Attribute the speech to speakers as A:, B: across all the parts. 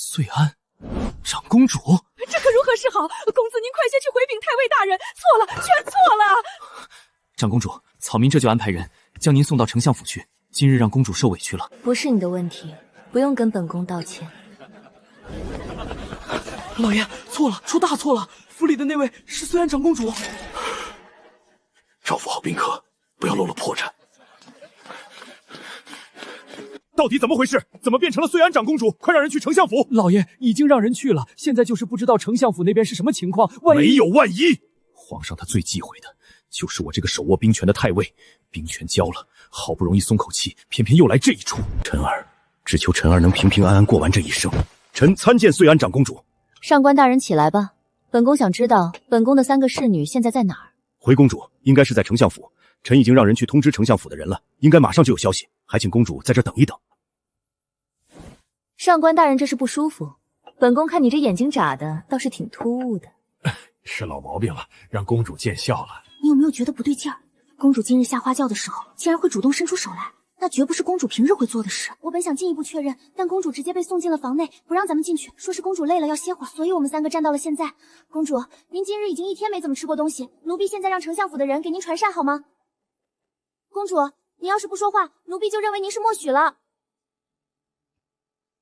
A: 穗安，长公主，
B: 这可如何是好？公子您快些去回禀太尉大人，错了，全错了。
A: 长公主，草民这就安排人将您送到丞相府去。今日让公主受委屈了，
C: 不是你的问题，不用跟本宫道歉。
A: 老爷，错了，出大错了，府里的那位是穗安长公主。
D: 照顾好宾客，不要露了破绽。
E: 到底怎么回事？怎么变成了穗安长公主？快让人去丞相府！
A: 老爷已经让人去了，现在就是不知道丞相府那边是什么情况。万一
E: 没有万一，皇上他最忌讳的就是我这个手握兵权的太尉。兵权交了，好不容易松口气，偏偏又来这一出。
D: 臣儿只求臣儿能平平安安过完这一生。
E: 臣参见穗安长公主。
C: 上官大人起来吧，本宫想知道本宫的3个侍女现在在哪儿。
E: 回公主，应该是在丞相府。臣已经让人去通知丞相府的人了，应该马上就有消息。还请公主在这等一等。
C: 上官大人这是不舒服，本宫看你这眼睛眨的倒是挺突兀的。
E: 是老毛病了，让公主见笑了。
B: 你有没有觉得不对劲儿？公主今日下花轿的时候，竟然会主动伸出手来，那绝不是公主平日会做的事。我本想进一步确认，但公主直接被送进了房内，不让咱们进去，说是公主累了要歇会儿，所以我们3个站到了现在。公主，您今日已经1天没怎么吃过东西，奴婢现在让丞相府的人给您传膳好吗？公主，您要是不说话，奴婢就认为您是默许了。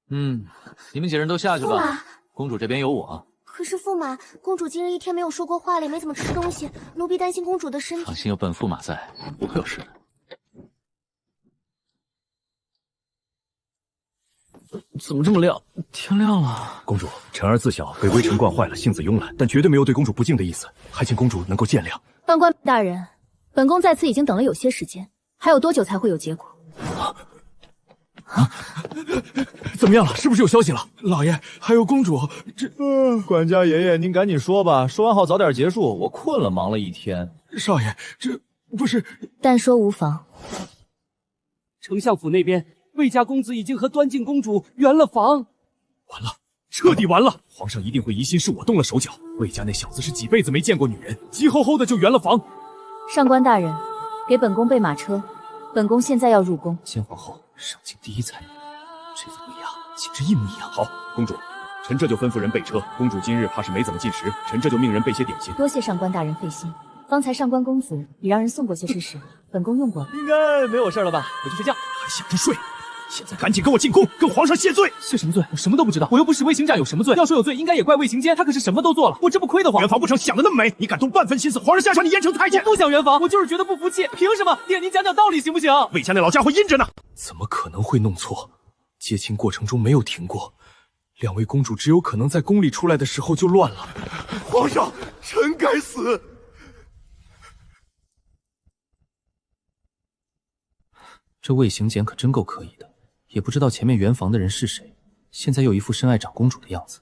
F: 你们几人都下去吧，公主这边有我。
B: 可是驸马，公主今日1天没有说过话了，也没怎么吃东西，奴婢担心公主的身体。
F: 放心，有本驸马在，不会有事的。
A: 怎么这么亮？天亮了。
E: 公主，臣儿自小被微臣惯坏了，性子慵懒，但绝对没有对公主不敬的意思，还请公主能够见谅。
C: 上官大人，本宫在此已经等了有些时间，还有多久才会有结果？
A: 怎么样了？是不是有消息了？老爷，还有公主，
G: 管家爷爷，您赶紧说吧，说完后早点结束。我困了，忙了1天。
A: 少爷，这不是……
C: 但说无妨。
A: 丞相府那边，魏家公子已经和端静公主圆了房。
E: 完了，彻底完了！皇上一定会疑心是我动了手脚。魏家那小子是几辈子没见过女人，急吼吼的就圆了房。
C: 上官大人，给本宫备马车，本宫现在要入宫。
A: 见皇后上京第一才女，这份威压简直一模一样。
E: 好，公主，臣这就吩咐人备车。公主今日怕是没怎么进食，臣这就命人备些点心。
C: 多谢上官大人费心。方才上官公子已让人送过些吃食，本宫用过了。
G: 应该没有事了吧？
A: 我去睡觉。
E: 还想着睡？现在赶紧给我进宫，跟皇上谢罪！
A: 谢什么罪？我什么都不知道，我又不是魏行驾，有什么罪？要说有罪，应该也怪魏行监，他可是什么都做了。我这不亏得慌。
E: 圆房不成想的那么美，你敢动半分心思，皇上下诏你严惩太监。
A: 我不想圆房，我就是觉得不服气。凭什么？爹，您讲讲道理行不行？
E: 魏家那老家伙阴着呢，
A: 怎么可能会弄错？接亲过程中没有停过，2位公主只有可能在宫里出来的时候就乱了。
D: 皇上，臣该死。
A: 这魏行简可真够可以的，也不知道前面圆房的人是谁，现在又一副深爱长公主的样子，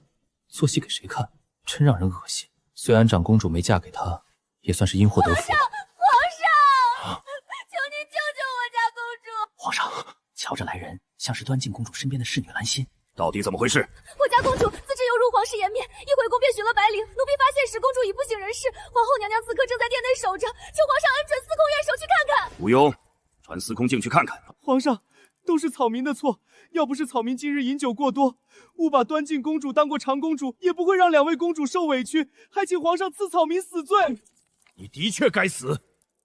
A: 做戏给谁看？真让人恶心。虽然长公主没嫁给他，也算是因祸得福。
B: 皇上，求您救救我家公主！
H: 皇上，瞧着来人，像是端静公主身边的侍女兰心。
E: 到底怎么回事？
B: 我家公主自知有辱皇室颜面，一回宫便寻了白绫，奴婢发现时公主已不省人事，皇后娘娘此刻正在殿内守着，求皇上恩准司空院手去看看。
E: 无庸，传司空进去看看。
A: 皇上，都是草民的错，要不是草民今日饮酒过多，误把端静公主当过长公主，也不会让2位公主受委屈，还请皇上赐草民死罪。
E: 你的确该死，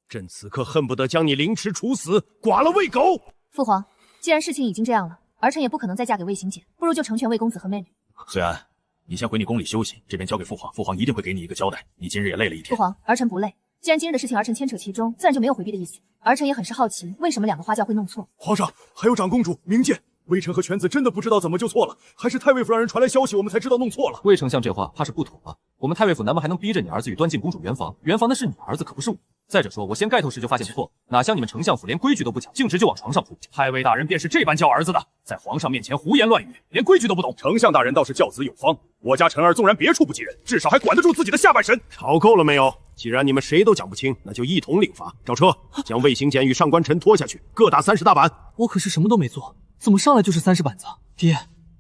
E: 朕此刻恨不得将你凌迟处死，剐了喂狗。
C: 父皇，既然事情已经这样了，儿臣也不可能再嫁给魏行简，不如就成全魏公子和妹妹。
D: 虽然你先回你宫里休息，这边交给父皇，父皇一定会给你一个交代。你今日也累了1天。
C: 父皇，儿臣不累。既然今日的事情儿臣牵扯其中，自然就没有回避的意思。儿臣也很是好奇，为什么2个花轿会弄错。
E: 皇上，还有长公主明鉴，微臣和犬子真的不知道怎么就错了，还是太尉府让人传来消息，我们才知道弄错了。
A: 魏丞相这话怕是不妥吧？我们太尉府难不还能逼着你儿子与端静公主圆房？圆房的是你儿子，可不是我。再者说，我先盖头时就发现错，哪像你们丞相府连规矩都不讲，径直就往床上扑。太尉大人便是这般教儿子的，在皇上面前胡言乱语，连规矩都不懂。
E: 丞相大人倒是教子有方，我家臣儿纵然别处不及人，至少还管得住自己的下半身。吵够了没有？既然你们谁都讲不清，那就一同领罚。召车，将魏行简与上官晨拖下去，各打30大板。
A: 我可是什么都没做，怎么上来就是30板子？爹，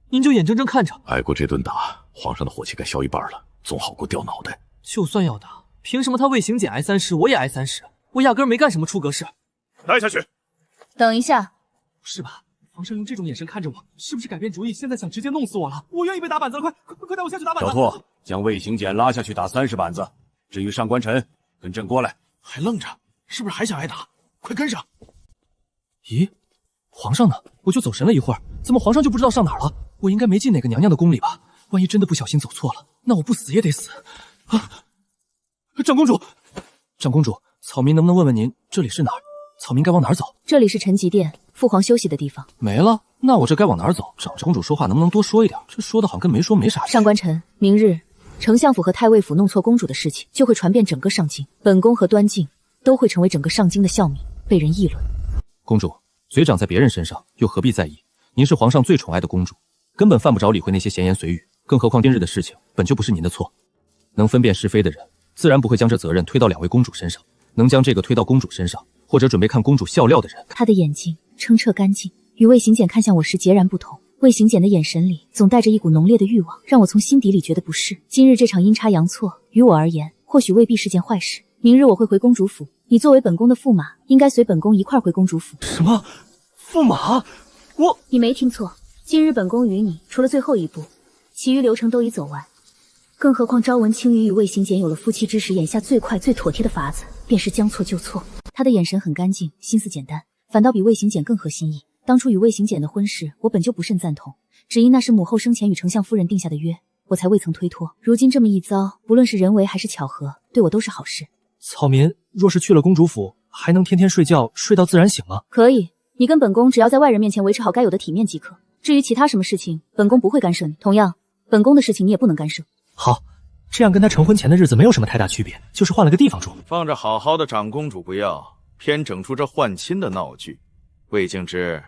A: 您就眼睁睁看着。
D: 挨过这顿打，皇上的火气该消一半了，总好过掉脑袋。
A: 就算要打，凭什么他魏行简挨30，我也挨30？我压根没干什么出格事。
E: 带下去。
C: 等一下，
A: 是吧？皇上用这种眼神看着我，是不是改变主意？现在想直接弄死我了？我愿意被打板子了，快带我下去打板子！
E: 小兔，将魏行简拉下去打30板子。至于上官晨，跟朕过来。
A: 还愣着，是不是还想挨打？快跟上！咦，皇上呢？我就走神了一会儿，怎么皇上就不知道上哪儿了？我应该没进哪个娘娘的宫里吧？万一真的不小心走错了，那我不死也得死啊！长公主，长公主，草民能不能问问您这里是哪儿？草民该往哪儿走？
C: 这里是陈吉殿，父皇休息的地方。
A: 没了？那我这该往哪儿走？长公主说话能不能多说一点？这说的好像跟没说没啥。
C: 上官晨，明日丞相府和太尉府弄错公主的事情，就会传遍整个上京，本宫和端静都会成为整个上京的笑柄，被人议论。
A: 公主，嘴长在别人身上，又何必在意？您是皇上最宠爱的公主，根本犯不着理会那些闲言碎语。更何况今日的事情本就不是您的错，能分辨是非的人，自然不会将这责任推到2位公主身上。能将这个推到公主身上，或者准备看公主笑料的人，
C: 他的眼睛清澈干净，与魏行简看向我时截然不同。魏行简的眼神里总带着一股浓烈的欲望，让我从心底里觉得不适。今日这场阴差阳错，于我而言或许未必是件坏事。明日我会回公主府，你作为本宫的驸马，应该随本宫一块回公主府。
A: 什么？驸马？
C: 你没听错，今日本宫与你除了最后一步，其余流程都已走完。更何况昭文青羽与魏行简有了夫妻之实，眼下最快最妥帖的法子便是将错就错。他的眼神很干净，心思简单，反倒比魏行简更合心意。当初与魏行简的婚事，我本就不甚赞同，只因那是母后生前与丞相夫人定下的约，我才未曾推脱。如今这么一遭，不论是人为还是巧合，对我都是好事。
A: 草民若是去了公主府，还能天天睡觉睡到自然醒吗？
C: 可以，你跟本宫只要在外人面前维持好该有的体面即可。至于其他什么事情，本宫不会干涉你。同样，本宫的事情你也不能干涉。
A: 好，这样跟他成婚前的日子没有什么太大区别，就是换了个地方住。
I: 放着好好的长公主不要，偏整出这换亲的闹剧。魏敬之，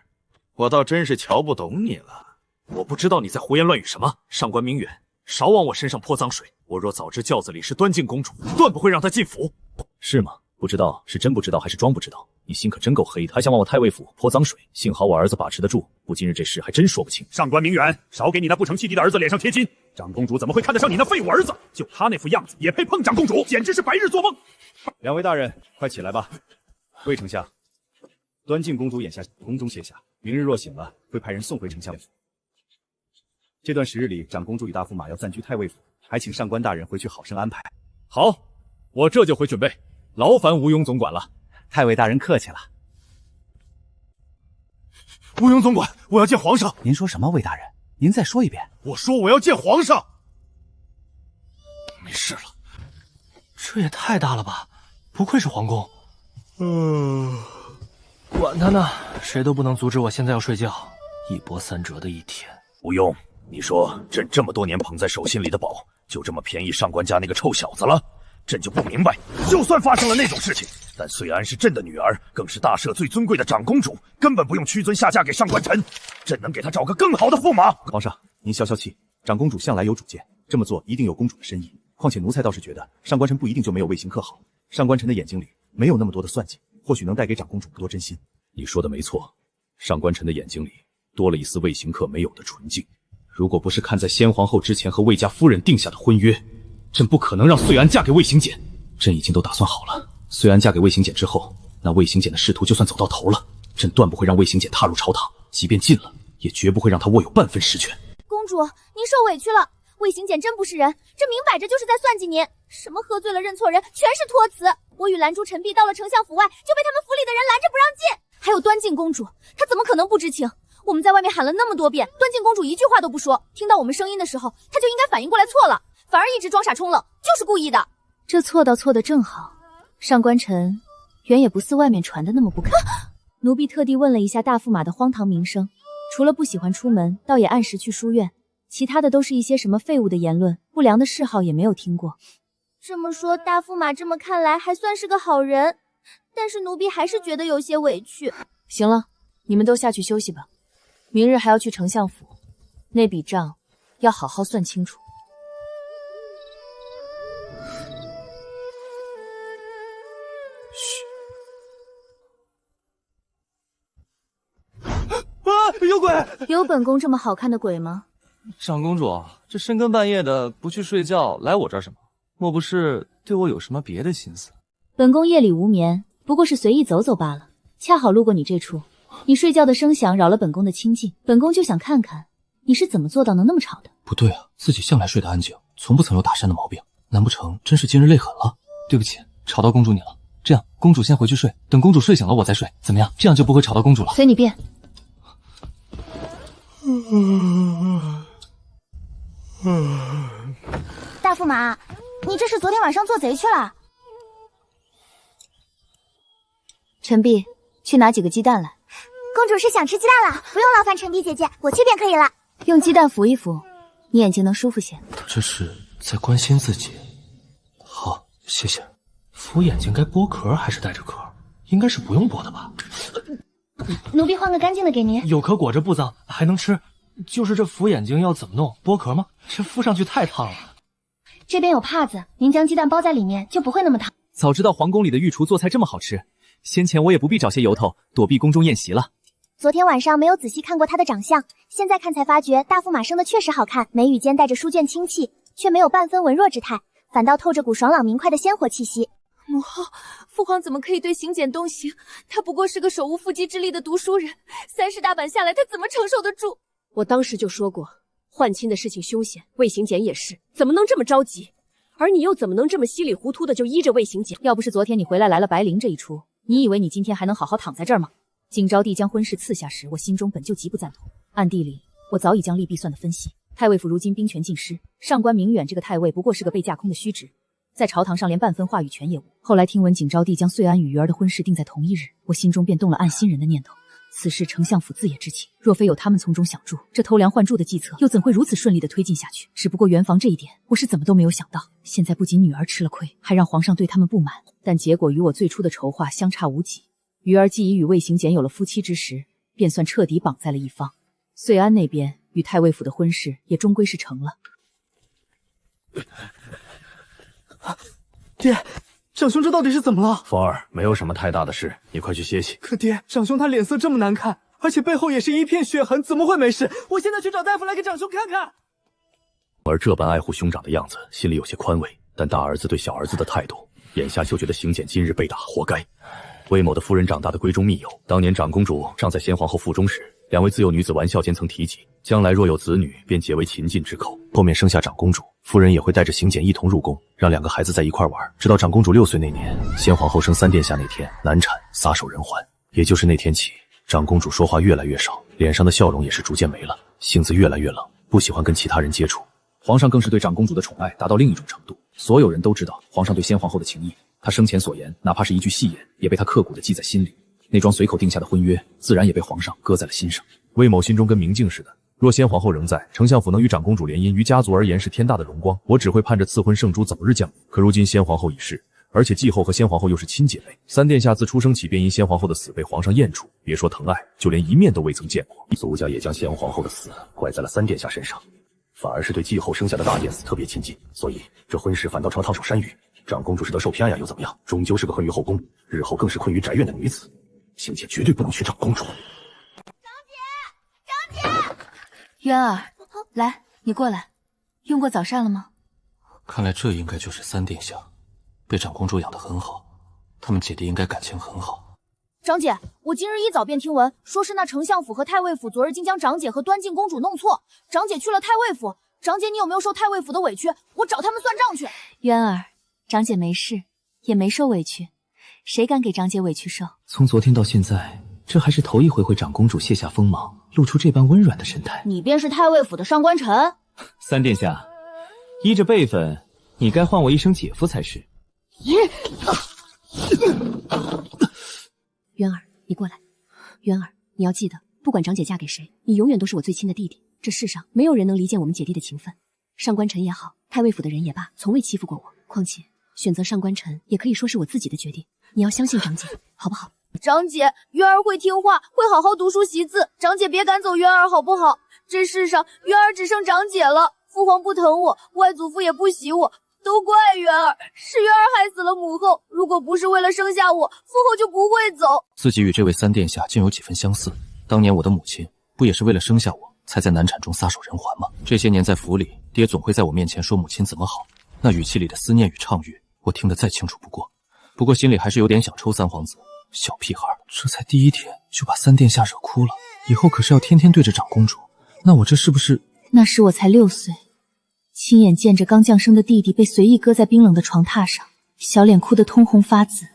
I: 我倒真是瞧不懂你了。
E: 我不知道你在胡言乱语什么。上官明远，少往我身上泼脏水。我若早知轿子里是端静公主，断不会让她进府。
G: 是吗？不知道是真不知道还是装不知道？你心可真够黑的，还想往我太尉府泼脏水。幸好我儿子把持得住，不今日这事还真说不清。
E: 上官明远，少给你那不成器地的儿子脸上贴金。长公主怎么会看得上你那废物儿子？就他那副样子，也配碰长公主？简直是白日做梦！2
G: 位大人，快起来吧。魏丞相，端静公主眼下宫中歇下，明日若醒了，会派人送回丞相府。这段时日里，长公主与大驸马要暂居太尉府，还请上官大人回去好生安排。
E: 好，我这就回准备，劳烦吴庸总管了。
H: 太尉大人客气了。
E: 吴庸总管，我要见皇上。
H: 您说什么，魏大人？您再说一遍。
E: 我说我要见皇上。没事了。
A: 这也太大了吧，不愧是皇宫。管他呢，谁都不能阻止我现在要睡觉。一波三折的一天。
E: 吴庸，你说朕这么多年捧在手心里的宝，就这么便宜上官家那个臭小子了？朕就不明白，就算发生了那种事情，但虽然是朕的女儿，更是大赦最尊贵的长公主，根本不用屈尊下嫁给上官晨。朕能给她找个更好的驸马。
G: 皇上，您消消气，长公主向来有主见，这么做一定有公主的深意。况且奴才倒是觉得上官晨不一定就没有魏行客好，上官晨的眼睛里没有那么多的算计，或许能带给长公主多真心。
E: 你说的没错，上官晨的眼睛里多了一丝魏行客没有的纯净。如果不是看在先皇后之前和魏家夫人定下的婚约，朕不可能让穗安嫁给魏行简。朕已经都打算好了，穗安嫁给魏行简之后，那魏行简的仕途就算走到头了，朕断不会让魏行简踏入朝堂，即便进了，也绝不会让他握有半分实权。
B: 公主，您受委屈了。魏行简真不是人，这明摆着就是在算计您。什么喝醉了认错人，全是托词。我与蓝珠、陈璧到了丞相府外，就被他们府里的人拦着不让进。还有端静公主，她怎么可能不知情？我们在外面喊了那么多遍，端静公主一句话都不说。听到我们声音的时候，她就应该反应过来错了，反而一直装傻充愣，就是故意的。
C: 这错倒错得正好，上官晨原也不似外面传的那么不堪。奴婢特地问了一下大驸马的荒唐名声，除了不喜欢出门，倒也按时去书院，其他的都是一些什么废物的言论，不良的嗜好也没有听过。
B: 这么说，大驸马这么看来还算是个好人，但是奴婢还是觉得有些委屈。
C: 行了，你们都下去休息吧，明日还要去丞相府，那笔账要好好算清楚。
A: 有鬼！
C: 有本宫这么好看的鬼吗？
A: 长公主，这深更半夜的不去睡觉，来我这儿什么？莫不是对我有什么别的心思？
C: 本宫夜里无眠，不过是随意走走罢了，恰好路过你这处，你睡觉的声响扰了本宫的清静，本宫就想看看你是怎么做到能那么吵的。
A: 不对啊，自己向来睡得安静，从不曾有打鼾的毛病，难不成真是今日累狠了？对不起，吵到公主你了。这样，公主先回去睡，等公主睡醒了我再睡，怎么样？这样就不会吵到公主了。
C: 随你便。
B: 大驸马，你这是昨天晚上做贼去了？
C: 陈碧，去拿几个鸡蛋来。
B: 公主是想吃鸡蛋了，不用劳烦陈碧姐姐，我去便可以了。
C: 用鸡蛋抚一抚，你眼睛能舒服些。
A: 她这是在关心自己。好，谢谢。敷眼睛该剥壳还是带着壳？应该是不用剥的吧？
B: 奴婢换个干净的给您。
A: 有壳裹着不脏，还能吃。就是这敷眼睛要怎么弄？剥壳吗？这敷上去太烫了。
B: 这边有帕子，您将鸡蛋包在里面，就不会那么烫。
H: 早知道皇宫里的御厨做菜这么好吃，先前我也不必找些由头躲避宫中宴席了。
B: 昨天晚上没有仔细看过他的长相，现在看才发觉大驸马生的确实好看，眉宇间带着书卷清气，却没有半分文弱之态，反倒透着股爽朗明快的鲜活气息。
J: 母后，父皇怎么可以对行简动刑？他不过是个手无缚鸡之力的读书人，30大板下来，他怎么承受得住？
K: 我当时就说过，换亲的事情凶险，魏行简也是，怎么能这么着急？而你又怎么能这么稀里糊涂的就依着魏行简？
C: 要不是昨天你回来了白灵这一出，你以为你今天还能好好躺在这儿吗？景昭帝将婚事赐下时，我心中本就极不赞同，暗地里我早已将利弊算得分析。太尉府如今兵权尽失，上官明远这个太尉不过是个被架空的虚职，在朝堂上连半分话语权也无。后来听闻景昭帝将穗安与鱼儿的婚事定在同一日，我心中便动了暗心人的念头。此事丞相府自也知情，若非有他们从中想助，这偷梁换柱的计策又怎会如此顺利的推进下去？只不过圆房这一点，我是怎么都没有想到。现在不仅女儿吃了亏，还让皇上对他们不满，但结果与我最初的筹划相差无几。鱼儿既已与魏行简有了夫妻之实，便算彻底绑在了一方。穗安那边与太尉府的婚事也终归是成了。
L: 爹，长兄这到底是怎么了？
D: 风儿，没有什么太大的事，你快去歇息。
L: 可爹，长兄他脸色这么难看，而且背后也是一片血痕，怎么会没事？我现在去找大夫来给长兄看看。
E: 而这般爱护兄长的样子，心里有些宽慰，但大儿子对小儿子的态度，眼下就觉得行简今日被打，活该。魏某的夫人长大的闺中密友，当年长公主尚在先皇后腹中时，两位自幼女子玩笑间曾提及，将来若有子女，便结为秦晋之口。后面生下长公主，夫人也会带着行简一同入宫，让两个孩子在一块玩，直到长公主6岁那年，先皇后生3殿下那天难产撒手人寰。也就是那天起，长公主说话越来越少，脸上的笑容也是逐渐没了，性子越来越冷，不喜欢跟其他人接触。
H: 皇上更是对长公主的宠爱达到另一种程度，所有人都知道皇上对先皇后的情谊，他生前所言，哪怕是一句戏言，也被他刻骨地记在心里。那桩随口定下的婚约，自然也被皇上搁在了心上。
M: 魏某心中跟明镜似的，若先皇后仍在，丞相府能与长公主联姻，于家族而言是天大的荣光，我只会盼着赐婚圣珠早日降临。可如今先皇后已逝，而且继后和先皇后又是亲姐妹，3殿下自出生起便因先皇后的死被皇上厌除，别说疼爱，就连一面都未曾见过。
E: 苏家也将先皇后的死怪在了3殿下身上，反而是对继后生下的大殿子特别亲近，所以这婚事反倒成了烫手山芋。长公主是得受偏爱又怎么样？终究是个困于后宫，日后更是困于宅院的女子。行姐绝对不能娶长公主。
C: 张姐，渊儿，来，你过来。用过早膳了吗？
A: 看来这应该就是3殿下，被长公主养得很好，他们姐弟应该感情很好。
B: 长姐，我今日一早便听闻，说是那丞相府和太尉府昨日竟将长姐和端静公主弄错，长姐去了太尉府。长姐，你有没有受太尉府的委屈？我找他们算账去。
C: 渊儿，长姐没事，也没受委屈，谁敢给长姐委屈受？
H: 从昨天到现在，这还是头一回长公主卸下锋芒，露出这般温软的神态。
B: 你便是太尉府的上官晨
H: ？3殿下，依着辈分，你该唤我一声姐夫才是。
K: 渊儿，你过来。渊儿，你要记得，不管长姐嫁给谁，你永远都是我最亲的弟弟。这世上没有人能离间我们姐弟的情分。上官晨也好，太尉府的人也罢，从未欺负过我。况且选择上官晨也可以说是我自己的决定。你要相信长姐，好不好？
J: 长姐，渊儿会听话，会好好读书习字。长姐别赶走渊儿，好不好？这世上渊儿只剩长姐了，父皇不疼我，外祖父也不喜我，都怪渊儿，是渊儿害死了母后。如果不是为了生下我，父后就不会走。
A: 自己与这位3殿下竟有几分相似，当年我的母亲不也是为了生下我，才在难产中撒手人寰吗？这些年在府里，爹总会在我面前说母亲怎么好，那语气里的思念与怅惘，我听得再清楚不过。不过心里还是有点想抽3皇子，小屁孩，这才第1天就把三殿下惹哭了，以后可是要天天对着长公主。那我这是不是……
C: 那时我才6岁，亲眼见着刚降生的弟弟被随意搁在冰冷的床榻上，小脸哭得通红发紫，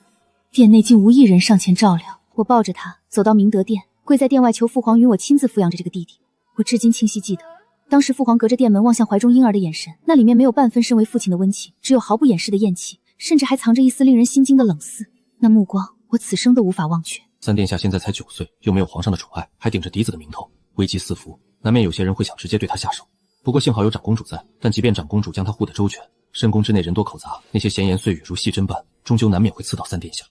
C: 殿内竟无一人上前照料。我抱着他走到明德殿，跪在殿外求父皇允我亲自抚养着这个弟弟。我至今清晰记得，当时父皇隔着殿门望向怀中婴儿的眼神，那里面没有半分身为父亲的温情，只有毫不掩饰的厌弃，甚至还藏着一丝令人心惊的冷肆。那目光，我此生都无法忘却。
A: 三殿下现在才9岁，又没有皇上的宠爱，还顶着嫡子的名头，危机四伏，难免有些人会想直接对他下手。不过幸好有长公主在，但即便长公主将他护得周全，深宫之内人多口杂，那些闲言碎语如细针般，终究难免会刺到三殿下。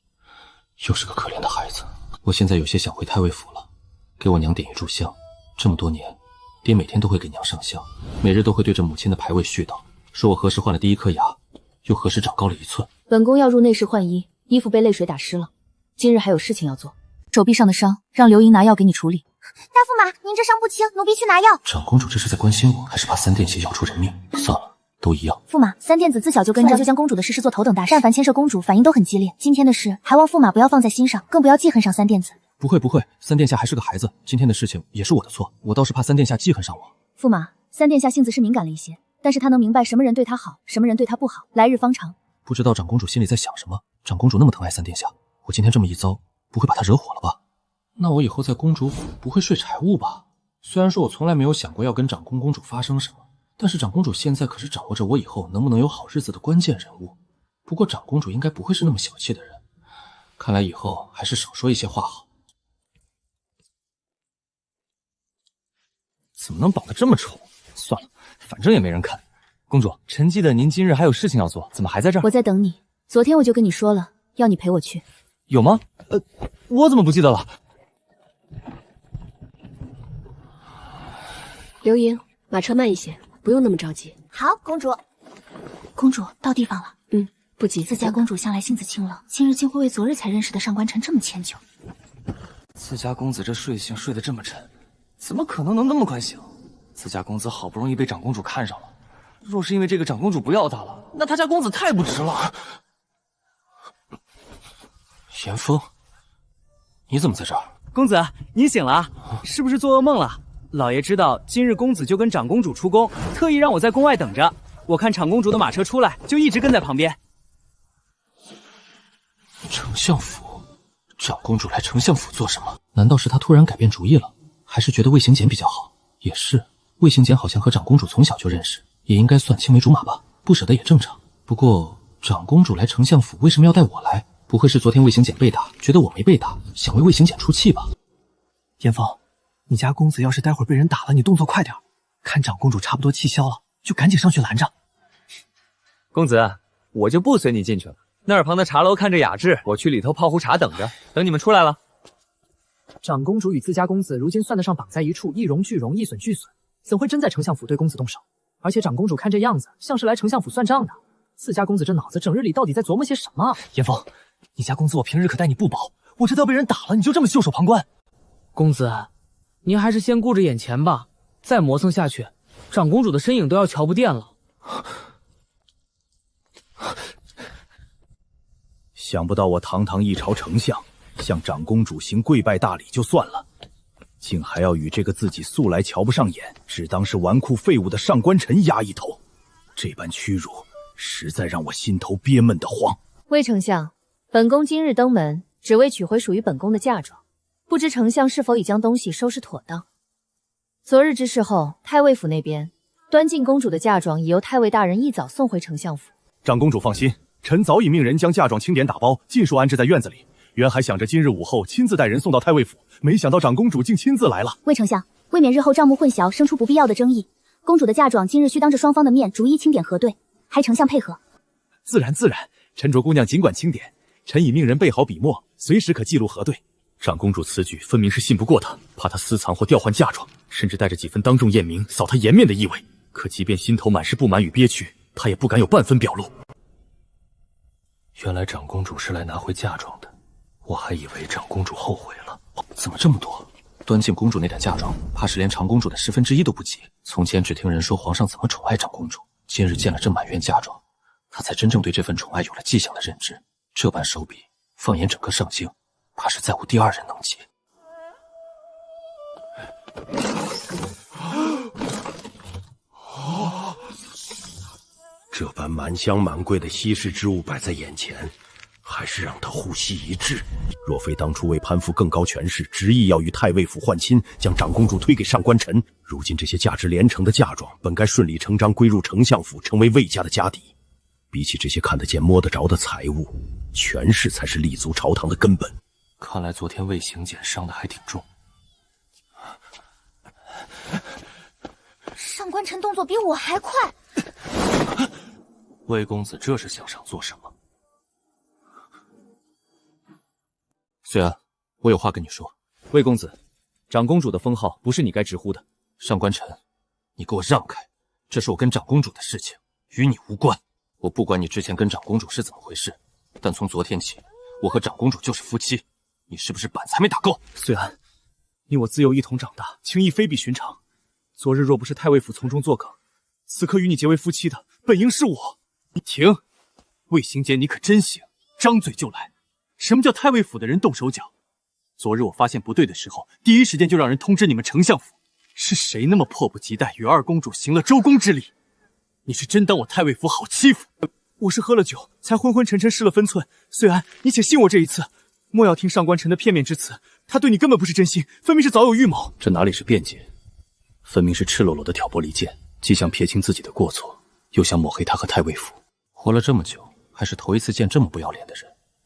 A: 又是个可怜的孩子，我现在有些想回太尉府了，给我娘点一炷香。这么多年，爹每天都会给娘上香，每日都会对着母亲的牌位絮叨，说我何时换了第1颗牙，又何时长高了1寸。
C: 本宫要入内室换衣，衣服被泪水打湿了，今日还有事情要做。手臂上的伤，让刘盈拿药给你处理。
B: 大驸马，您这伤不轻，奴婢去拿药。
A: 长公主这是在关心我，还是怕三殿下要出人命？算了，都一样。
B: 驸马，三殿子自小就跟着，就将公主的事视作头等大事，但凡牵涉公主，反应都很激烈。今天的事，还望驸马不要放在心上，更不要记恨上三殿子。
A: 不会不会，三殿下还是个孩子，今天的事情也是我的错，我倒是怕三殿下记恨上我。
C: 驸马，三殿下性子是敏感了一些，但是他能明白什么人对他好，什么人对他不好，来日方长。
A: 不知道长公主心里在想什么？长公主那么疼爱三殿下，我今天这么一遭，不会把她惹火了吧？那我以后在公主府不会睡柴屋吧？虽然说我从来没有想过要跟长公公主发生什么，但是长公主现在可是掌握着我以后能不能有好日子的关键人物。不过长公主应该不会是那么小气的人，看来以后还是少说一些话好。
L: 怎么能绑得这么丑？算了，反正也没人看。公主，臣记得您今日还有事情要做，怎么还在这儿？
C: 我在等你。昨天我就跟你说了，要你陪我去。
L: 有吗？我怎么不记得了？
K: 刘盈，马车慢一些，不用那么着急。
B: 好，公主。
C: 公主到地方了。
K: 不急。
B: 自家公主向来性子清冷，今日竟会为昨日才认识的上官晨这么迁就。
L: 自家公子这睡醒睡得这么沉，怎么可能那么快醒？自家公子好不容易被长公主看上了，若是因为这个长公主不要他了，那他家公子太不值了。
A: 严峰，你怎么在这儿？
L: 公子，你醒了啊？是不是做噩梦了？老爷知道今日公子就跟长公主出宫，特意让我在宫外等着。我看长公主的马车出来，就一直跟在旁边。
A: 丞相府，长公主来丞相府做什么？难道是她突然改变主意了？还是觉得魏行简比较好？也是，魏行简好像和长公主从小就认识，也应该算青梅竹马吧，不舍得也正常。不过长公主来丞相府，为什么要带我来？不会是昨天魏行简被打，觉得我没被打，想为魏行简出气吧？
L: 严峰，你家公子要是待会儿被人打了，你动作快点，看长公主差不多气消了，就赶紧上去拦着。公子，我就不随你进去了，那儿旁的茶楼看着雅致，我去里头泡壶茶等着，等你们出来了。
N: 长公主与自家公子如今算得上绑在一处，一荣俱荣，一损俱损，怎会真在丞相府对公子动手？而且长公主看这样子，像是来丞相府算账的。自家公子这脑子整日里到底在琢磨些什么？
L: 严峰，你家公子我平日可待你不薄，我这要被人打了，你就这么袖手旁观？
N: 公子，您还是先顾着眼前吧，再磨蹭下去，长公主的身影都要瞧不见了。
E: 想不到我堂堂一朝丞相，向长公主行跪拜大礼就算了，竟还要与这个自己素来瞧不上眼，只当是纨绔废物的上官晨压一头，这般屈辱，实在让我心头憋闷得慌。
C: 魏丞相，本宫今日登门，只为取回属于本宫的嫁妆，不知丞相是否已将东西收拾妥当？昨日之事后，太尉府那边端进公主的嫁妆已由太尉大人一早送回丞相府。
E: 长公主放心，臣早已命人将嫁妆清点打包，尽数安置在院子里。原还想着今日午后亲自带人送到太尉府，没想到长公主竟亲自来了。
B: 魏丞相，未免日后账目混淆，生出不必要的争议。公主的嫁妆今日需当着双方的面逐一清点核对，还丞相配合。
E: 自然，陈卓姑娘尽管清点，臣已命人备好笔墨，随时可记录核对。长公主此举分明是信不过她，怕她私藏或调换嫁妆，甚至带着几分当众验明、扫她颜面的意味。可即便心头满是不满与憋屈，她也不敢有半分表露。
A: 原来长公主是来拿回嫁妆的，我还以为长公主后悔了。怎么这么多？端进公主那点嫁妆，怕是连长公主的1/10都不及。从前只听人说皇上怎么宠爱长公主，今日见了这满院嫁妆，她才真正对这份宠爱有了迹象的认知。这般手笔，放眼整个上京，怕是再无第二人能接。
O: 这般满箱满柜的稀世之物摆在眼前，还是让他呼吸一滞。若非当初为攀附更高权势，执意要与太尉府换亲，将长公主推给上官晨，如今这些价值连城的嫁妆，本该顺理成章归入丞相府，成为魏家的家底。比起这些看得见摸得着的财物，权势才是立足朝堂的根本。
A: 看来昨天魏行简伤得还挺重。
B: 上官晨动作比我还快。
A: 魏公子这是想做什么？虽然我有话跟你说。
H: 魏公子，长公主的封号不是你该直呼的。
A: 上官晨，你给我让开，这是我跟长公主的事情，与你无关。我不管你之前跟长公主是怎么回事，但从昨天起，我和长公主就是夫妻。你是不是板子还没打够？
L: 虽然你我自幼一同长大，情谊非比寻常。昨日若不是太尉府从中作梗，此刻与你结为夫妻的本应是我。
A: 你停！魏行简，你可真行，张嘴就来。什么叫太尉府的人动手脚？昨日我发现不对的时候，第一时间就让人通知你们丞相府。是谁那么迫不及待与二公主行了周公之礼？你是真当我太尉府好欺负？
L: 我是喝了酒，才昏昏沉沉失了分寸。虽然你且信我这一次，莫要听上官晨的片面之词，他对你根本不是真心，分明是早有预谋。
H: 这哪里是辩解，分明是赤裸裸的挑拨离间，既想撇清自己的过错，又想抹黑他和太尉府。
A: 活了这么久，还是头一次见这么不要脸的人，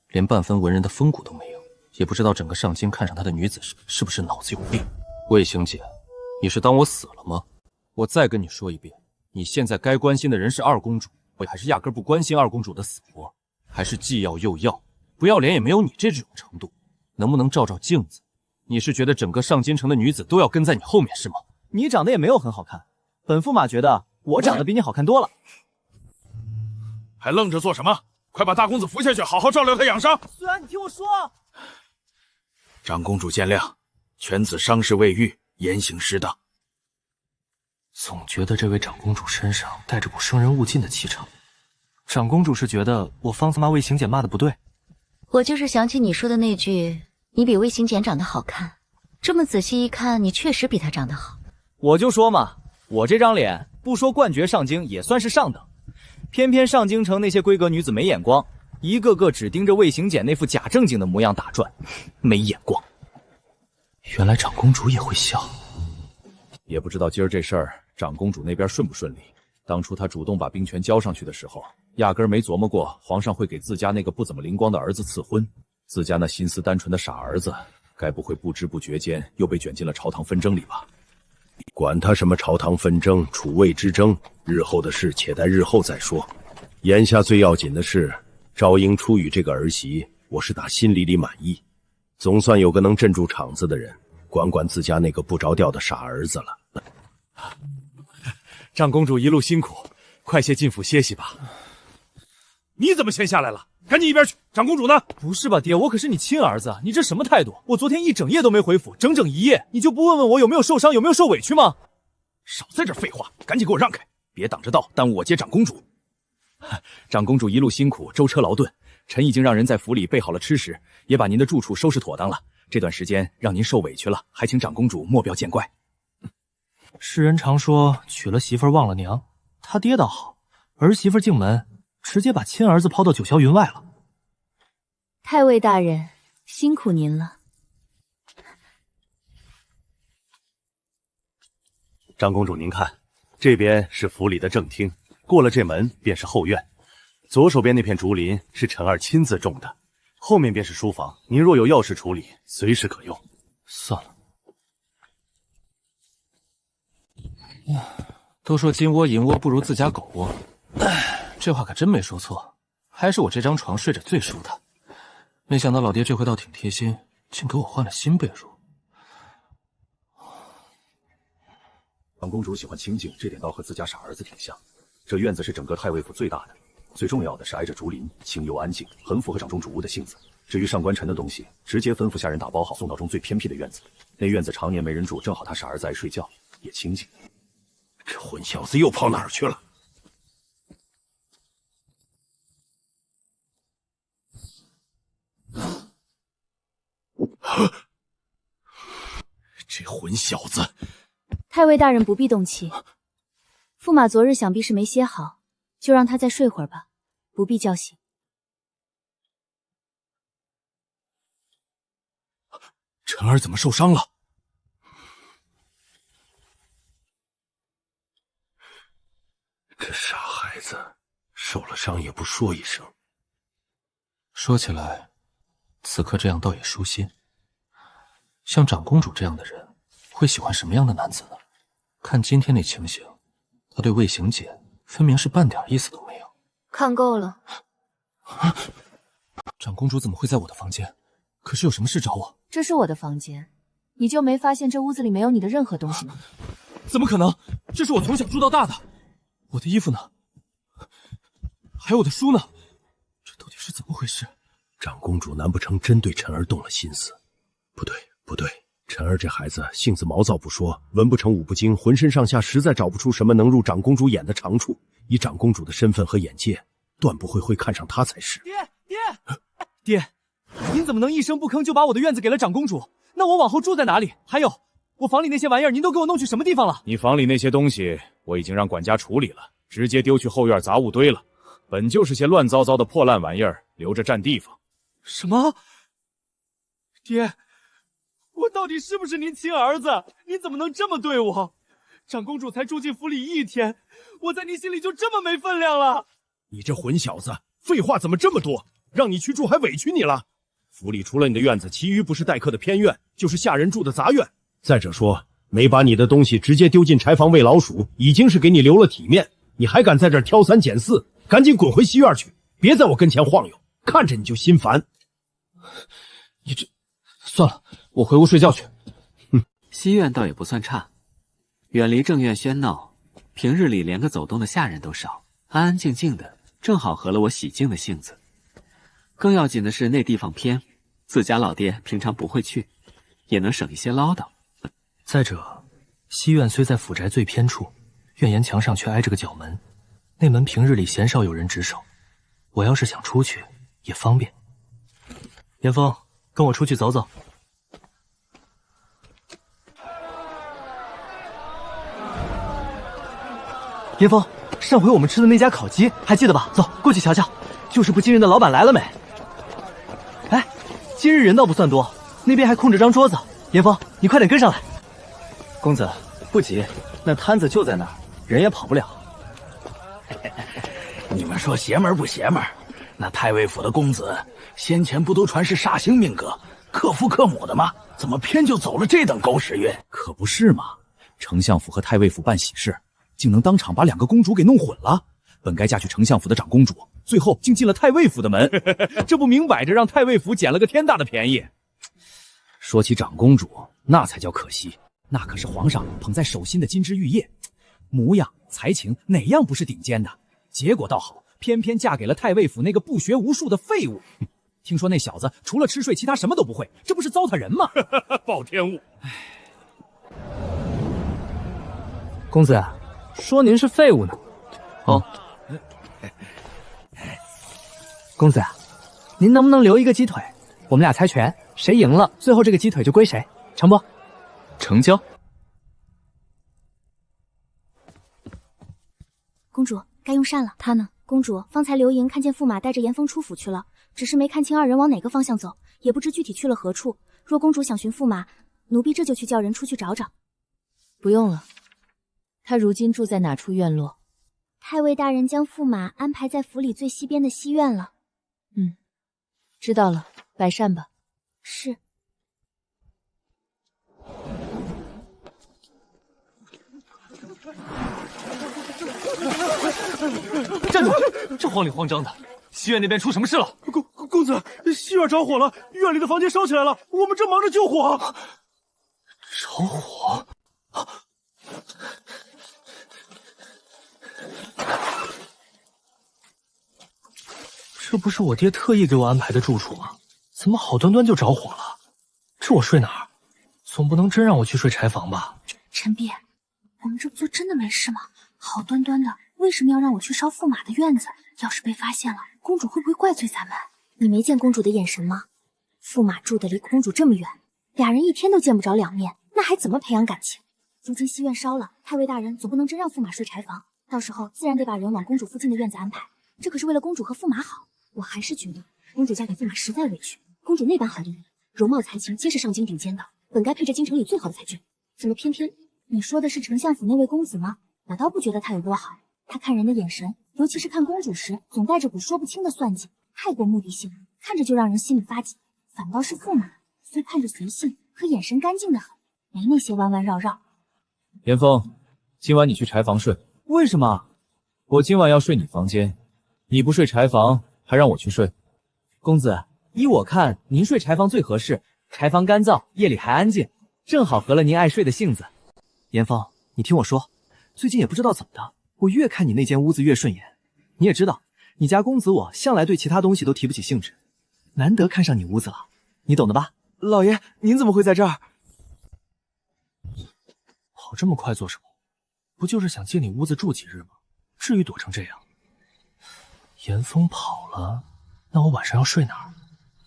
A: 连半分文人的风骨都没有，也不知道整个上京看上他的女子是不是脑子有病。魏行简，你是当我死了吗？我再跟你说一遍，你现在该关心的人是二公主，还是压根不关心二公主的死活？还是既要又要？不要脸也没有你这种程度，能不能照照镜子？你是觉得整个上京城的女子都要跟在你后面是吗？
L: 你长得也没有很好看，本驸马觉得我长得比你好看多了。
D: 还愣着做什么？快把大公子扶下去，好好照料他养伤。
L: 虽然你听我说，
D: 长公主见谅，犬子伤势未愈，言行失当。
A: 总觉得这位长公主身上带着股生人勿近的气场。长公主是觉得我方才骂魏行简骂的不对？
C: 我就是想起你说的那句，你比魏行简长得好看。这么仔细一看，你确实比她长得好。
L: 我就说嘛，我这张脸不说冠绝上京，也算是上等。偏偏上京城那些闺阁女子没眼光，一个个只盯着魏行简那副假正经的模样打转，没眼光。
A: 原来长公主也会笑。
H: 也不知道今儿这事儿长公主那边顺不顺利。当初她主动把兵权交上去的时候，压根没琢磨过皇上会给自家那个不怎么灵光的儿子赐婚。自家那心思单纯的傻儿子，该不会不知不觉间又被卷进了朝堂纷争里吧？
O: 管他什么朝堂纷争、楚魏之争，日后的事且待日后再说。眼下最要紧的是，赵英初与这个儿媳，我是打心里满意，总算有个能镇住场子的人，管管自家那个不着调的傻儿子了。
L: 长公主一路辛苦，快些进府歇息吧。
D: 你怎么先下来了？赶紧一边去！长公主呢？
L: 不是吧，爹，我可是你亲儿子，你这什么态度？我昨天一整夜都没回府，整整一夜，你就不问问我有没有受伤，有没有受委屈吗？
D: 少在这废话，赶紧给我让开，别挡着道，耽误我接长公主。
H: 长公主一路辛苦，舟车劳顿，臣已经让人在府里备好了吃食，也把您的住处收拾妥当了。这段时间让您受委屈了，还请长公主莫表见怪。
A: 世人常说娶了媳妇忘了娘，他爹倒好，儿媳妇进门直接把亲儿子抛到九霄云外了。
C: 太尉大人，辛苦您了。
G: 长公主，您看，这边是府里的正厅，过了这门便是后院。左手边那片竹林是臣儿亲自种的，后面便是书房。您若有要事处理，随时可用。
A: 算了。都说金窝银窝不如自家狗窝，这话可真没说错，还是我这张床睡着最舒坦。没想到老爹这回倒挺贴心，竟给我换了新被褥。
G: 长公主喜欢清静，这点倒和自家傻儿子挺像。这院子是整个太尉府最大的，最重要的是挨着竹林，清幽安静，很符合长公主屋的性子。至于上官晨的东西，直接吩咐下人打包好，送到中最偏僻的院子。那院子常年没人住，正好他傻儿子爱睡觉，也清静。
O: 这混小子又跑哪儿去了？
D: 这混小子！
C: 太尉大人不必动气，驸马昨日想必是没歇好，就让他再睡会儿吧，不必叫醒。
D: 晨儿怎么受伤了？
O: 这傻孩子，受了伤也不说一声。
A: 说起来，此刻这样倒也舒心。像长公主这样的人，会喜欢什么样的男子呢？看今天那情形，他对魏行简分明是半点意思都没有。
J: 看够了。
A: 长公主怎么会在我的房间？可是有什么事找我？
C: 这是我的房间，你就没发现这屋子里没有你的任何东西吗？
A: 怎么可能？这是我从小住到大的。我的衣服呢？还有我的书呢？这到底是怎么回事？
O: 长公主难不成真对晨儿动了心思？不对，不对，晨儿这孩子性子毛躁不说，文不成武不精，浑身上下实在找不出什么能入长公主眼的长处。以长公主的身份和眼界，断不会看上她才是。
L: 爹，您怎么能一声不吭就把我的院子给了长公主？那我往后住在哪里？还有，我房里那些玩意儿您都给我弄去什么地方了？
E: 你房里那些东西我已经让管家处理了，直接丢去后院杂物堆了。本就是些乱糟糟的破烂玩意儿，留着占地方。
L: 什么？爹，我到底是不是您亲儿子？您怎么能这么对我？长公主才住进府里1天，我在您心里就这么没分量了？
O: 你这混小子，废话怎么这么多？让你去住还委屈你了。府里除了你的院子，其余不是待客的偏院，就是下人住的杂院。再者说，没把你的东西直接丢进柴房喂老鼠，已经是给你留了体面，你还敢在这儿挑三拣四？赶紧滚回西院去，别在我跟前晃悠，看着你就心烦。
A: 你这，算了，我回屋睡觉去。
P: 西院倒也不算差，远离正院喧闹，平日里连个走动的下人都少，安安静静的，正好合了我喜静的性子。更要紧的是那地方偏，自家老爹平常不会去，也能省一些唠叨。
L: 再者，西院虽在府宅最偏处，院檐墙上却挨着个角门，那门平日里鲜少有人值守，我要是想出去也方便。严峰，跟我出去走走。严峰，上回我们吃的那家烤鸡还记得吧？走，过去瞧瞧。就是不惊人的老板来了没？哎，今日人倒不算多，那边还空着张桌子。严峰，你快点跟上来。公子，不急，那摊子就在那儿，人也跑不了。
Q: 你们说邪门不邪门？那太尉府的公子先前不都传是煞星命格，克父克母的吗？怎么偏就走了这等狗屎运？
H: 可不是嘛！丞相府和太尉府办喜事，竟能当场把2个公主给弄混了。本该嫁去丞相府的长公主，最后竟进了太尉府的门，
E: 这不明摆着让太尉府捡了个天大的便宜。
H: 说起长公主，那才叫可惜，那可是皇上捧在手心的金枝玉叶，模样才情哪样不是顶尖的？结果倒好，偏偏嫁给了太尉府那个不学无术的废物。听说那小子除了吃睡，其他什么都不会，这不是糟蹋人吗？
E: 暴天物！
N: 公子，说您是废物呢。
L: 哦，公子，您能不能留一个鸡腿？我们俩猜拳，谁赢了，最后这个鸡腿就归谁，成不？
H: 成交。
B: 公主，该用膳了。他呢？公主，方才刘盈看见驸马带着严峰出府去了，只是没看清2人往哪个方向走，也不知具体去了何处。若公主想寻驸马，奴婢这就去叫人出去找找。
C: 不用了，他如今住在哪处院落？
B: 太尉大人将驸马安排在府里最西边的西院了。
C: 知道了，摆膳吧。
B: 是。
A: 站住！这慌里慌张的，西院那边出什么事了？
G: 公子，西院着火了，院里的房间烧起来了，我们正忙着救火。
A: 着火！
L: 这不是我爹特意给我安排的住处吗？怎么好端端就着火了？这我睡哪儿？总不能真让我去睡柴房吧？
B: 陈碧，我们这不就真的没事吗？好端端的，为什么要让我去烧驸马的院子？要是被发现了，公主会不会怪罪咱们？你没见公主的眼神吗？驸马住的离公主这么远，俩人一天都见不着两面，那还怎么培养感情？如今西院烧了，太尉大人总不能真让驸马睡柴房，到时候自然得把人往公主附近的院子安排。这可是为了公主和驸马好。我还是觉得公主嫁给驸马实在委屈。公主那般好的人，容貌才情皆是上京顶尖的，本该配着京城里最好的才俊，怎么偏偏……你说的是丞相府那位公子吗？我倒不觉得他有多好，他看人的眼神，尤其是看公主时，总带着股说不清的算计，太过目的性，看着就让人心里发紧。反倒是驸马，虽看着随性，可眼神干净的很，没那些弯弯绕绕。
H: 严峰，今晚你去柴房睡。为什么？我今晚要睡你房间，你不睡柴房，还让我去睡。
L: 公子，依我看，您睡柴房最合适，柴房干燥，夜里还安静，正好合了您爱睡的性子。严峰，你听我说，最近也不知道怎么的，我越看你那间屋子越顺眼。你也知道，你家公子我向来对其他东西都提不起兴致，难得看上你屋子了，你懂的吧？老爷，您怎么会在这儿？
R: 跑这么快做什么？不就是想借你屋子住几日吗？至于躲成这样？严峰跑了，那我晚上要睡哪儿？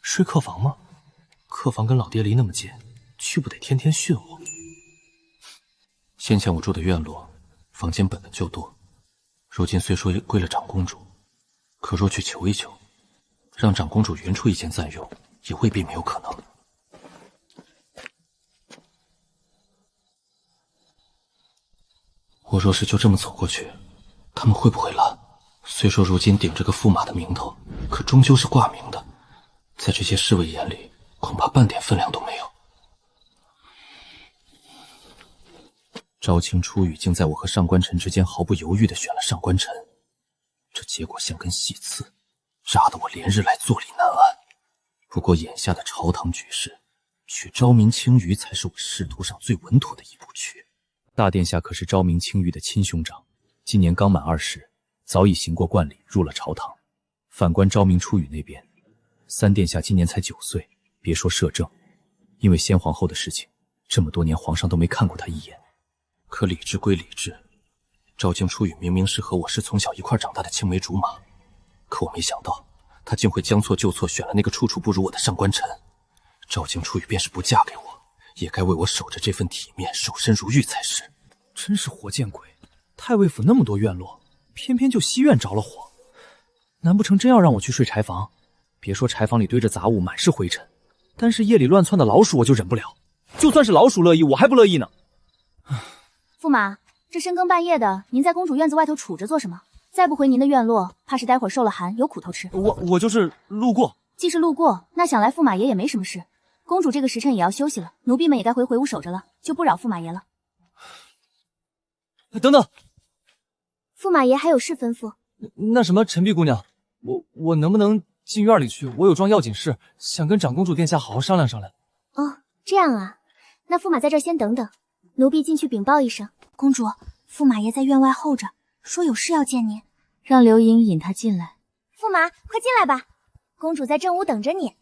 R: 睡客房吗？客房跟老爹离那么近，去不得天天训我？先前我住的院落，房间本就多，如今虽说归了长公主，可若去求一求，让长公主匀出一间暂用，也未必没有可能。我若是就这么走过去，他们会不会拦？虽说如今顶着个驸马的名头，可终究是挂名的，在这些侍卫眼里，恐怕半点分量都没有。朝清初语竟在我和上官尘之间毫不犹豫地选了上官尘，这结果像根细刺，扎得我连日来坐立难安。不过眼下的朝堂局势，取昭明青鱼才是我仕途上最稳妥的一步棋。
H: 大殿下可是昭明青鱼的亲兄长，今年刚满20，早已行过冠礼，入了朝堂。反观昭明初语那边，三殿下今年才9岁，别说摄政，因为先皇后的事情，这么多年皇上都没看过他一眼。可理智归理智，昭清初语明明是和我是从小一块长大的青梅竹马，可我没想到他竟会将错就错，选了那个处处不如我的上官尘。昭清初语便是不嫁给我，也该为我守着这份体面，守身如玉才是。
L: 真是活见鬼！太尉府那么多院落，偏偏就西院着了火，难不成真要让我去睡柴房？别说柴房里堆着杂物，满是灰尘，单是夜里乱窜的老鼠我就忍不了。就算是老鼠乐意，我还不乐意呢。
B: 驸马，这深更半夜的，您在公主院子外头杵着做什么？再不回您的院落，怕是待会儿受了寒，有苦头吃。
L: 我就是路过。
B: 既是路过，那想来驸马爷也没什么事。公主这个时辰也要休息了，奴婢们也该回屋守着了，就不扰驸马爷了。
L: 等等，
B: 驸马爷还有事吩咐。
L: 那什么，陈碧姑娘，我能不能进院里去？我有桩要紧事，想跟长公主殿下好好商量商量。
B: 哦，这样啊，那驸马在这儿先等等，奴婢进去禀报一声。公主，驸马爷在院外候着，说有事要见您，
C: 让刘盈引他进来。
B: 驸马，快进来吧，公主在正屋等着你。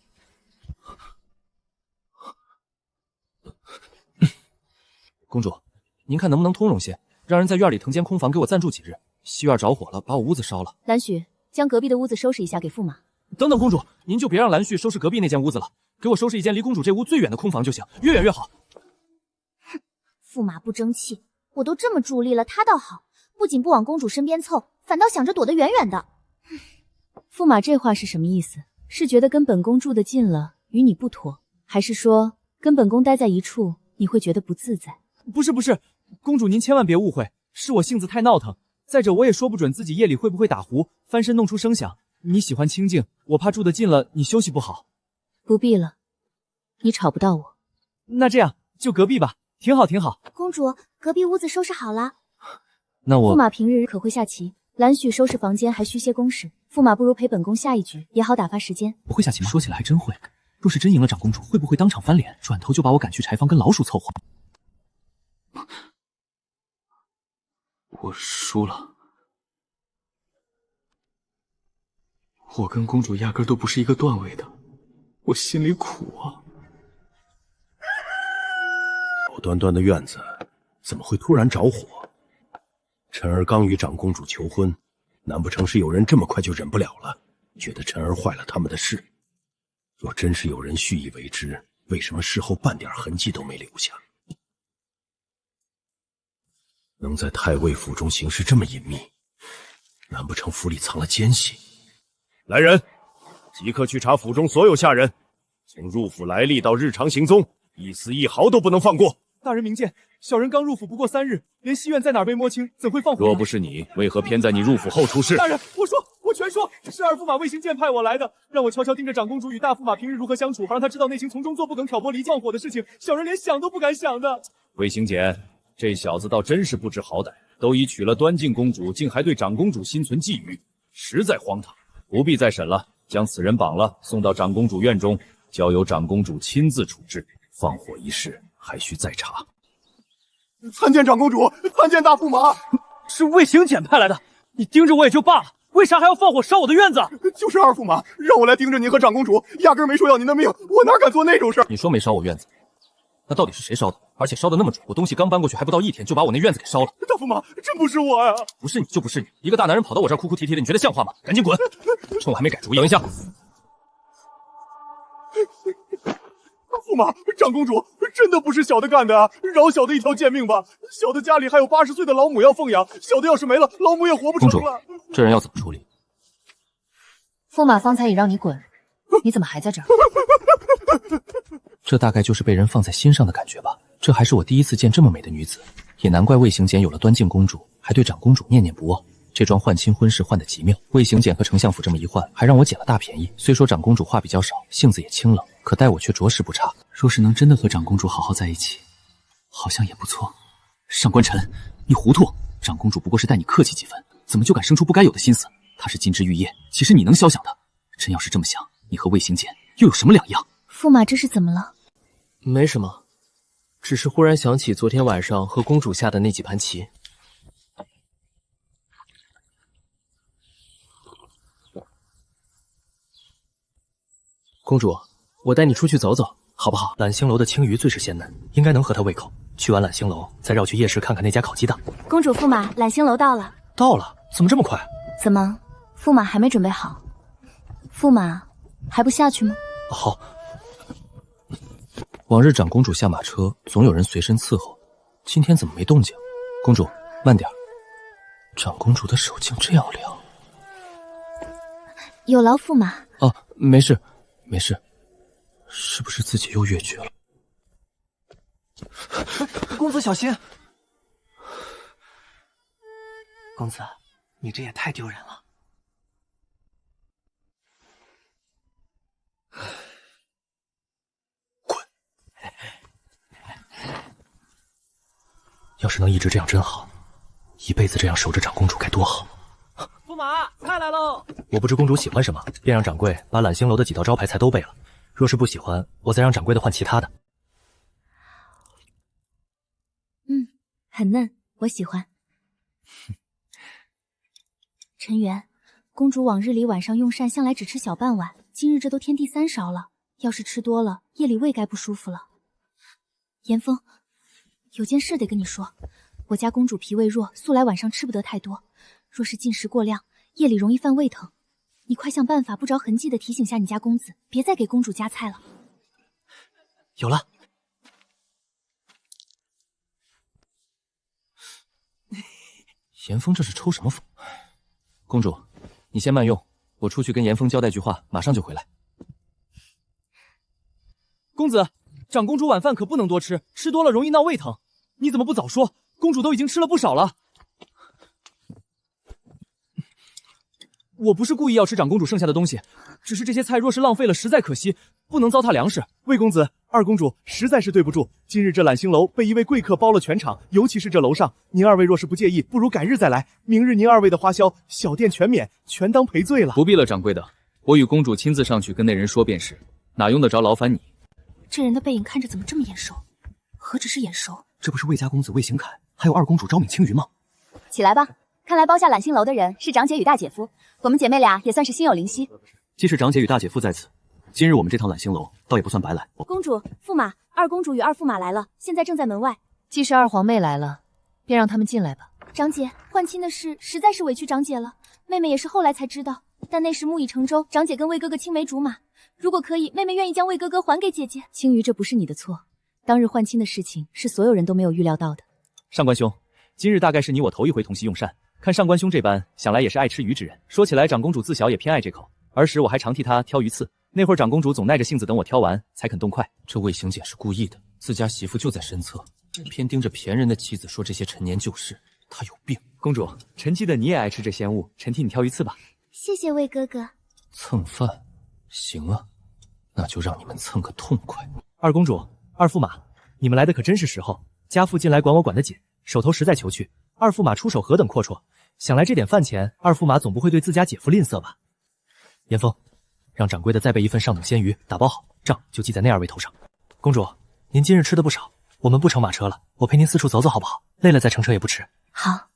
A: 公主，您看能不能通融些，让人在院里腾间空房给我暂住几日？西院着火了，把我屋子烧了。
C: 蓝许，将隔壁的屋子收拾一下给驸马。
A: 等等，公主，您就别让蓝旭收拾隔壁那间屋子了，给我收拾一间离公主这屋最远的空房就行，越远越好。
B: 哼，驸马不争气，我都这么助力了，他倒好，不仅不往公主身边凑，反倒想着躲得远远的。
C: 驸马这话是什么意思？是觉得跟本宫住得近了与你不妥，还是说跟本宫待在一处你会觉得不自在？
L: 不是，公主您千万别误会，是我性子太闹腾。再者，我也说不准自己夜里会不会打呼、翻身弄出声响。你喜欢清静，我怕住得近了你休息不好。
C: 不必了，你吵不到我。
L: 那这样就隔壁吧，挺好。
B: 公主，隔壁屋子收拾好了。
L: 那我
C: 驸马平日可会下棋，蓝许收拾房间还需些公事，驸马不如陪本宫下一局，也好打发时间。
L: 不会下棋吗？说起来还真会。若是真赢了长公主，会不会当场翻脸，转头就把我赶去柴房跟老鼠凑合？
R: 我输了。我跟公主压根都不是一个段位的，我心里苦啊。
O: 好端端的院子，怎么会突然着火？晨儿刚与长公主求婚，难不成是有人这么快就忍不了了，觉得晨儿坏了他们的事？若真是有人蓄意为之，为什么事后半点痕迹都没留下？能在太尉府中行事这么隐秘，难不成府里藏了奸细？
M: 来人，即刻去查府中所有下人，从入府来历到日常行踪，一丝一毫都不能放过。
L: 大人明鉴，小人刚入府不过3日，连西院在哪儿被摸清，怎会放火？
M: 若不是你，为何偏在你入府后出事？
L: 大人，我全说，是二驸马魏行健派我来的，让我悄悄盯着长公主与大驸马平日如何相处，好让他知道内情，从中做不梗挑拨离间放火的事情。小人连想都不敢想的。
E: 魏行简，这小子倒真是不知好歹，都已娶了端静公主，竟还对长公主心存觊觎，实在荒唐。不必再审了，将此人绑了，送到长公主院中，交由长公主亲自处置。放火一事还需再查。
L: 参见长公主，参见大驸马。是魏行简派来的，你盯着我也就罢了，为啥还要放火烧我的院子？就是二驸马让我来盯着您和长公主，压根没说要您的命，我哪敢做那种事？
A: 你说没烧我院子，那到底是谁烧的？而且烧的那么准，我东西刚搬过去还不到1天，就把我那院子给烧了。
L: 大驸马，真不是我呀！
A: 不是你就不是你，一个大男人跑到我这儿哭哭啼啼的，你觉得像话吗？赶紧滚！趁我还没改主意。等一下。
L: 驸马，长公主真的不是小的干的啊！饶小的一条贱命吧！小的家里还有80岁的老母要奉养，小的要是没了，老母也活不成了。
A: 这人要怎么处理？
K: 驸马方才也让你滚，你怎么还在这儿？
H: 这大概就是被人放在心上的感觉吧。这还是我第一次见这么美的女子，也难怪魏行简有了端静公主，还对长公主念念不忘。这桩换亲婚事换得极妙，魏行简和丞相府这么一换，还让我捡了大便宜。虽说长公主话比较少，性子也清冷，可待我却着实不差。若是能真的和长公主好好在一起，好像也不错。上官晨，你糊涂！长公主不过是待你客气几分，怎么就敢生出不该有的心思？她是金枝玉叶，其实你能肖想的。真要是这么想，你和魏行简又有什么两样？
B: 驸马这是怎么了？
L: 没什么，只是忽然想起昨天晚上和公主下的那几盘棋。公主，我带你出去走走，好不好？揽星楼的青鱼最是鲜嫩，应该能合她胃口。去完揽星楼，再绕去夜市看看那家烤鸡档。
B: 公主驸马，揽星楼到了。
L: 到了？怎么这么快？
B: 怎么，驸马还没准备好？驸马还不下去吗？
L: 好。
H: 往日长公主下马车，总有人随身伺候，今天怎么没动静？公主，慢点。长公主的手竟这样凉。
B: 有劳驸马。
H: 哦，没事，没事。是不是自己又越矩了？
L: 公子小心！公子，你这也太丢人了。
H: 要是能一直这样真好，一辈子这样守着长公主该多好。
L: 驸马，菜来喽！
H: 我不知公主喜欢什么，便让掌柜把揽星楼的几道招牌菜都备了。若是不喜欢，我再让掌柜的换其他的。
B: 很嫩，我喜欢。陈元，公主往日里晚上用膳向来只吃小半碗，今日这都添第3勺了，要是吃多了，夜里胃该不舒服了。严峰，有件事得跟你说，我家公主脾胃弱，素来晚上吃不得太多，若是进食过量，夜里容易犯胃疼。你快想办法不着痕迹的提醒下你家公子，别再给公主夹菜了。
H: 有了。严峰这是抽什么风？公主，你先慢用，我出去跟严峰交代句话，马上就回来。
L: 公子，长公主晚饭可不能多吃，吃多了容易闹胃疼。你怎么不早说？公主都已经吃了不少了。我不是故意要吃长公主剩下的东西，只是这些菜若是浪费了，实在可惜，不能糟蹋粮食。魏公子、二公主实在是对不住，今日这揽星楼被一位贵客包了全场，尤其是这楼上，您二位若是不介意，不如改日再来。明日您二位的花销，小店全免，全当赔罪了。
H: 不必了，掌柜的，我与公主亲自上去跟那人说便是，哪用得着劳烦你？
B: 这人的背影看着怎么这么眼熟？何止是眼熟？
L: 这不是魏家公子魏行凯，还有二公主昭敏青云吗？
B: 起来吧，看来包下揽星楼的人是长姐与大姐夫，我们姐妹俩也算是心有灵犀。
H: 既是长姐与大姐夫在此，今日我们这趟揽星楼倒也不算白来。
B: 公主、驸马、二公主与二驸马来了，现在正在门外。
K: 既是二皇妹来了，便让他们进来吧。
B: 长姐，换亲的事实在是委屈长姐了，妹妹也是后来才知道，但那时木已成舟，长姐跟魏哥哥青梅竹马，如果可以，妹妹愿意将魏哥哥还给姐姐。
C: 青鱼，这不是你的错。当日换亲的事情是所有人都没有预料到的。
H: 上官兄，今日大概是你我头一回同席用膳，看上官兄这般，想来也是爱吃鱼之人。说起来，长公主自小也偏爱这口，儿时我还常替她挑鱼刺，那会儿长公主总耐着性子等我挑完才肯动筷。
R: 这魏行简是故意的，自家媳妇就在身侧，偏盯着别人的妻子说这些陈年旧事，他有病。
H: 公主，臣记得你也爱吃这鲜物，臣替你挑鱼刺吧。
B: 谢谢魏哥哥。
R: 蹭饭，行啊，那就让你们蹭个痛快。
H: 二公主，二驸马，你们来的可真是时候。家父近来管我管得紧，手头实在求去，二驸马出手何等阔绰，想来这点饭钱，二驸马总不会对自家姐夫吝啬吧？严峰，让掌柜的再备一份上等鲜鱼，打包好，账就记在那二位头上。公主，您今日吃的不少，我们不乘马车了，我陪您四处走走好不好？累了再乘车也不迟。
B: 好。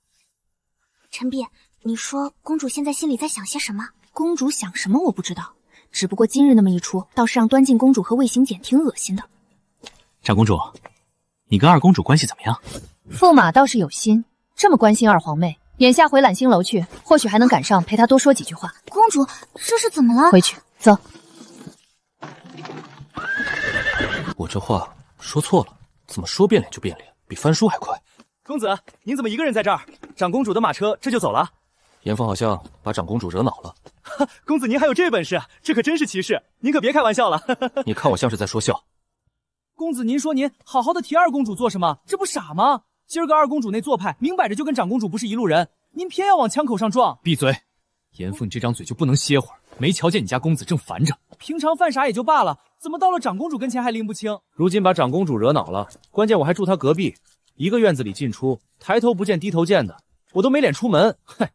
B: 陈碧，你说公主现在心里在想些什么？公主想什么我不知道，只不过今日那么一出，倒是让端静公主和魏行简挺恶心的。
P: 长公主，你跟二公主关系怎么样？
K: 驸马倒是有心，这么关心二皇妹，眼下回揽星楼去，或许还能赶上陪她多说几句话。
B: 公主，这是怎么了？
K: 回去，走。
R: 我这话说错了，怎么说变脸就变脸，比翻书还快。
H: 公子，您怎么一个人在这儿？长公主的马车这就走了。
R: 严峰好像把长公主惹恼了。
H: 公子您还有这本事，这可真是奇事，您可别开玩笑了。
R: 你看我像是在说笑。
N: 公子，您说您好好的提二公主做什么？这不傻吗？今儿个二公主那做派，明摆着就跟长公主不是一路人，您偏要往枪口上撞。
H: 闭嘴！严凤，你这张嘴就不能歇会儿？没瞧见你家公子正烦着？
N: 平常犯傻也就罢了，怎么到了长公主跟前还拎不清？
H: 如今把长公主惹恼了，关键我还住她隔壁，一个院子里进出，抬头不见低头见的，我都没脸出门。嗨，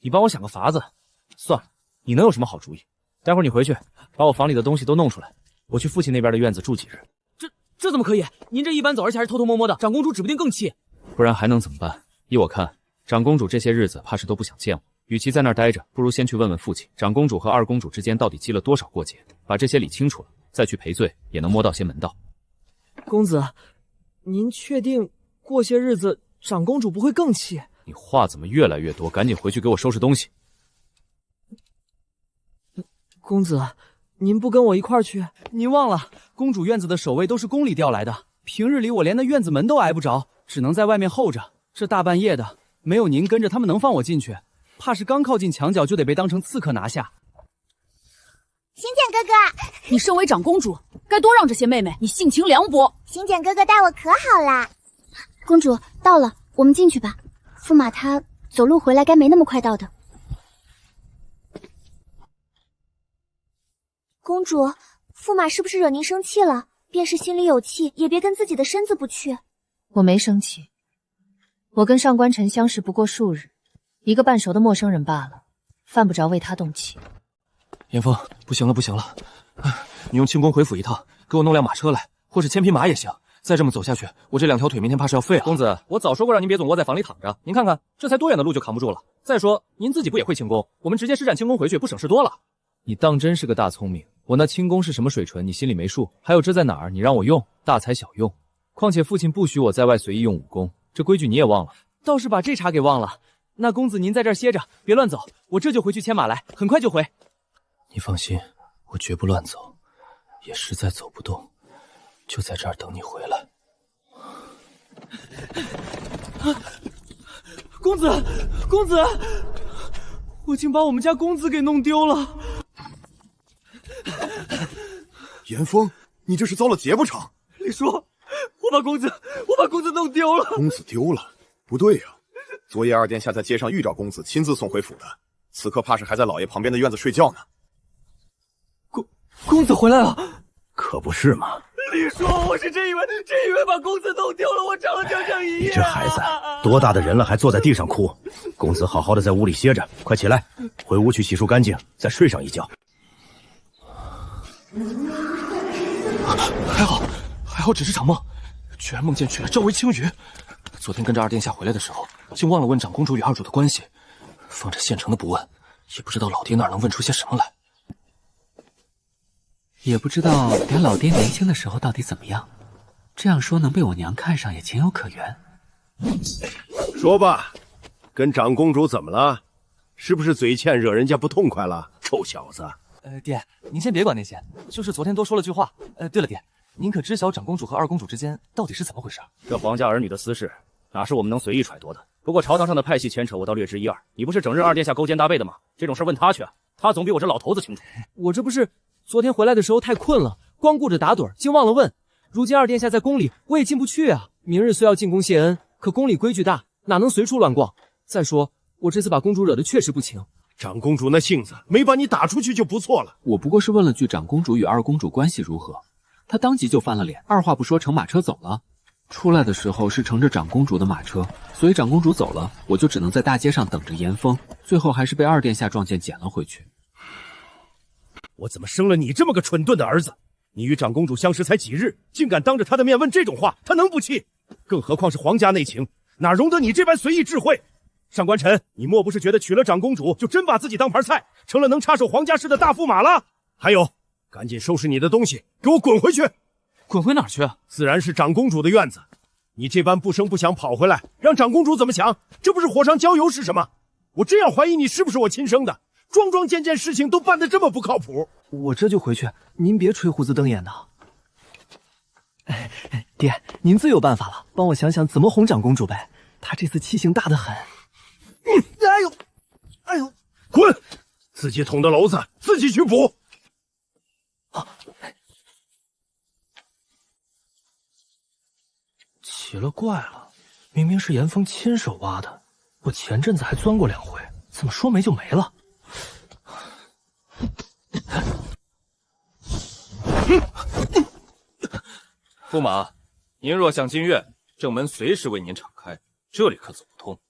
H: 你帮我想个法子。算了，你能有什么好主意？待会儿你回去，把我房里的东西都弄出来，我去父亲那边的院子住几日。
N: 这怎么可以？您这一搬走，而且还是偷偷摸摸的，长公主指不定更气。
H: 不然还能怎么办？依我看，长公主这些日子怕是都不想见我。与其在那儿待着，不如先去问问父亲，长公主和二公主之间到底积了多少过节，把这些理清楚了，再去赔罪，也能摸到些门道。
N: 公子，您确定过些日子长公主不会更气？
H: 你话怎么越来越多？赶紧回去给我收拾东西。
N: 公子，您不跟我一块儿去？您忘了，公主院子的守卫都是宫里调来的，平日里我连那院子门都挨不着，只能在外面候着。这大半夜的，没有您跟着，他们能放我进去？怕是刚靠近墙角就得被当成刺客拿下。
B: 行简哥哥，
K: 你身为长公主，该多让这些妹妹，你性情凉薄。
B: 行简哥哥待我可好啦。公主到了，我们进去吧。驸马他走路回来该没那么快到的。公主，驸马是不是惹您生气了？便是心里有气，也别跟自己的身子不去。
K: 我没生气，我跟上官晨相识不过数日，一个半熟的陌生人罢了，犯不着为他动气。
R: 严峰，不行了，不行了！你用轻功回府一趟，给我弄辆马车来，或是千匹马也行。再这么走下去，我这两条腿明天怕是要废了。
A: 公子，我早说过让您别总窝在房里躺着，您看看，这才多远的路就扛不住了。再说您自己不也会轻功？我们直接施展轻功回去，不省事多了。
H: 你当真是个大聪明，我那轻功是什么水准，你心里没数？还有这在哪儿？你让我用，大材小用。况且父亲不许我在外随意用武功，这规矩你也忘了。
N: 倒是把这茬给忘了。那公子您在这儿歇着，别乱走，我这就回去牵马来，很快就回。
R: 你放心，我绝不乱走，也实在走不动，就在这儿等你回来。
N: 公子，公子，我竟把我们家公子给弄丢了。
S: 严峰，你这是遭了劫不成？
N: 李叔，我把公子弄丢了。
S: 公子丢了？不对呀，昨夜二殿下在街上遇着公子，亲自送回府的，此刻怕是还在老爷旁边的院子睡觉呢。
N: 公子回来了，
O: 可不是嘛。
N: 李叔，我是真以为把公子弄丢了，我找了整整一夜。
O: 你这孩子多大的人了，还坐在地上哭？公子好好的在屋里歇着，快起来，回屋去洗漱干净，再睡上一觉。
R: 还好只是场梦，居然梦见娶了赵薇青鱼。昨天跟着二殿下回来的时候，竟忘了问长公主与二主的关系，放着现成的不问，也不知道老爹那儿能问出些什么来。
P: 也不知道连老爹年轻的时候到底怎么样，这样说能被我娘看上也情有可原。
O: 说吧，跟长公主怎么了？是不是嘴欠惹人家不痛快了？臭小子！
R: 爹，您先别管那些，就是昨天多说了句话。对了，爹，您可知晓长公主和二公主之间到底是怎么回事？
G: 这皇家儿女的私事，哪是我们能随意揣度的？不过朝堂上的派系牵扯，我倒略知一二。你不是整日二殿下勾肩搭背的吗？这种事问他去啊，他总比我这老头子清楚。
L: 我这不是昨天回来的时候太困了，光顾着打盹，竟忘了问。如今二殿下在宫里，我也进不去啊。明日虽要进宫谢恩，可宫里规矩大，哪能随处乱逛？再说我这次把公主惹得确实不轻。
O: 长公主那性子，没把你打出去就不错了。
P: 我不过是问了句长公主与二公主关系如何，她当即就翻了脸，二话不说乘马车走了。出来的时候是乘着长公主的马车，所以长公主走了，我就只能在大街上等着严峰，最后还是被二殿下撞见捡了回去。
O: 我怎么生了你这么个蠢钝的儿子？你与长公主相识才几日，竟敢当着她的面问这种话，她能不气？更何况是皇家内情，哪容得你这般随意智慧？上官晨，你莫不是觉得娶了长公主就真把自己当盘菜，成了能插手皇家事的大驸马了？还有，赶紧收拾你的东西，给我滚回去！
R: 滚回哪儿去啊？
O: 自然是长公主的院子。你这般不声不响跑回来，让长公主怎么想？这不是火上浇油是什么？我真要怀疑你是不是我亲生的，桩桩件件事情都办得这么不靠谱。
L: 我这就回去，您别吹胡子瞪眼的。爹，您最有办法了，帮我想想怎么哄长公主呗。她这次气性大得很。
O: 哎呦，哎呦，滚！自己捅的篓子，自己去补。
L: 奇了怪了，明明是严峰亲手挖的，我前阵子还钻过2回，怎么说没就没了？
A: 驸马，您若想进院，正门随时为您敞开，这里可走不通。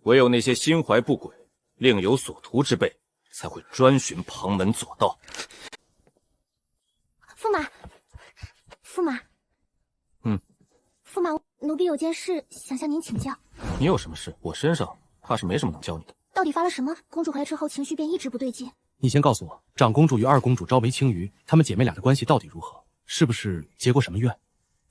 A: 唯有那些心怀不轨、另有所图之辈，才会专寻旁门左道。
B: 驸马，驸马，驸马，奴婢有件事想向您请教。
A: 你有什么事？我身上怕是没什么能教你的。
B: 到底发了什么？公主回来之后情绪便一直不对劲。
R: 你先告诉我，长公主与二公主朝眉青鱼，她们姐妹俩的关系到底如何？是不是结过什么怨？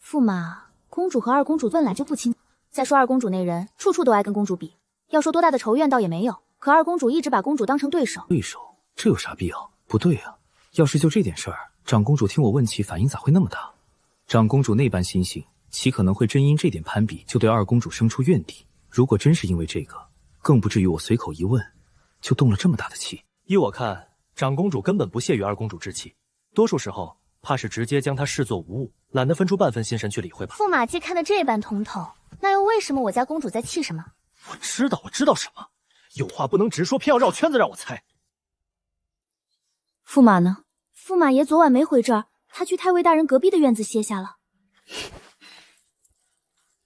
C: 驸马，公主和二公主本来就不亲。再说二公主那人，处处都爱跟公主比。要说多大的仇怨倒也没有，可二公主一直把公主当成对手。
L: 对手？这有啥必要？不对啊，要是就这点事儿，长公主听我问起，反应咋会那么大？长公主那般心性，岂可能会真因这点攀比就对二公主生出怨敌？如果真是因为这个，更不至于我随口一问，就动了这么大的气。依我看，长公主根本不屑于二公主之气，多数时候怕是直接将她视作无物，懒得分出半分心神去理会吧。
B: 驸马既看得这般通透，那又为什么我家公主在气什么？
L: 我知道什么，有话不能直说，偏要绕圈子让我猜。
C: 驸马呢？驸马爷昨晚没回这儿，他去太尉大人隔壁的院子歇下了。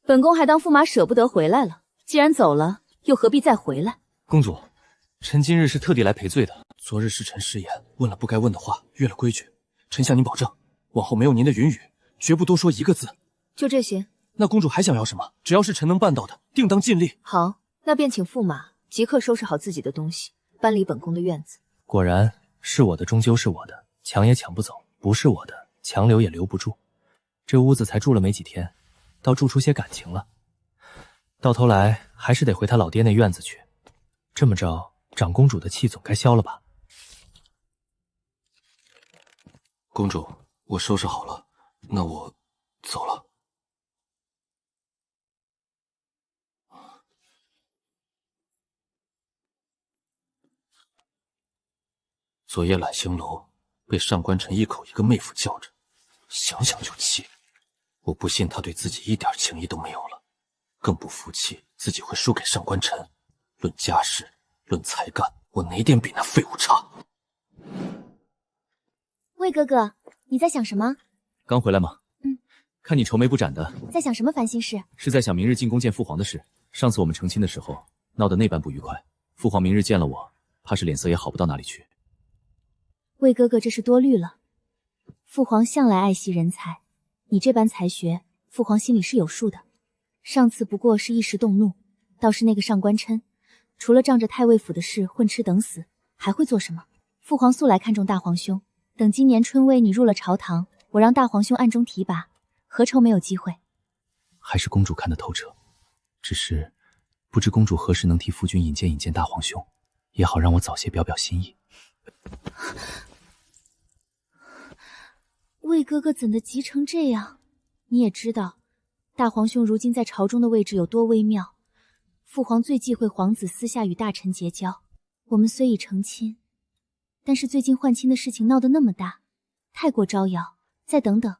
C: 本宫还当驸马舍不得回来了，既然走了，又何必再回来？
R: 公主，臣今日是特地来赔罪的。昨日是臣失言，问了不该问的话，越了规矩。臣向您保证，往后没有您的允语，绝不多说一个字。
C: 就这些？
R: 那公主还想要什么？只要是臣能办到的，定当尽力。
C: 好，那便请驸马即刻收拾好自己的东西，搬离本宫的院子。
L: 果然是我的，终究是我的，抢也抢不走；不是我的，强留也留不住。这屋子才住了没几天，倒住出些感情了。到头来还是得回他老爹那院子去。这么着，长公主的气总该消了吧？
A: 公主，我收拾好了，那我走了。昨夜揽星楼，被上官晨一口一个妹夫叫着，想想就气。我不信他对自己一点情谊都没有了，更不服气自己会输给上官晨。论家世，论才干，我哪点比那废物差？
B: 魏哥哥，你在想什么？
H: 刚回来吗？看你愁眉不展的，
B: 在想什么烦心事？
H: 是在想明日进宫见父皇的事。上次我们成亲的时候闹得那般不愉快，父皇明日见了我，怕是脸色也好不到哪里去。
C: 魏哥哥这是多虑了，父皇向来爱惜人才，你这般才学，父皇心里是有数的。上次不过是一时动怒，倒是那个上官琛，除了仗着太尉府的事混吃等死，还会做什么？父皇素来看重大皇兄，等今年春闱你入了朝堂，我让大皇兄暗中提拔，何愁没有机会？
L: 还是公主看得透彻，只是不知公主何时能替夫君引荐大皇兄，也好让我早些表表心意。
C: 魏哥哥怎的急成这样？你也知道，大皇兄如今在朝中的位置有多微妙。父皇最忌讳皇子私下与大臣结交。我们虽已成亲，但是最近换亲的事情闹得那么大，太过招摇。再等等，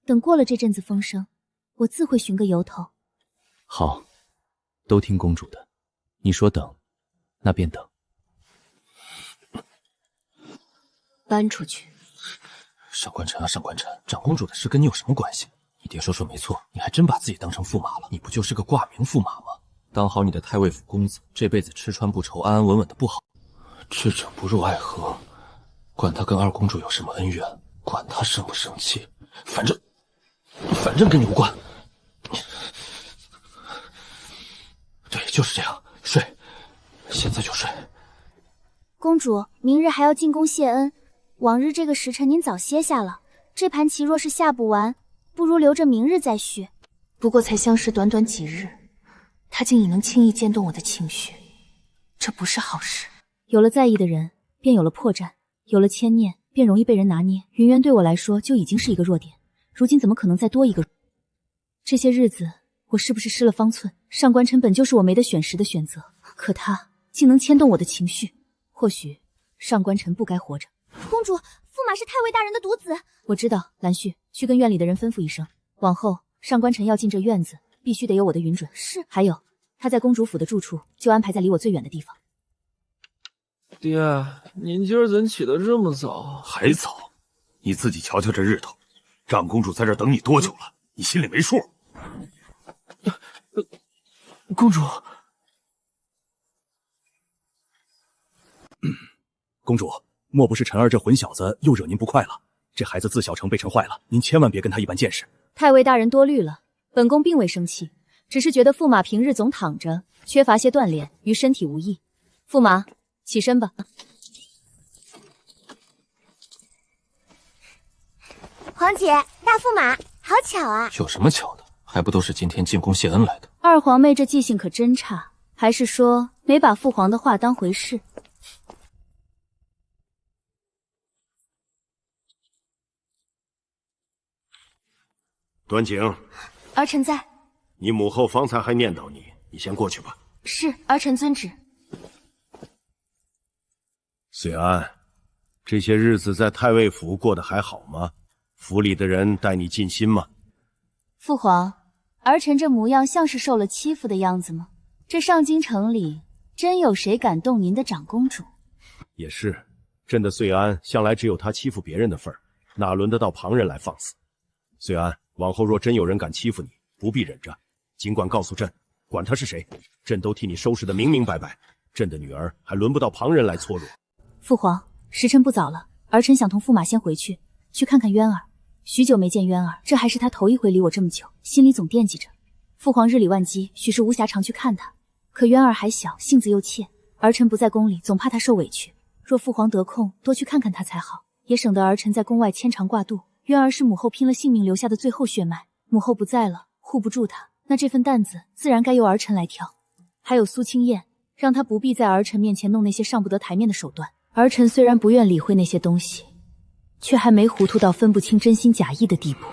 C: 等过了这阵子风声，我自会寻个由头。
H: 好，都听公主的。你说等，那便等。
K: 搬出去。
R: 上官晨啊，上官晨，长公主的事跟你有什么关系？你爹说没错，你还真把自己当成驸马了。你不就是个挂名驸马吗？当好你的太尉府公子，这辈子吃穿不愁，安安稳稳的不好。智者不入爱河，管他跟二公主有什么恩怨，管他生不生气，反正跟你无关。对，就是这样，睡，现在就睡。
B: 公主，明日还要进宫谢恩，往日这个时辰您早歇下了。这盘棋若是下不完，不如留着明日再续。
K: 不过才相识短短几日，他竟已能轻易牵动我的情绪，这不是好事。
C: 有了在意的人，便有了破绽；有了牵念，便容易被人拿捏。云渊对我来说就已经是一个弱点，如今怎么可能再多一个？这些日子，我是不是失了方寸？上官晨本就是我没得选时的选择，可他竟能牵动我的情绪。或许上官晨不该活着。
B: 公主，驸马是太尉大人的独子。
C: 我知道，兰旭，去跟院里的人吩咐一声，往后上官晨要进这院子，必须得有我的允准。
B: 是。
C: 还有，他在公主府的住处就安排在离我最远的地方。
T: 爹，您今儿怎起得这么早？
O: 还早？你自己瞧瞧这日头，长公主在这等你多久了？你心里没数？
R: 公主，公主，莫不是晨儿这混小子又惹您不快了？这孩子自小成被晨坏了，您千万别跟他一般见识。
C: 太尉大人多虑了，本宫并未生气，只是觉得驸马平日总躺着，缺乏些锻炼，与身体无益。驸马，起身吧。
B: 皇姐，大驸马，好巧啊！
R: 有什么巧的？还不都是今天进宫谢恩来的？
C: 二皇妹这记性可真差，还是说没把父皇的话当回事？
O: 端景，
B: 儿臣在。
O: 你母后方才还念叨你，你先过去吧。
B: 是，儿臣遵旨。
O: 遂安，这些日子在太尉府过得还好吗？府里的人待你尽心吗？
C: 父皇，儿臣这模样像是受了欺负的样子吗？这上京城里真有谁敢动您的长公主？
O: 也是，朕的遂安向来只有他欺负别人的份儿，哪轮得到旁人来放肆？遂安，往后若真有人敢欺负你，不必忍着，尽管告诉朕，管他是谁，朕都替你收拾得明明白白。朕的女儿还轮不到旁人来搓揉。
C: 父皇，时辰不早了，儿臣想同驸马先回去看看渊儿。许久没见渊儿，这还是他头一回离我这么久，心里总惦记着。父皇日理万机，许是无暇常去看他。可渊儿还小，性子又怯，儿臣不在宫里，总怕他受委屈。若父皇得空，多去看看他才好，也省得儿臣在宫外牵肠挂肚。渊儿是母后拼了性命留下的最后血脉，母后不在了，护不住他，那这份担子自然该由儿臣来挑。还有苏清燕，让他不必在儿臣面前弄那些上不得台面的手段。儿臣虽然不愿理会那些东西，却还没糊涂到分不清真心假意的地步。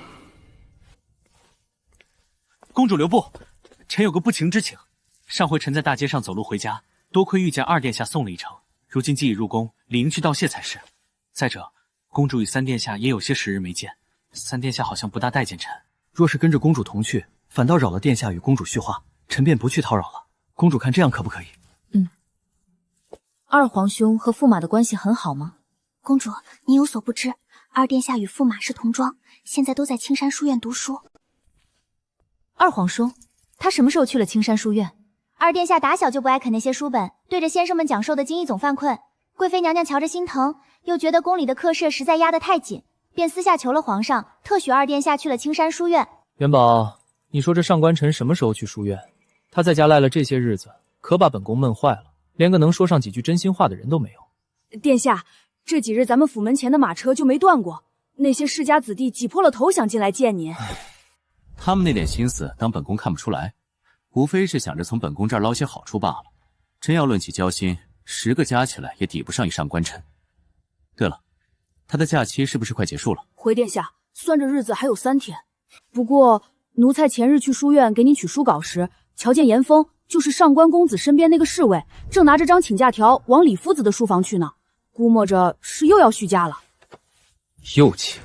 P: 公主留步，臣有个不情之请。上回臣在大街上走路回家，多亏遇见二殿下送了一程，如今既已入宫，理应去道谢才是。再者，公主与三殿下也有些时日没见，三殿下好像不大待见臣。
L: 若是跟着公主同去，反倒扰了殿下与公主叙话，臣便不去叨扰了。公主看这样可不可以？
C: 二皇兄和驸马的关系很好吗？
B: 公主，你有所不知，二殿下与驸马是同庄，现在都在青山书院读书。
C: 二皇兄，他什么时候去了青山书院？
B: 二殿下打小就不爱啃那些书本，对着先生们讲授的经义总犯困。贵妃娘娘瞧着心疼，又觉得宫里的课设实在压得太紧，便私下求了皇上，特许二殿下去了青山书院。
L: 元宝，你说这上官晨什么时候去书院？他在家赖了这些日子，可把本宫闷坏了，连个能说上几句真心话的人都没有。
U: 殿下，这几日咱们府门前的马车就没断过，那些世家子弟挤破了头想进来见您。
P: 他们那点心思，当本宫看不出来，无非是想着从本宫这儿捞些好处罢了。真要论起交心，10个加起来也抵不上一上官晨。对了，他的假期是不是快结束了？
U: 回殿下，算着日子还有3天。不过奴才前日去书院给你取书稿时，瞧见严峰，就是上官公子身边那个侍卫，正拿着张请假条往李夫子的书房去呢，估摸着是又要续假了。
H: 又请，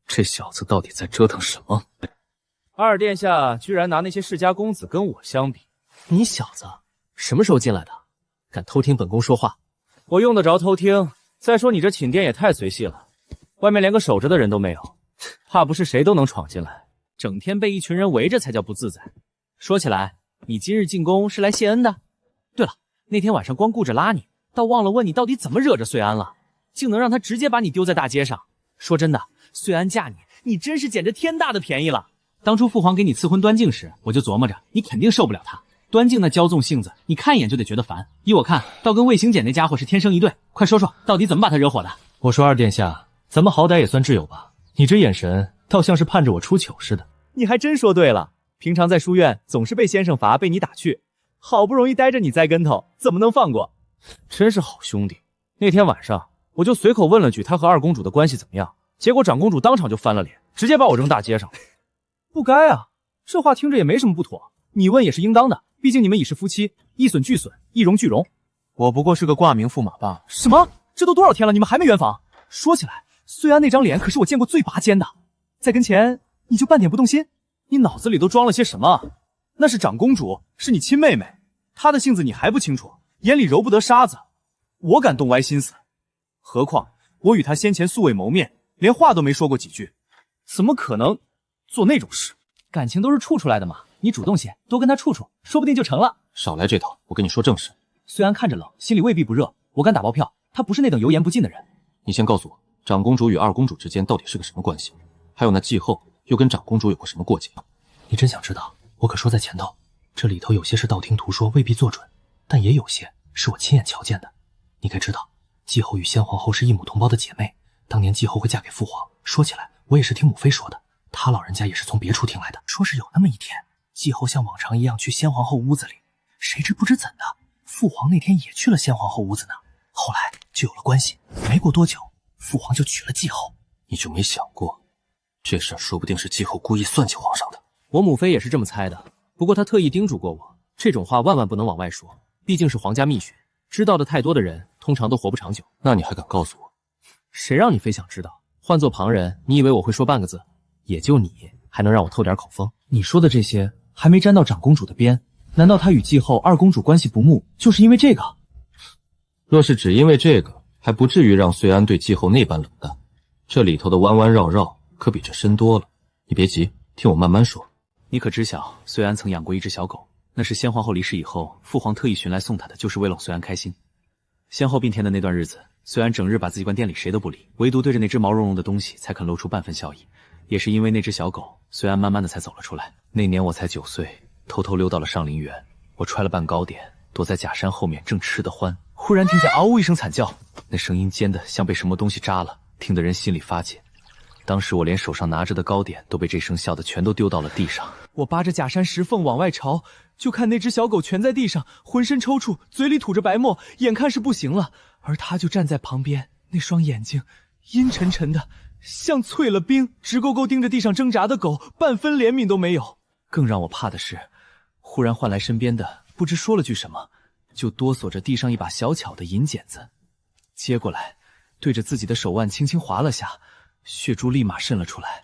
H: 这小子到底在折腾什么？
E: 二殿下居然拿那些世家公子跟我相比，
L: 你小子什么时候进来的？敢偷听本宫说话？
E: 我用得着偷听？再说你这寝殿也太随性了，外面连个守着的人都没有，怕不是谁都能闯进来，整天被一群人围着才叫不自在。说起来，你今日进宫是来谢恩的？对了，那天晚上光顾着拉你，倒忘了问你到底怎么惹着穗安了，竟能让他直接把你丢在大街上。说真的，穗安嫁你，你真是捡着天大的便宜了。当初父皇给你赐婚端静时，我就琢磨着你肯定受不了他。端静那骄纵性子，你看一眼就得觉得烦。依我看，倒跟魏行简那家伙是天生一对。快说说，到底怎么把他惹火的？
M: 我说二殿下，咱们好歹也算挚友吧？你这眼神倒像是盼着我出糗似的。
E: 你还真说对了，平常在书院总是被先生罚，被你打趣，好不容易待着你栽跟头，怎么能放过？真是好兄弟。那天晚上我就随口问了句他和二公主的关系怎么样，结果长公主当场就翻了脸，直接把我扔大街上。不该啊，这话听着也没什么不妥，你问也是应当的，毕竟你们已是夫妻，一损俱损，一荣俱荣。我不过是个挂名驸马罢了。什么？这都多少天了，你们还没圆房？说起来，穗安那张脸可是我见过最拔尖的，在跟前你就半点不动心？你脑子里都装了些什么？那是长公主，是你亲妹妹，她的性子你还不清楚，眼里揉不得沙子，我敢动歪心思。何况我与她先前素未谋面，连话都没说过几句，怎么可能做那种事？感情都是处出来的嘛，你主动些，多跟他处处，说不定就成了。
A: 少来这套，我跟你说正事。
E: 虽然看着冷，心里未必不热，我敢打包票，他不是那等油盐不进的人。
A: 你先告诉我，长公主与二公主之间到底是个什么关系？还有那继后又跟长公主有过什么过节？
L: 你真想知道？我可说在前头，这里头有些是道听途说，未必做准，但也有些是我亲眼瞧见的。你该知道，继后与先皇后是一母同胞的姐妹，当年继后会嫁给父皇，说起来我也是听母妃说的。他老人家也是从别处听来的，说是有那么一天，继后像往常一样去先皇后屋子里，谁知不知怎的，父皇那天也去了先皇后屋子呢。后来就有了关系，没过多久，父皇就娶了继后。
A: 你就没想过，这事儿说不定是继后故意算计皇上的？
E: 我母妃也是这么猜的，不过她特意叮嘱过我，这种话万万不能往外说，毕竟是皇家秘训，知道的太多的人通常都活不长久。
A: 那你还敢告诉我？
E: 谁让你非想知道？换做旁人，你以为我会说半个字？也就你还能让我透点口风。你说的这些还没沾到长公主的边，难道她与继后二公主关系不睦，就是因为这个？
A: 若是只因为这个，还不至于让穗安对继后那般冷淡。这里头的弯弯绕绕可比这深多了。你别急，听我慢慢说。
E: 你可知晓，穗安曾养过一只小狗，那是先皇后离世以后，父皇特意寻来送她的，就是为了穗安开心。先后并天的那段日子，穗安整日把自己关店里，谁都不理，唯独对着那只毛茸茸的东西才肯露出半分笑意。也是因为那只小狗，穗安慢慢的才走了出来。那年我才9岁，偷偷溜到了上林园，我揣了半糕点，躲在假山后面，正吃得欢，忽然听见嗷呜一声惨叫，那声音尖的像被什么东西扎了，听得人心里发紧。当时我连手上拿着的糕点都被这声笑的全都丢到了地上。我扒着假山石缝往外朝，就看那只小狗蜷在地上，浑身抽搐，嘴里吐着白沫，眼看是不行了，而他就站在旁边，那双眼睛阴沉沉的，像淬了冰，直勾勾盯着地上挣扎的狗，半分怜悯都没有。更让我怕的是，忽然唤来身边的，不知说了句什么，就哆嗦着地上一把小巧的银剪子，接过来，对着自己的手腕轻轻划了下，血珠立马渗了出来，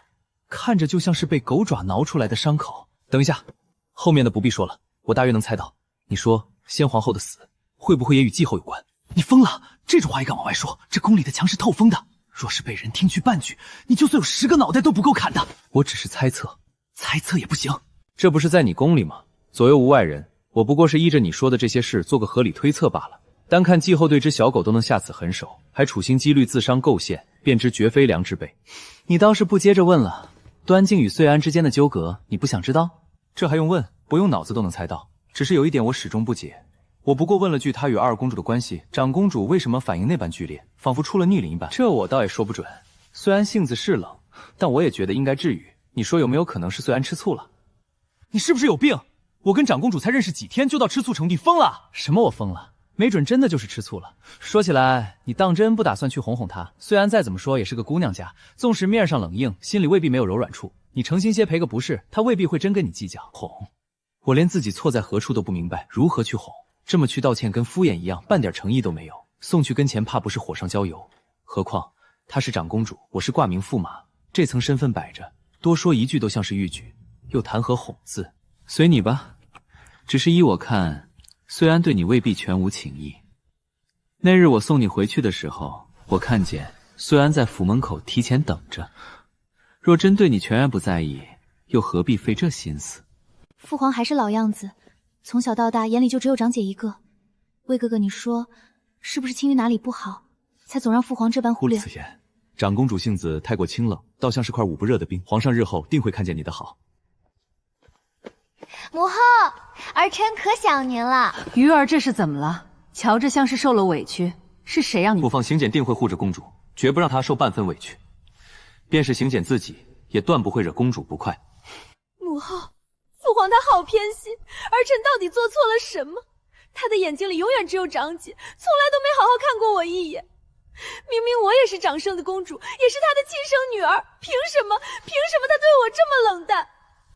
E: 看着就像是被狗爪挠出来的伤口。等一下，后面的不必说了，我大约能猜到。你说先皇后的死，会不会也与继后有关？你疯了，这种话也敢往外说？这宫里的墙是透风的，若是被人听去半句，你就算有10个脑袋都不够砍的。我只是猜测，猜测也不行。这不是在你宫里吗？左右无外人，我不过是依着你说的这些事做个合理推测罢了。单看继后对只小狗都能下此狠手，还处心积虑自伤构陷，便知绝非良之辈。你倒是不接着问了，端静与穗安之间的纠葛，你不想知道？这还用问？不用脑子都能猜到。只是有一点我始终不解，我不过问了句他与二公主的关系，长公主为什么反应那般剧烈，仿佛出了逆鳞一般？这我倒也说不准。虽然性子是冷，但我也觉得应该至于。你说有没有可能是穗安吃醋了？你是不是有病？我跟长公主才认识几天就到吃醋成地，疯了？什么我疯了？
L: 没准真的就是吃醋了。说起来，你当真不打算去哄哄她？虽然再怎么说也是个姑娘家，纵使面上冷硬，心里未必没有柔软处。你诚心些赔个不是，她未必会真跟你计较。哄？我连自己错在何处都不明白，如何去哄？这么去道歉跟敷衍一样，半点诚意都没有。送去跟前怕不是火上浇油。何况她是长公主，我是挂名驸马，这层身份摆着，多说一句都像是逾矩，又谈何哄字？
P: 随你吧。只是依我看，虽然对你未必全无情意。那日我送你回去的时候，我看见虽然在府门口提前等着。若真对你全然不在意，又何必费这心思？
B: 父皇还是老样子，从小到大眼里就只有长姐一个。魏哥哥，你说是不是青玉哪里不好，才总让父皇这般忽略？
E: 此言，长公主性子太过清冷，倒像是块捂不热的冰。皇上日后定会看见你的好。
B: 母后，儿臣可想您了。
F: 鱼儿这是怎么了？瞧着像是受了委屈，是谁让你？
H: 不放行检定会护着公主，绝不让她受半分委屈。便是行检自己，也断不会惹公主不快。
J: 母后，父皇他好偏心，儿臣到底做错了什么？他的眼睛里永远只有长姐，从来都没好好看过我一眼。明明我也是长生的公主，也是他的亲生女儿，凭什么他对我这么冷淡？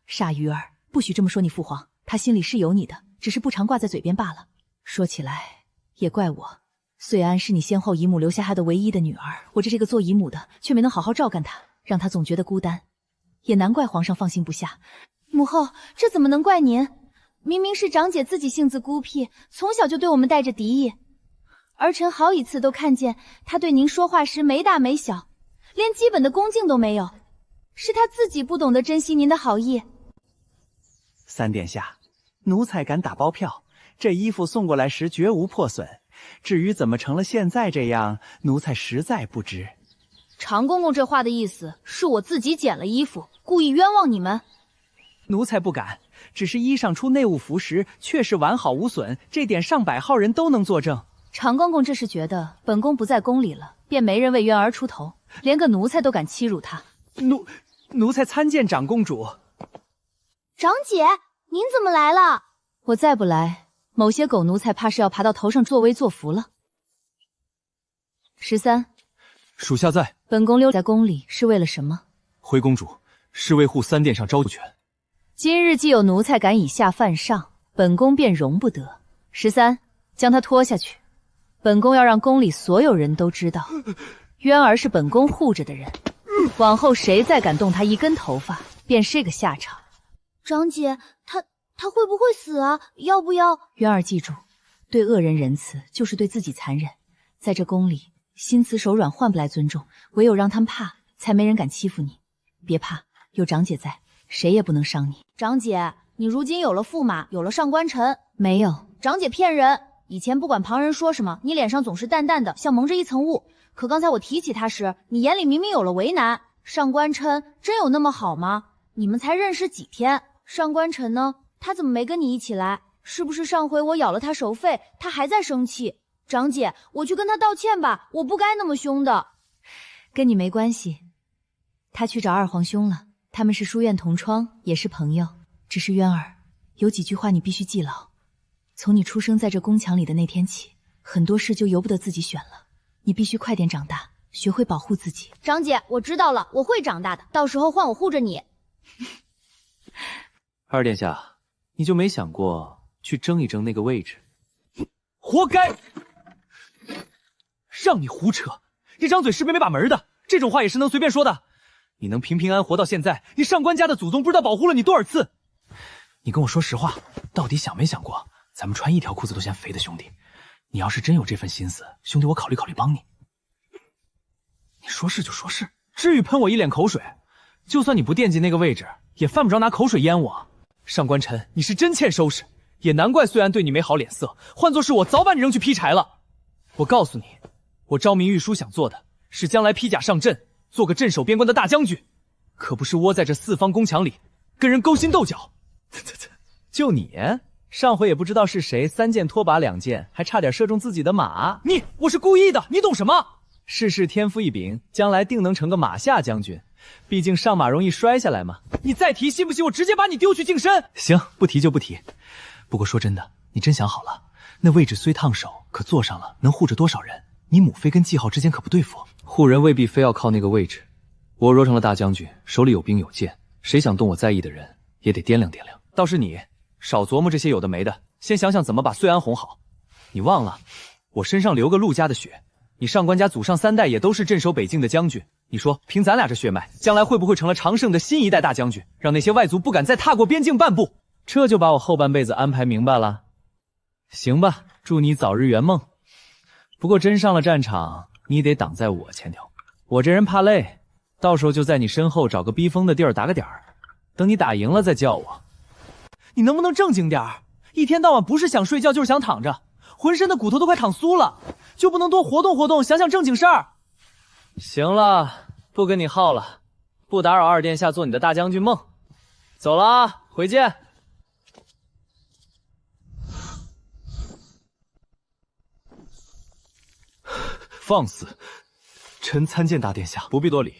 C: 傻鱼儿，不许这么说你父皇，他心里是有你的，只是不常挂在嘴边罢了。说起来，也怪我，穗安是你先后姨母留下她的唯一的女儿，我这个做姨母的却没能好好照干她，让她总觉得孤单，也难怪皇上放心不下。
B: 母后，这怎么能怪您？明明是长姐自己性子孤僻，从小就对我们带着敌意。儿臣好几次都看见她对您说话时没大没小，连基本的恭敬都没有，是她自己不懂得珍惜您的好意。
V: 三殿下，奴才敢打包票，这衣服送过来时绝无破损。至于怎么成了现在这样，奴才实在不知。
U: 长公公这话的意思是我自己捡了衣服，故意冤枉你们。
V: 奴才不敢，只是衣裳出内务服时确实完好无损，这点上百号人都能作证。
U: 长公公这是觉得本宫不在宫里了，便没人为渊儿出头，连个奴才都敢欺辱他。
V: 奴才参见长公主。
B: 长姐，您怎么来了？
U: 我再不来，某些狗奴才怕是要爬到头上作威作福了。13，
E: 属下在。
U: 本宫留在宫里是为了什么？
E: 回公主，是维护三殿上招权。
U: 今日既有奴才敢以下犯上，本宫便容不得。13，将他拖下去。本宫要让宫里所有人都知道，渊儿是本宫护着的人，往后谁再敢动他一根头发，便是个下场。
B: 长姐，他会不会死啊？要不要？
C: 渊儿记住，对恶人仁慈，就是对自己残忍。在这宫里，心慈手软换不来尊重，唯有让他们怕，才没人敢欺负你。别怕，有长姐在，谁也不能伤你。
U: 长姐，你如今有了驸马，有了上官晨。
C: 没有，
U: 长姐骗人。以前不管旁人说什么，你脸上总是淡淡的，像蒙着一层雾。可刚才我提起他时，你眼里明明有了为难。上官琛真有那么好吗？你们才认识几天？上官晨呢？他怎么没跟你一起来？是不是上回我咬了他手肺，他还在生气？长姐，我去跟他道歉吧，我不该那么凶的。
C: 跟你没关系。他去找二皇兄了，他们是书院同窗，也是朋友。只是渊儿，有几句话你必须记牢。从你出生在这宫墙里的那天起，很多事就由不得自己选了。你必须快点长大，学会保护自己。
U: 长姐，我知道了，我会长大的，到时候换我护着你。
P: 二殿下，你就没想过去争一争那个位置？
L: 活该！让你胡扯，一张嘴是没把门的，这种话也是能随便说的。你能平平安活到现在，你上官家的祖宗不知道保护了你多少次。你跟我说实话，到底想没想过，咱们穿一条裤子都嫌肥的兄弟，你要是真有这份心思，兄弟我考虑考虑帮你。你说是就说是，至于喷我一脸口水？就算你不惦记那个位置，也犯不着拿口水淹我。上官晨，你是真欠收拾，也难怪虽然对你没好脸色，换作是我早把你扔去劈柴了。我告诉你，我昭明御书想做的是将来披甲上阵，做个镇守边关的大将军，可不是窝在这四方宫墙里跟人勾心斗角。
V: 就你，上回也不知道是谁3箭拖把2箭，还差点射中自己的马。
L: 我是故意的，你懂什么？
V: 世事天赋异禀，将来定能成个马下将军。毕竟上马容易摔下来嘛。
L: 你再提，信不信我直接把你丢去净身？
V: 行，不提就不提。不过说真的，你真想好了，
L: 那位置虽烫手，可坐上了能护着多少人？你母妃跟季浩之间可不对付。
H: 护人未必非要靠那个位置。我若成了大将军，手里有兵有剑，谁想动我在意的人，也得掂量掂量。倒是你，少琢磨这些有的没的，先想想怎么把岁安哄好。你忘了，我身上流个陆家的血，你上官家祖上3代也都是镇守北境的将军。你说，凭咱俩这血脉，将来会不会成了常胜的新一代大将军，让那些外族不敢再踏过边境半步？这就把我后半辈子安排明白了。行吧，祝你早日圆梦。不过真上了战场，你得挡在我前头。我这人怕累，到时候就在你身后找个逼疯的地儿打个点儿，等你打赢了再叫我。
L: 你能不能正经点儿？一天到晚不是想睡觉就是想躺着，浑身的骨头都快躺酥了，就不能多活动活动，想想正经事儿？
H: 行了，不跟你耗了，不打扰二殿下做你的大将军梦。走了啊，回见。
L: 放肆！臣参见大殿下。
H: 不必多礼。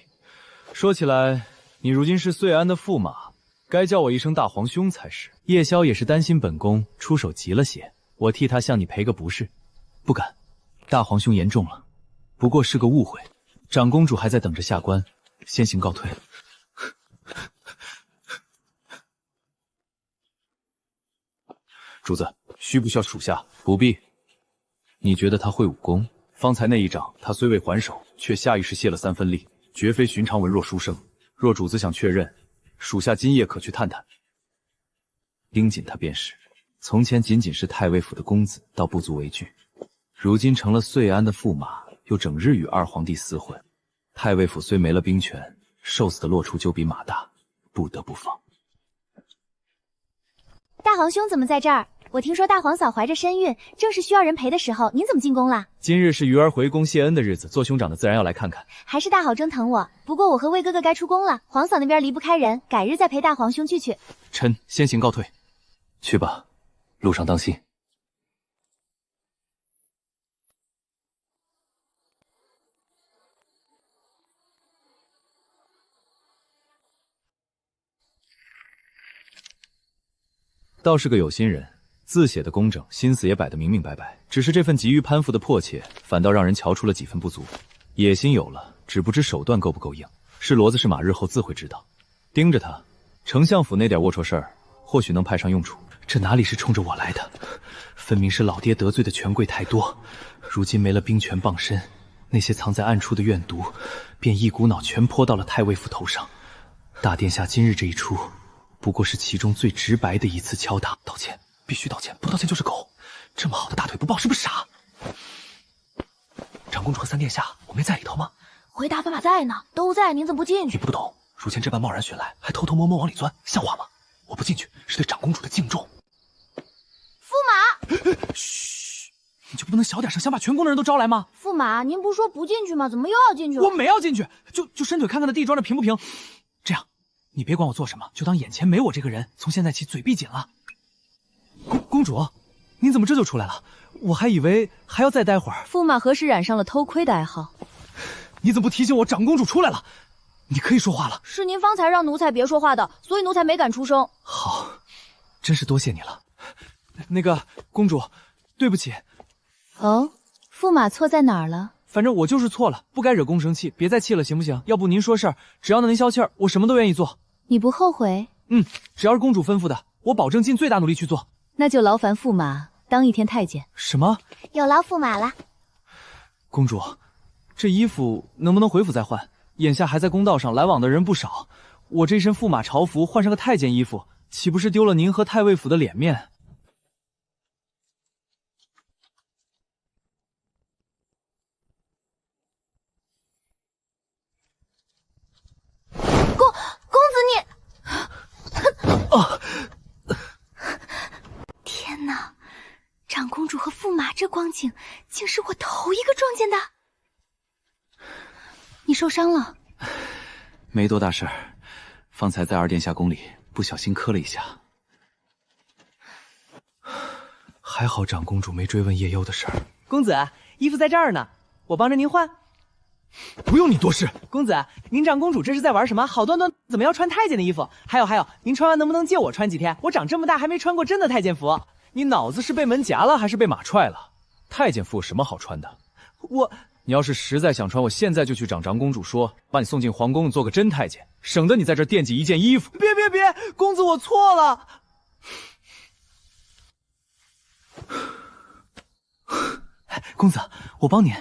H: 说起来，你如今是岁安的驸马，该叫我一声大皇兄才是。夜宵也是担心本宫出手急了些，我替他向你赔个不是。
L: 不敢，大皇兄言重了，不过是个误会。长公主还在等着下官，先行告退。
H: 主子，需不需要属下？不必。你觉得他会武功？方才那一掌，他虽未还手，却下意识泄了3分力，绝非寻常文弱书生。若主子想确认，属下今夜可去探探。盯紧他便是。从前仅仅是太尉府的公子，倒不足为惧。如今成了岁安的驸马，又整日与二皇帝厮混。太尉府虽没了兵权，受死的落处就比马大，不得不防。
B: 大皇兄怎么在这儿？我听说大皇嫂怀着身孕，正是需要人陪的时候，您怎么进宫了？
H: 今日是鱼儿回宫谢恩的日子，做兄长的自然要来看看。
B: 还是大好生疼我。不过我和魏哥哥该出宫了，皇嫂那边离不开人，改日再陪大皇兄聚去。
L: 臣先行告退。
H: 去吧，路上当心。倒是个有心人，字写的工整，心思也摆得明明白白。只是这份急于攀附的迫切，反倒让人瞧出了几分不足。野心有了，只不知手段够不够硬。是骡子是马，日后自会知道。盯着他，丞相府那点龌龊事儿，或许能派上用处。
L: 这哪里是冲着我来的？分明是老爹得罪的权贵太多，如今没了兵权傍身，那些藏在暗处的怨毒，便一股脑全泼到了太尉府头上。大殿下今日这一出，不过是其中最直白的一次敲打。道歉，必须道歉，不道歉就是狗。这么好的大腿不抱，是不是傻？长公主和三殿下，我妹在里头吗？
U: 回大驸马在呢，都在，您怎么不进去？
L: 你不懂，如今这般贸然寻来，还偷偷摸摸往里钻，像话吗？我不进去，是对长公主的敬重。
U: 驸马，
L: 嘘，你就不能小点声，想把全宫的人都招来吗？
U: 驸马，您不是说不进去吗？怎么又要进去了？
L: 我没要进去，就伸腿看看那地装着平不平。这样，你别管我做什么，就当眼前没我这个人。从现在起，嘴闭紧了。公主，您怎么这就出来了？我还以为还要再待会儿。
F: 驸马何时染上了偷窥的爱好？
L: 你怎么不提醒我长公主出来了？你可以说话了。
U: 是您方才让奴才别说话的，所以奴才没敢出声。
L: 好，真是多谢你了。那个公主，对不起。
F: 哦，驸马错在哪儿了？
L: 反正我就是错了，不该惹公生气，别再气了，行不行？要不您说事儿，只要能消气儿，我什么都愿意做。
F: 你不后悔？
L: 只要是公主吩咐的，我保证尽最大努力去做。
F: 那就劳烦驸马当一天太监。
L: 什么？
B: 有劳驸马了。
L: 公主，这衣服能不能回府再换？眼下还在公道上来往的人不少，我这身驸马朝服换上个太监衣服，岂不是丢了您和太尉府的脸面？
U: 公子你，
L: 啊！
B: 天哪，长公主和驸马这光景，竟是我头一个撞见的。
F: 你受伤了？
H: 没多大事儿，方才在二殿下宫里不小心磕了一下。
L: 还好长公主没追问夜幽的事儿。
N: 公子，衣服在这儿呢，我帮着您换。
L: 不用你多事。
N: 公子，您长公主这是在玩什么？好端端怎么要穿太监的衣服？还有，您穿完能不能借我穿几天？我长这么大还没穿过真的太监服。
E: 你脑子是被门夹了还是被马踹了？太监服有什么好穿的？你要是实在想穿，我现在就去找长公主说，把你送进皇宫做个真太监，省得你在这惦记一件衣服。
N: 别，公子我错了。公子，我帮你。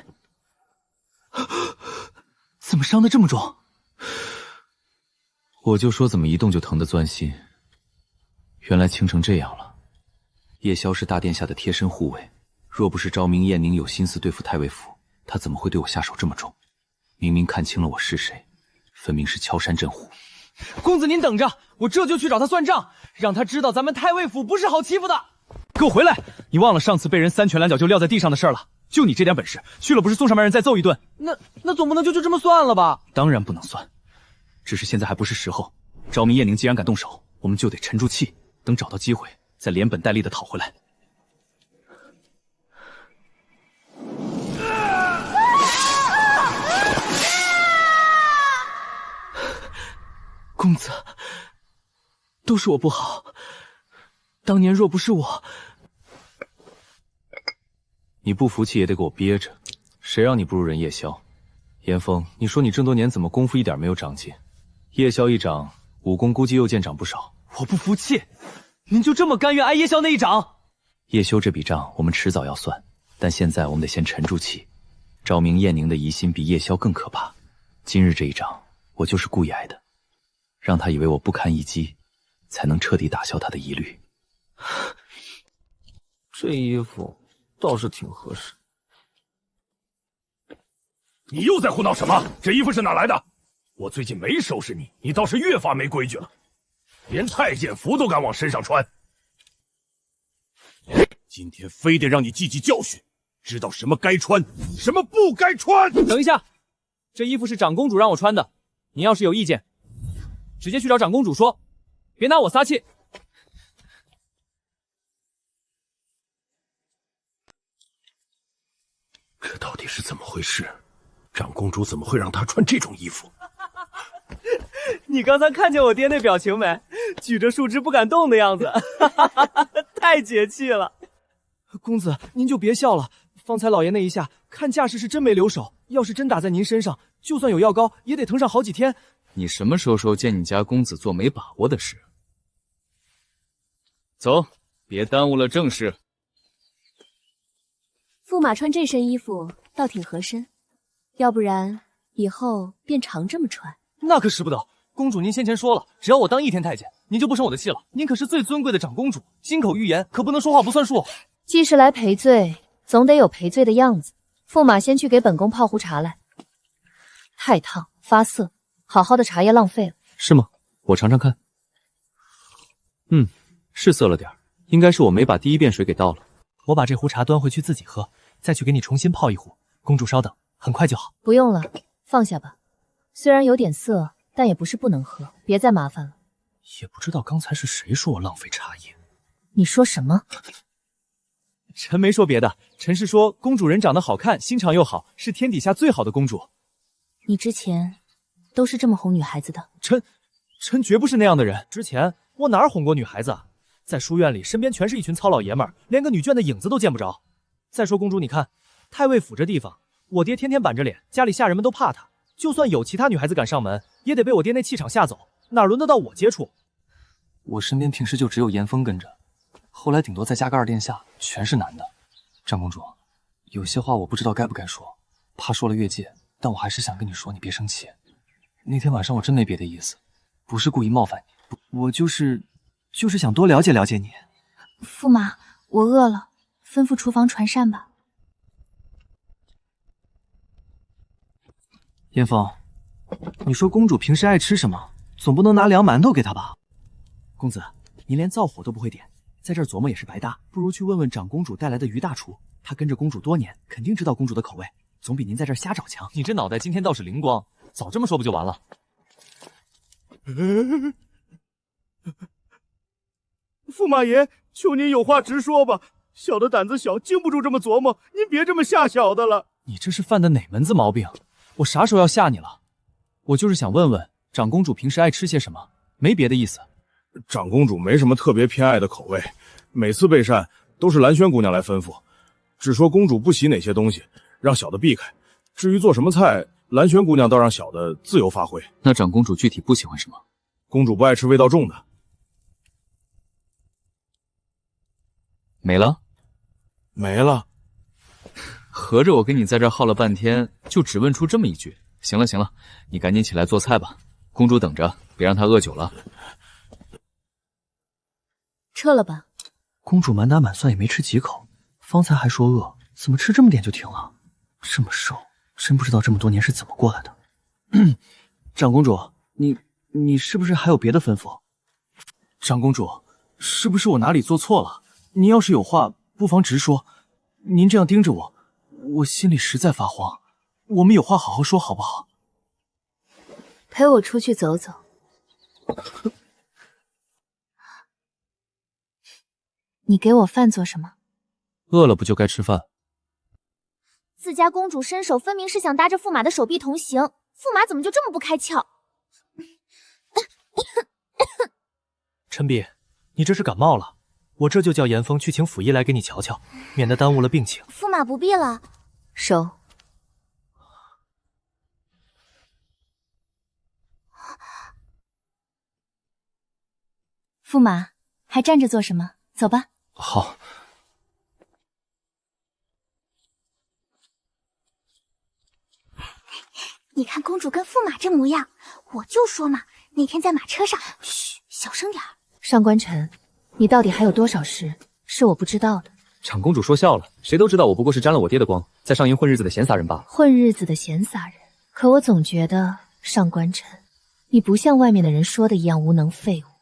N: 怎么伤得这么重？
E: 我就说怎么一动就疼得钻心，原来倾成这样了。夜宵是大殿下的贴身护卫，若不是昭明燕宁有心思对付太尉府，他怎么会对我下手这么重？明明看清了我是谁，分明是敲山震虎。
N: 公子您等着，我这就去找他算账，让他知道咱们太尉府不是好欺负的。
E: 给我回来！你忘了上次被人三拳两脚就撂在地上的事了？就你这点本事，去了不是送上门人再揍一顿？
N: 那总不能就这么算了吧？
E: 当然不能算，只是现在还不是时候。昭明燕宁既然敢动手，我们就得沉住气，等找到机会再连本带利的讨回来。
N: 公子，都是我不好，当年若不是我……
E: 你不服气也得给我憋着，谁让你不如人夜宵？严峰，你说你这么多年怎么功夫一点没有长进？夜宵一掌，武功估计又见长不少。
N: 我不服气，您就这么甘愿挨夜宵那一掌？
E: 叶修这笔账我们迟早要算，但现在我们得先沉住气。昭明燕宁的疑心比夜宵更可怕，今日这一掌我就是故意挨的，让他以为我不堪一击，才能彻底打消他的疑虑。
T: 这衣服倒是挺合适。
O: 你又在胡闹什么？这衣服是哪来的？我最近没收拾你，你倒是越发没规矩了，连太监服都敢往身上穿。今天非得让你记记教训，知道什么该穿，什么不该穿。
E: 等一下，这衣服是长公主让我穿的，你要是有意见，直接去找长公主说，别拿我撒气。
O: 这到底是怎么回事？长公主怎么会让她穿这种衣服？
N: 你刚才看见我爹那表情没？举着树枝不敢动的样子，太解气了。公子，您就别笑了。方才老爷那一下，看架势是真没留手，要是真打在您身上，就算有药膏，也得疼上好几天。
H: 你什么时候见你家公子做没把握的事？走，别耽误了正事。
K: 驸马穿这身衣服倒挺合身，要不然以后便常这么穿。
N: 那可使不得，公主您先前说了，只要我当一天太监，您就不生我的气了。您可是最尊贵的长公主，金口玉言，可不能说话不算数。
K: 既是来赔罪，总得有赔罪的样子。驸马先去给本宫泡壶茶来。太烫发涩，好好的茶叶浪费了。
E: 是吗？我尝尝看。是涩了点，应该是我没把第一遍水给倒了。
L: 我把这壶茶端回去自己喝，再去给你重新泡一壶。公主稍等，很快就好。
K: 不用了，放下吧。虽然有点涩，但也不是不能喝，别再麻烦了。
L: 也不知道刚才是谁说我浪费茶叶。
K: 你说什么？
E: 臣没说别的，臣是说公主人长得好看，心肠又好，是天底下最好的公主。
K: 你之前都是这么哄女孩子的？
E: 臣绝不是那样的人。
L: 之前我哪儿哄过女孩子啊？在书院里，身边全是一群糙老爷们儿，连个女眷的影子都见不着。再说公主，你看太尉府这地方，我爹天天板着脸，家里下人们都怕他。就算有其他女孩子敢上门，也得被我爹那气场吓走，哪轮得到我接触？
R: 我身边平时就只有严峰跟着，后来顶多再加个二殿下，全是男的。长公主，有些话我不知道该不该说，怕说了越界，但我还是想跟你说，你别生气。那天晚上我真没别的意思，不是故意冒犯你，我就是想多了解了解你。
B: 驸马，我饿了，吩咐厨房传膳吧。
R: 严峰，你说公主平时爱吃什么，总不能拿凉馒头给她吧？公子，您连灶火都不会点，在这儿琢磨也是白搭，不如去问问长公主带来的于大厨，他跟着公主多年，肯定知道公主的口味，总比您在这儿瞎找强。
E: 你这脑袋今天倒是灵光，早这么说不就完了？
O: 驸马爷，求您有话直说吧，小的胆子小，经不住这么琢磨，您别这么吓小的了。
E: 你这是犯的哪门子毛病？我啥时候要吓你了？我就是想问问长公主平时爱吃些什么，没别的意思。
S: 长公主没什么特别偏爱的口味，每次备膳
M: 都是蓝轩姑娘来吩咐，只说公主不喜哪些东西，让小的避开。至于做什么菜，蓝轩姑娘倒让小的自由发挥。
H: 那长公主具体不喜欢什么？
M: 公主不爱吃味道重的。
H: 没了？
M: 没了。
H: 合着我跟你在这儿耗了半天，就只问出这么一句。行了行了，你赶紧起来做菜吧，公主等着，别让她饿久了。
C: 撤了吧。
R: 公主满打满算也没吃几口，方才还说饿，怎么吃这么点就停了？这么瘦，真不知道这么多年是怎么过来的。长公主，你是不是还有别的吩咐？长公主，是不是我哪里做错了？您要是有话，不妨直说。您这样盯着我，我心里实在发慌。我们有话好好说，好不好？
C: 陪我出去走走。你给我饭做什么？
H: 饿了不就该吃饭？
B: 自家公主伸手分明是想搭着驸马的手臂同行，驸马怎么就这么不开窍？
R: 陈碧，你这是感冒了，我这就叫严峰去请府医来给你瞧瞧，免得耽误了病情。
B: 驸马不必了。
C: 手。驸马，还站着做什么？走吧。
R: 好。
B: 你看公主跟驸马这模样，我就说嘛，那天在马车上，嘘，小声点儿。
C: 上官晨，你到底还有多少事是我不知道的？
H: 长公主说笑了，谁都知道我不过是沾了我爹的光，在上营混日子的闲杂人罢了。
C: 混日子的闲杂人，可我总觉得上官晨，你不像外面的人说的一样无能废物。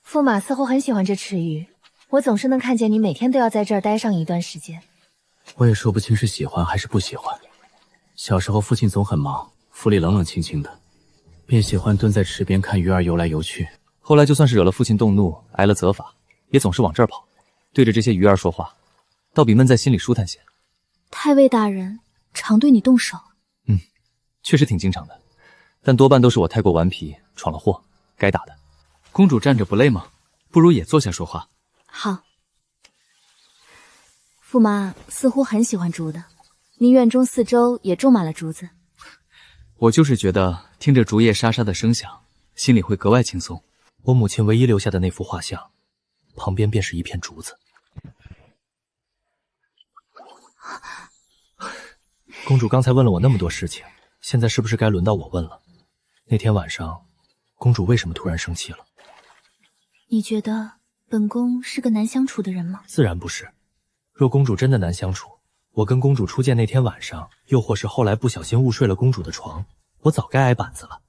C: 驸马似乎很喜欢这池鱼，我总是能看见你每天都要在这儿待上一段时间。
H: 我也说不清是喜欢还是不喜欢。小时候父亲总很忙，府里冷冷清清的，便喜欢蹲在池边看鱼儿游来游去。后来就算是惹了父亲动怒，挨了责罚，也总是往这儿跑，对着这些鱼儿说话，倒比闷在心里舒坦些。
C: 太尉大人常对你动手？
H: 确实挺经常的，但多半都是我太过顽皮，闯了祸，该打的。公主站着不累吗？不如也坐下说话。
C: 好。驸马似乎很喜欢竹的，您院中四周也种满了竹子。
H: 我就是觉得听着竹叶沙沙的声响，心里会格外轻松。
R: 我母亲唯一留下的那幅画像，旁边便是一片竹子。公主刚才问了我那么多事情，现在是不是该轮到我问了？那天晚上，公主为什么突然生气了？
B: 你觉得本宫是个难相处的人吗？
R: 自然不是。若公主真的难相处，我跟公主初见那天晚上，又或是后来不小心误睡了公主的床，我早该挨板子了，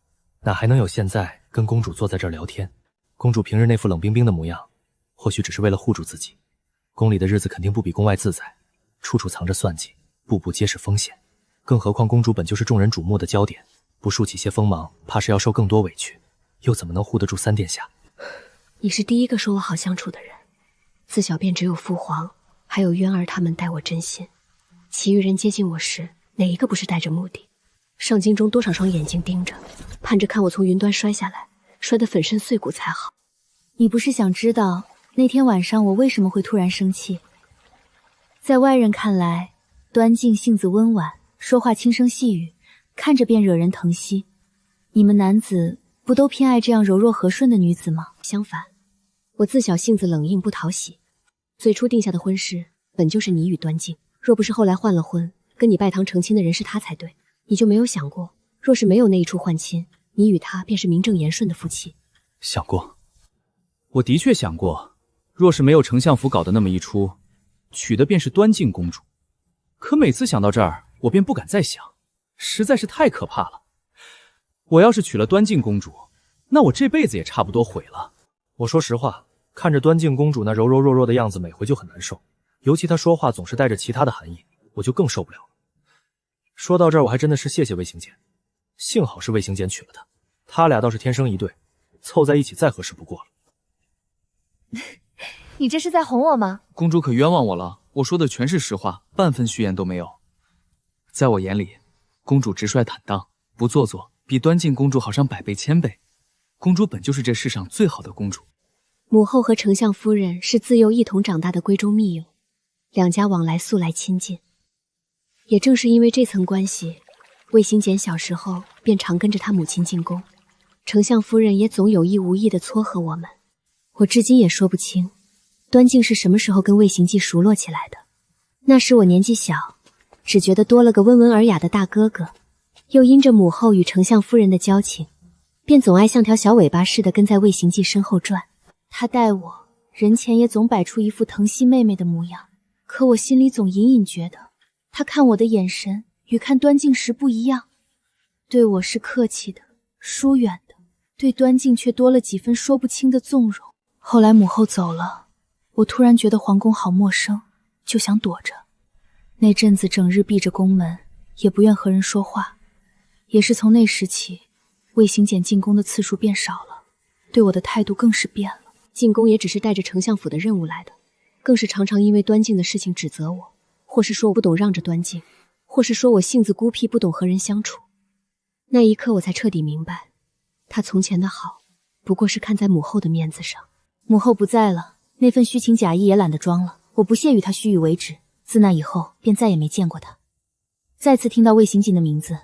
R: 哪还能有现在跟公主坐在这儿聊天？公主平日那副冷冰冰的模样，或许只是为了护住自己。宫里的日子肯定不比宫外自在，处处藏着算计，步步皆是风险。更何况公主本就是众人瞩目的焦点，不竖起些锋芒，怕是要受更多委屈，又怎么能护得住三殿下？
K: 你是第一个说我好相处的人，自小便只有父皇还有渊儿他们待我真心，其余人接近我时，哪一个不是带着目的？上京中多少双眼睛盯着，盼着看我从云端摔下来，摔得粉身碎骨才好。
C: 你不是想知道那天晚上我为什么会突然生气？在外人看来，端静性子温婉，说话轻声细语，看着便惹人疼惜。你们男子不都偏爱这样柔弱和顺的女子吗？
K: 相反，我自小性子冷硬不讨喜，最初定下的婚事本就是你与端静，若不是后来换了婚，跟你拜堂成亲的人是他才对。你就没有想过，若是没有那一出换亲，你与他便是名正言顺的夫妻？
H: 想过，我的确想过，若是没有丞相府搞的那么一出，娶的便是端静公主。可每次想到这儿，我便不敢再想，实在是太可怕了。我要是娶了端静公主，那我这辈子也差不多毁了。
R: 我说实话，看着端静公主那柔柔弱弱的样子，每回就很难受，尤其她说话总是带着其他的含义，我就更受不了了。说到这儿，我还真的是谢谢魏行简，幸好是魏行简娶了她，他俩倒是天生一对，凑在一起再合适不过了。
J: 你这是在哄我吗？
H: 公主可冤枉我了，我说的全是实话，半分虚言都没有。在我眼里，公主直率坦荡，不做作，比端静公主好上100倍1000倍。公主本就是这世上最好的公主。
K: 母后和丞相夫人是自幼一同长大的闺中密友，两家往来素来亲近。也正是因为这层关系，魏行简小时候便常跟着他母亲进宫，丞相夫人也总有意无意地撮合我们。我至今也说不清，端静是什么时候跟魏行记熟络起来的。那时我年纪小，只觉得多了个温文尔雅的大哥哥，又因着母后与丞相夫人的交情，便总爱像条小尾巴似的跟在魏行记身后转。他待我人前也总摆出一副疼惜妹妹的模样，可我心里总隐隐觉得，他看我的眼神与看端静时不一样，对我是客气的、疏远的，对端静却多了几分说不清的纵容。后来母后走了，我突然觉得皇宫好陌生，就想躲着。那阵子整日闭着宫门，也不愿和人说话。也是从那时起，魏行简进宫的次数变少了，对我的态度更是变了。进宫也只是带着丞相府的任务来的，更是常常因为端静的事情指责我，或是说我不懂让着端静，或是说我性子孤僻不懂和人相处。那一刻我才彻底明白，他从前的好不过是看在母后的面子上。母后不在了，那份虚情假意也懒得装了，我不屑与他虚与为止。自那以后便再也没见过他。再次听到魏行锦的名字，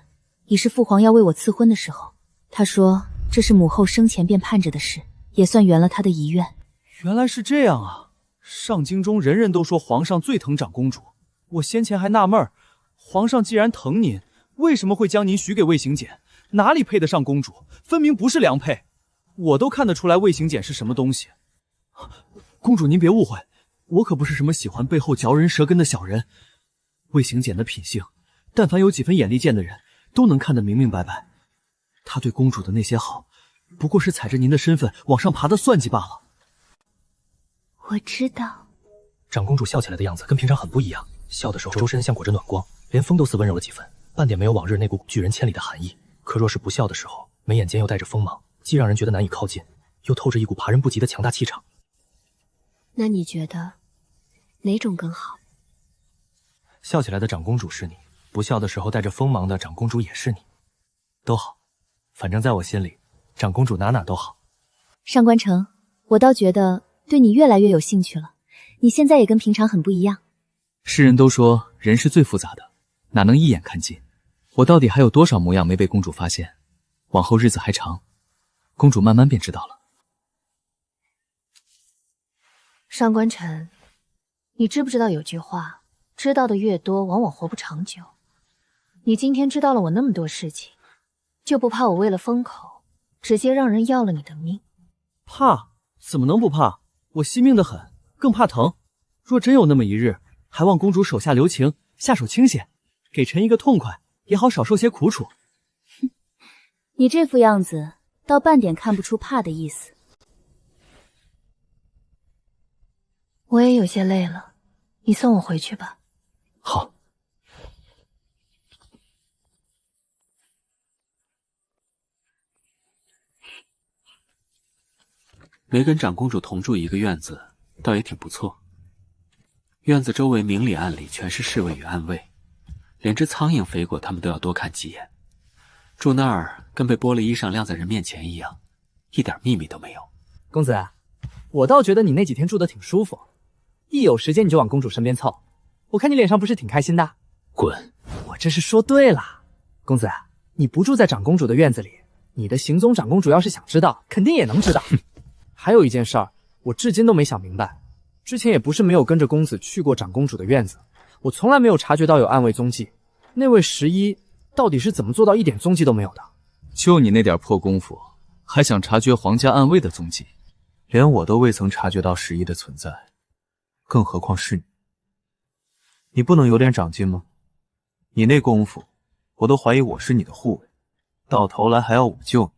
K: 已是父皇要为我赐婚的时候。他说这是母后生前便盼着的事，也算圆了他的遗愿。
L: 原来是这样啊！上京中人人都说皇上最疼长公主，我先前还纳闷，皇上既然疼您，为什么会将您许给魏行简？哪里配得上公主？分明不是良配。我都看得出来魏行简是什么东西。公主您别误会，我可不是什么喜欢背后嚼人舌根的小人。魏行简的品性，但凡有几分眼力见的人都能看得明明白白。他对公主的那些好，不过是踩着您的身份往上爬的算计罢了。
B: 我知道。
R: 长公主笑起来的样子跟平常很不一样，笑的时候周身像裹着暖光，连风都似温柔了几分，半点没有往日那股拒人千里的寒意。可若是不笑的时候，眉眼间又带着锋芒，既让人觉得难以靠近，又透着一股爬人不及的强大气场。
K: 那你觉得哪种更好？
R: 笑起来的长公主是你，不笑的时候带着锋芒的长公主也是你，都好。反正在我心里，长公主哪哪都好。
C: 上官城，我倒觉得对你越来越有兴趣了。你现在也跟平常很不一样。
P: 世人都说人是最复杂的，哪能一眼看尽？我到底还有多少模样没被公主发现？往后日子还长，公主慢慢便知道了。
C: 上官晨，你知不知道有句话，知道的越多，往往活不长久。你今天知道了我那么多事情，就不怕我为了封口，直接让人要了你的命？
L: 怕？怎么能不怕？我惜命得很，更怕疼。若真有那么一日，还望公主手下留情，下手清闲，给臣一个痛快，也好少受些苦楚。
C: 你这副样子，倒半点看不出怕的意思。我也有些累了，你送我回去吧。
R: 好。
P: 没跟长公主同住一个院子，倒也挺不错。院子周围明里暗里全是侍卫与暗卫，连只苍蝇飞过，他们都要多看几眼。住那儿跟被剥了衣裳晾在人面前一样，一点秘密都没有。
N: 公子，我倒觉得你那几天住得挺舒服，一有时间你就往公主身边凑，我看你脸上不是挺开心的。
R: 滚！
N: 我这是说对了。公子，你不住在长公主的院子里，你的行踪长公主要是想知道，肯定也能知道。还有一件事儿，我至今都没想明白。之前也不是没有跟着公子去过长公主的院子，我从来没有察觉到有暗卫踪迹。那位十一到底是怎么做到一点踪迹都没有的？
P: 就你那点破功夫，还想察觉皇家暗卫的踪迹？
R: 连我都未曾察觉到十一的存在，更何况是你。你不能有点长进吗？你那功夫，我都怀疑我是你的护卫，到头来还要我救你。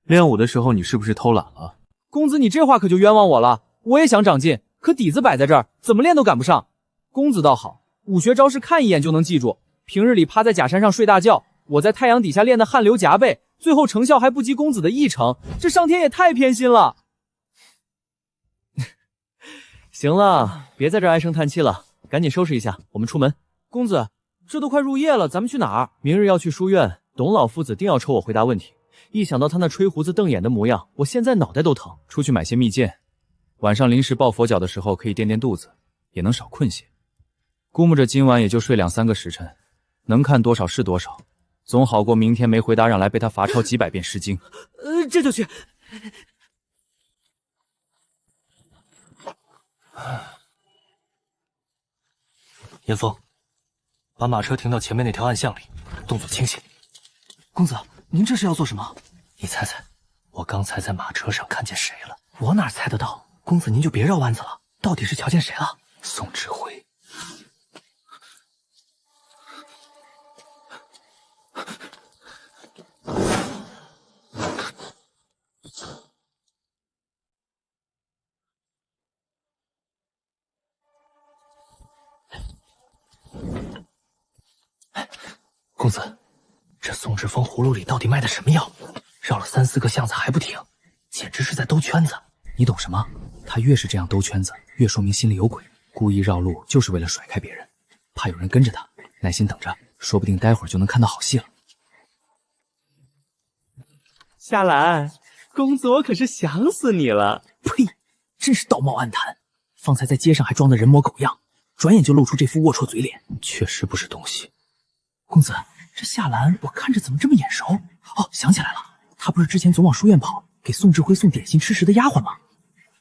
R: 练武的时候你是不是偷懒了？
L: 公子，你这话可就冤枉我了。我也想长进，可底子摆在这儿，怎么练都赶不上。公子倒好，武学招式看一眼就能记住，平日里趴在假山上睡大觉，我在太阳底下练得汗流浃背，最后成效还不及公子的一成，这上天也太偏心了。行了，别在这儿唉声叹气了，赶紧收拾一下，我们出门。公子，这都快入夜了，咱们去哪儿？明日要去书院，董老夫子定要抽我回答问题，一想到他那吹胡子瞪眼的模样，我现在脑袋都疼。
H: 出去买些蜜饯，晚上临时抱佛脚的时候可以垫垫肚子，也能少困些。估摸着今晚也就睡2-3个时辰，能看多少是多少，总好过明天没回答让来被他罚抄几百遍《诗经》。
L: 这就去。
R: 严峰，把马车停到前面那条暗巷里，动作清醒。公子，您这是要做什么？你猜猜，我刚才在马车上看见谁了？我哪猜得到？公子您就别绕弯子了，到底是瞧见谁了？宋志辉。公子，这宋志峰葫芦里到底卖的什么药？绕了3-4个巷子还不停，简直是在兜圈子。
H: 你懂什么？他越是这样兜圈子，越说明心里有鬼，故意绕路就是为了甩开别人，怕有人跟着他。耐心等着，说不定待会儿就能看到好戏了。
L: 夏兰，公子我可是想死你了！
H: 呸，真是道貌岸谈。方才在街上还装得人模狗样，转眼就露出这副龌龊嘴脸，确实不是东西。公子，这夏兰我看着怎么这么眼熟？哦，想起来了，她不是之前总往书院跑，给宋志辉送点心吃食的丫鬟吗？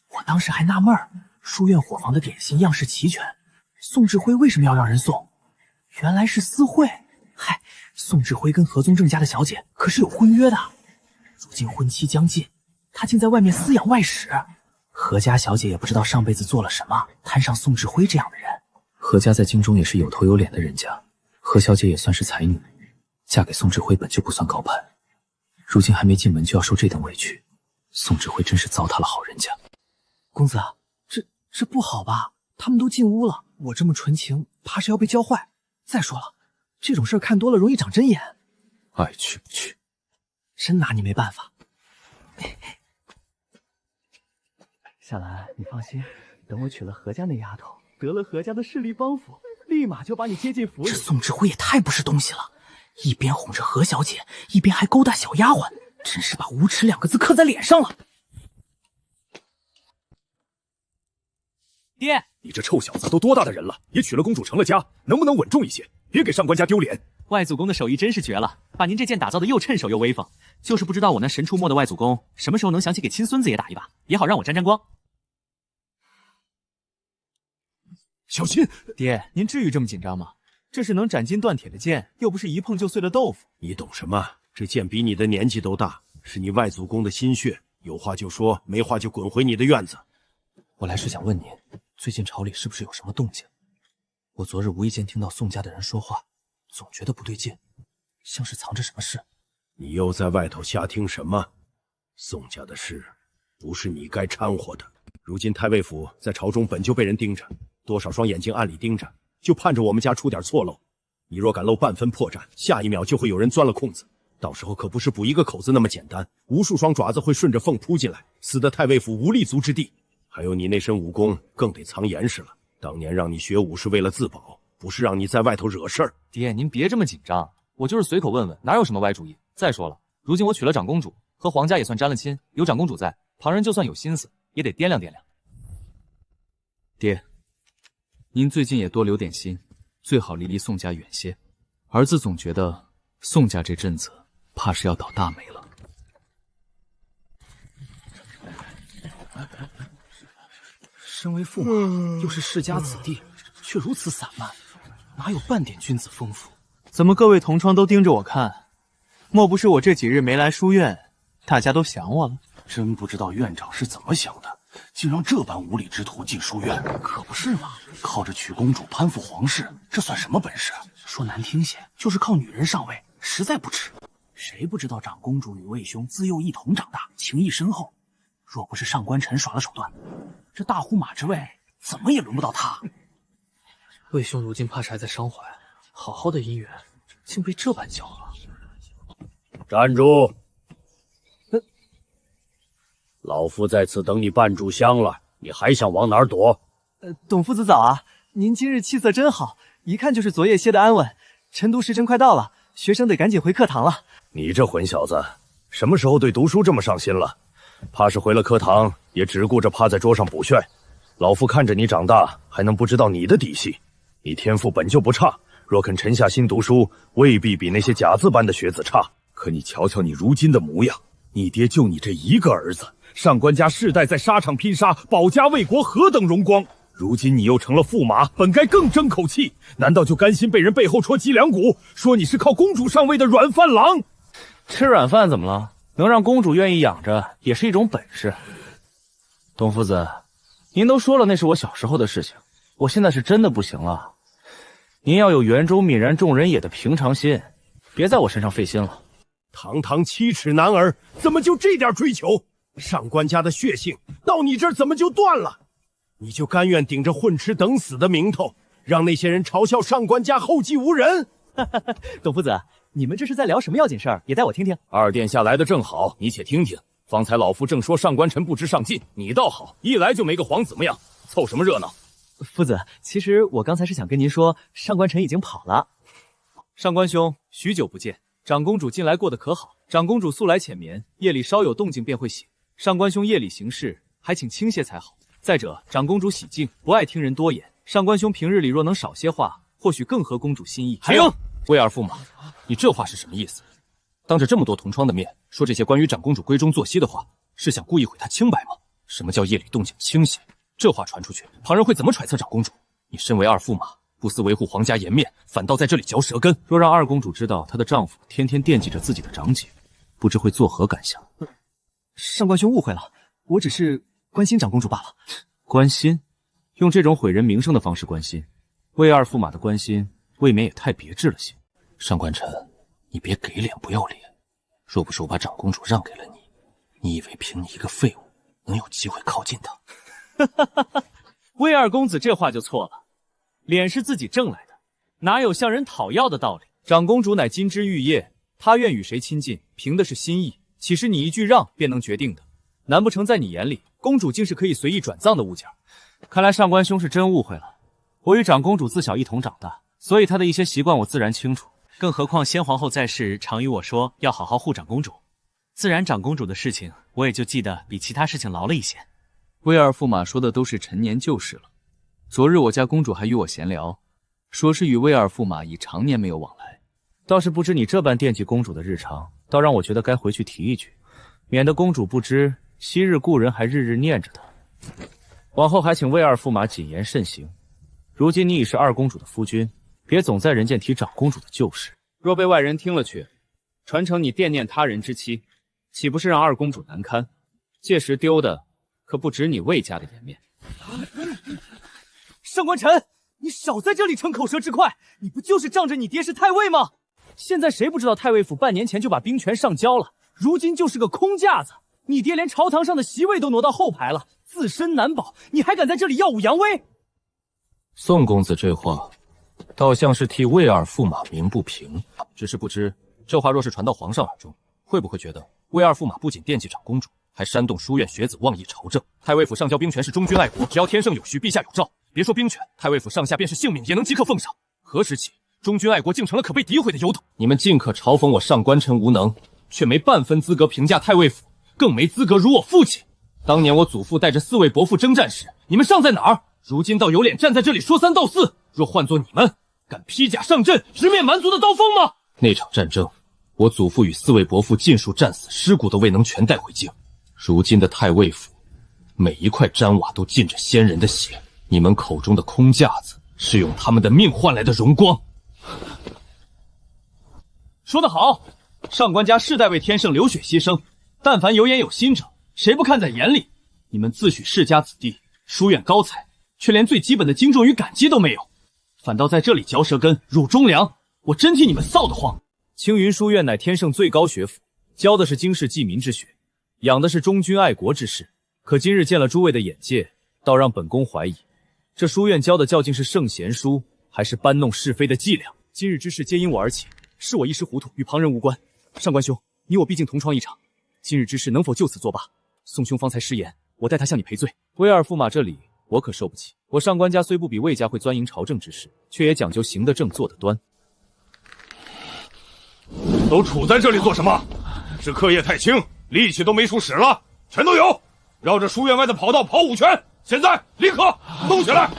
H: 我当时还纳闷儿，书院伙房的点心样式齐全，宋志辉为什么要让人送？原来是私会。嗨，宋志辉跟何宗正家的小姐可是有婚约的，如今婚期将近，他竟在外面私养外室。何家小姐也不知道上辈子做了什么，摊上宋志辉这样的人。何家在京中也是有头有脸的人家，何小姐也算是才女，嫁给宋志辉本就不算高攀，如今还没进门就要受这等委屈，宋志辉真是糟蹋了好人家。公子，这不好吧？他们都进屋了，我这么纯情，怕是要被教坏。再说了，这种事看多了容易长针眼。爱去不去，真拿你没办法。
V: 夏兰，你放心，等我娶了何家那丫头，得了何家的势力帮扶，立马就把你接进府里。
H: 这宋志辉也太不是东西了，一边哄着何小姐，一边还勾搭小丫鬟，真是把无耻2个字刻在脸上了。
E: 爹，你这臭小子都多大的人了，也娶了公主成了家，能不能稳重一些，别给上官家丢脸。
P: 外祖公的手艺真是绝了，把您这剑打造的又趁手又威风，就是不知道我那神出没的外祖公什么时候能想起给亲孙子也打一把，也好让我沾沾光。
E: 小心！
L: 爹，您至于这么紧张吗？这是能斩金断铁的剑，又不是一碰就碎的豆腐。
O: 你懂什么？这剑比你的年纪都大，是你外祖公的心血，有话就说，没话就滚回你的院子。
R: 我来是想问您，最近朝里是不是有什么动静？我昨日无意间听到宋家的人说话，总觉得不对劲，像是藏着什么事。
O: 你又在外头瞎听什么？宋家的事，不是你该掺和的。如今太尉府在朝中本就被人盯着，多少双眼睛暗里盯着，就盼着我们家出点错漏。你若敢露半分破绽，下一秒就会有人钻了空子，到时候可不是补一个口子那么简单，无数双爪子会顺着缝扑进来，死得太尉府无立足之地。还有你那身武功更得藏严实了，当年让你学武是为了自保，不是让你在外头惹事儿。
A: 爹，您别这么紧张，我就是随口问问，哪有什么歪主意。再说了，如今我娶了长公主，和皇家也算沾了亲，有长公主在，旁人就算有心思，也得掂量掂量。
H: 爹，您最近也多留点心，最好离宋家远些。儿子总觉得宋家这阵子怕是要倒大霉了。
R: 身为驸马，又是世家子弟，却如此散漫，哪有半点君子风范？
L: 怎么各位同窗都盯着我看？莫不是我这几日没来书院，大家都想我了？
Q: 真不知道院长是怎么想的，竟让这般无礼之徒进书院。可不是嘛，靠着娶公主攀附皇室，这算什么本事？说难听些，就是靠女人上位，实在不耻。谁不知道长公主与魏兄自幼一同长大，情谊深厚？若不是上官晨耍了手段，这大呼马之位怎么也轮不到他。
R: 魏兄如今怕是还在伤怀，好好的姻缘竟被这般搅了。
O: 站住！老夫在此等你半炷香了，你还想往哪儿躲？
L: 董夫子早啊！您今日气色真好，一看就是昨夜歇得安稳。晨读时辰快到了，学生得赶紧回课堂了。
O: 你这混小子，什么时候对读书这么上心了？怕是回了课堂也只顾着趴在桌上补炫。老夫看着你长大，还能不知道你的底细？你天赋本就不差，若肯沉下心读书，未必比那些甲字班的学子差。可你瞧瞧你如今的模样，你爹就你这一个儿子，上官家世代在沙场拼杀，保家卫国，何等荣光！如今你又成了驸马，本该更争口气，难道就甘心被人背后戳脊梁骨，说你是靠公主上位的软饭郎？
R: 吃软饭怎么了？能让公主愿意养着，也是一种本事。董夫子，您都说了那是我小时候的事情，我现在是真的不行了。您要有圆州泯然众人也的平常心，别在我身上费心了。
O: 堂堂7尺男儿，怎么就这点追求？上官家的血性到你这儿怎么就断了？你就甘愿顶着混吃等死的名头，让那些人嘲笑上官家后继无人？
L: 董夫子，你们这是在聊什么要紧事儿？也带我听听。
E: 二殿下来的正好，你且听听。方才老夫正说上官尘不知上进，你倒好，一来就没个皇子模样，凑什么热闹？
L: 夫子，其实我刚才是想跟您说，上官尘已经跑了。
H: 上官兄，许久不见，长公主近来过得可好？长公主素来浅眠，夜里稍有动静便会醒。上官兄夜里行事，还请轻些才好。再者，长公主喜静，不爱听人多言。上官兄平日里若能少些话，或许更合公主心意。
A: 停！魏二驸马，你这话是什么意思？当着这么多同窗的面说这些关于长公主闺中作息的话，是想故意毁她清白吗？什么叫夜里动静清些？这话传出去，旁人会怎么揣测长公主？你身为二驸马，不思维护皇家颜面，反倒在这里嚼舌根。
H: 若让二公主知道她的丈夫天天惦记着自己的长姐，不知会作何感想？
L: 上官兄误会了，我只是关心长公主罢了。
H: 关心？用这种毁人名声的方式关心？魏二驸马的关心，未免也太别致了些。
A: 上官尘，你别给脸不要脸。若不是我把长公主让给了你，你以为凭你一个废物能有机会靠近她？
H: 魏二公子这话就错了，脸是自己挣来的，哪有向人讨要的道理？长公主乃金枝玉叶，她愿与谁亲近，凭的是心意，岂是你一句让便能决定的？难不成在你眼里，公主竟是可以随意转葬的物件？看来上官兄是真误会了。我与长公主自小一同长大，所以她的一些习惯我自然清楚。更何况先皇后在世，常与我说要好好护长公主，自然长公主的事情我也就记得比其他事情牢了一些。魏二驸马说的都是陈年旧事了。昨日我家公主还与我闲聊，说是与魏二驸马已常年没有往来，倒是不知你这般惦记公主的日常，倒让我觉得该回去提一句，免得公主不知昔日故人还日日念着她。往后还请魏二驸马谨言慎行。如今你已是二公主的夫君，别总在人间提长公主的旧事，若被外人听了去，传承你惦念他人之妻，岂不是让二公主难堪？届时丢的可不止你魏家的颜面。
L: 上官尘，你少在这里逞口舌之快，你不就是仗着你爹是太尉吗？现在谁不知道太尉府半年前就把兵权上交了，如今就是个空架子。你爹连朝堂上的席位都挪到后排了，自身难保，你还敢在这里耀武扬威？
A: 宋公子这话倒像是替魏二驸马鸣不平，只是不知这话若是传到皇上耳中，会不会觉得魏二驸马不仅惦记长公主，还煽动书院学子妄议朝政？太尉府上交兵权是忠君爱国，只要天圣有序，陛下有诏，别说兵权，太尉府上下便是性命也能即刻奉上。何时起，忠君爱国竟成了可被诋毁的由头？你们尽可嘲讽我上官尘无能，却没半分资格评价太尉府，更没资格辱我父亲。当年我祖父带着4位伯父征战时，你们尚在哪儿？如今倒有脸站在这里说三道四。若换作你们，敢披甲上阵，直面蛮族的刀锋吗？那场战争，我祖父与4位伯父尽数战死，尸骨都未能全带回京。如今的太尉府，每一块毡瓦都浸着先人的血。你们口中的空架子，是用他们的命换来的荣光。说得好，上官家世代为天圣流血牺牲，但凡有眼有心者，谁不看在眼里？你们自诩世家子弟，书院高才，却连最基本的敬重与感激都没有，反倒在这里嚼舌根，辱忠良，我真替你们臊得慌。
H: 青云书院乃天圣最高学府，教的是经世济民之学，养的是忠君爱国之士。可今日见了诸位的眼界，倒让本宫怀疑，这书院教的究竟是圣贤书，还是搬弄是非的伎俩？今日之事皆因我而起，是我一时糊涂，与旁人无关。上官兄，你我毕竟同窗一场，今日之事能否就此作罢？宋兄方才失言，我代他向你赔罪。魏二驸马这里我可受不起。我上官家虽不比魏家会钻营朝政之事，却也讲究行得正坐得端。
O: 都杵在这里做什么？
D: 是课业太轻，力气都没处使了，全都有。绕着书院外的跑道跑5圈，现在立刻动起来！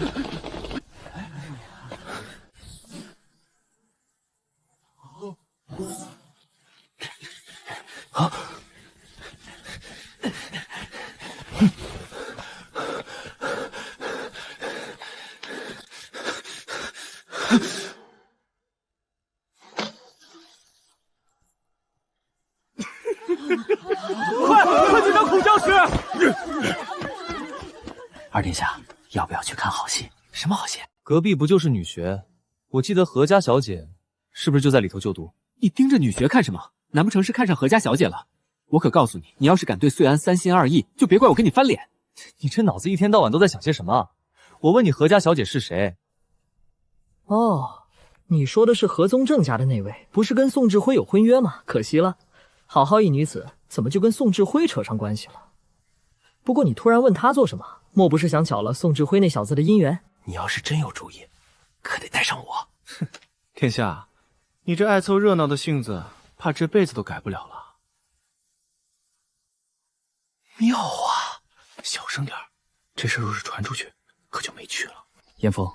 R: 啊！
N: 快去找孔教师！
L: 二殿下，要不要去看好戏？什么好戏？
H: 隔壁不就是女学？我记得何家小姐是不是就在里头就读？
P: 你盯着女学看什么？难不成是看上何家小姐了？我可告诉你，你要是敢对穗安3心2意，就别怪我跟你翻脸。
H: 你这脑子一天到晚都在想些什么？我问你何家小姐是谁？
N: 哦，你说的是何宗正家的那位，不是跟宋志辉有婚约吗？可惜了，好好一女子，怎么就跟宋志辉扯上关系了？不过你突然问他做什么？莫不是想搅了宋志辉那小子的姻缘？
L: 你要是真有主意，可得带上我。
R: 哼，殿下，你这爱凑热闹的性子，怕这辈子都改不了了。妙啊！小声点，这事若是传出去，可就没趣了。
H: 严峰，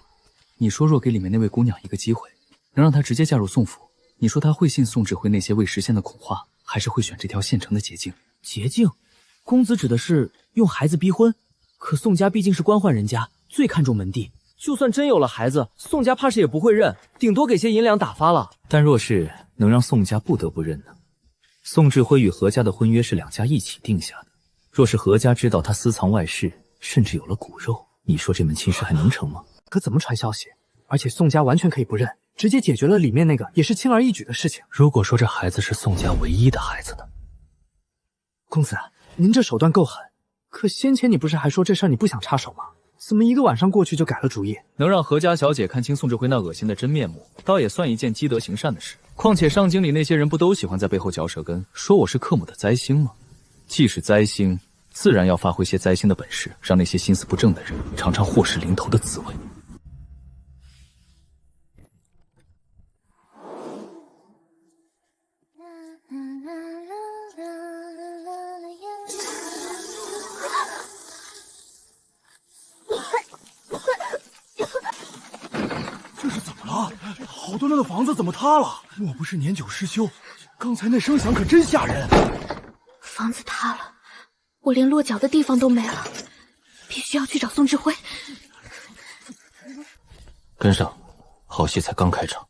H: 你说若给里面那位姑娘一个机会，能让她直接嫁入宋府，你说她会信宋志辉那些未实现的恐话，还是会选这条现成的捷径？
N: 捷径？公子指的是用孩子逼婚？可宋家毕竟是官宦人家，最看重门第，就算真有了孩子，宋家怕是也不会认，顶多给些银两打发了。
H: 但若是能让宋家不得不认呢？宋志辉与何家的婚约是2家一起定下的，若是何家知道他私藏外事，甚至有了骨肉，你说这门亲事还能成吗？
N: 可怎么传消息？而且宋家完全可以不认，直接解决了里面那个也是轻而易举的事情。
H: 如果说这孩子是宋家唯一的孩子呢？
N: 公子，您这手段够狠，可先前你不是还说这事儿你不想插手吗？怎么一个晚上过去就改了主意？
H: 能让何家小姐看清宋志辉那恶心的真面目，倒也算一件积德行善的事。况且上京里那些人不都喜欢在背后嚼舌根，说我是克母的灾星吗？既是灾星，自然要发挥些灾星的本事，让那些心思不正的人尝尝祸事临头的滋味。
Q: 这是怎么了？好端端的房子怎么塌了？莫不是年久失修？刚才那声响可真吓人。
B: 房子塌了，我连落脚的地方都没了，必须要去找宋志辉。
H: 跟上，好戏才刚开场。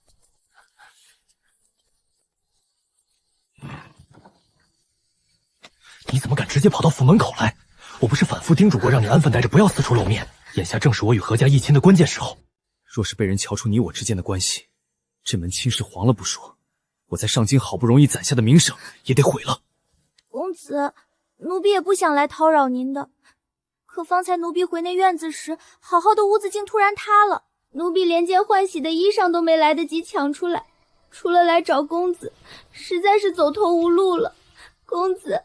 R: 你怎么敢直接跑到府门口来？我不是反复叮嘱过让你安分待着，不要四处露面。眼下正是我与何家议亲的关键时候。
H: 若是被人瞧出你我之间的关系，这门亲事黄了不说，我在上京好不容易攒下的名声也得毁了。
J: 公子，奴婢也不想来叨扰您的，可方才奴婢回那院子时，好好的屋子竟突然塌了，奴婢连件换洗的衣裳都没来得及抢出来，除了来找公子，实在是走投无路了。公子，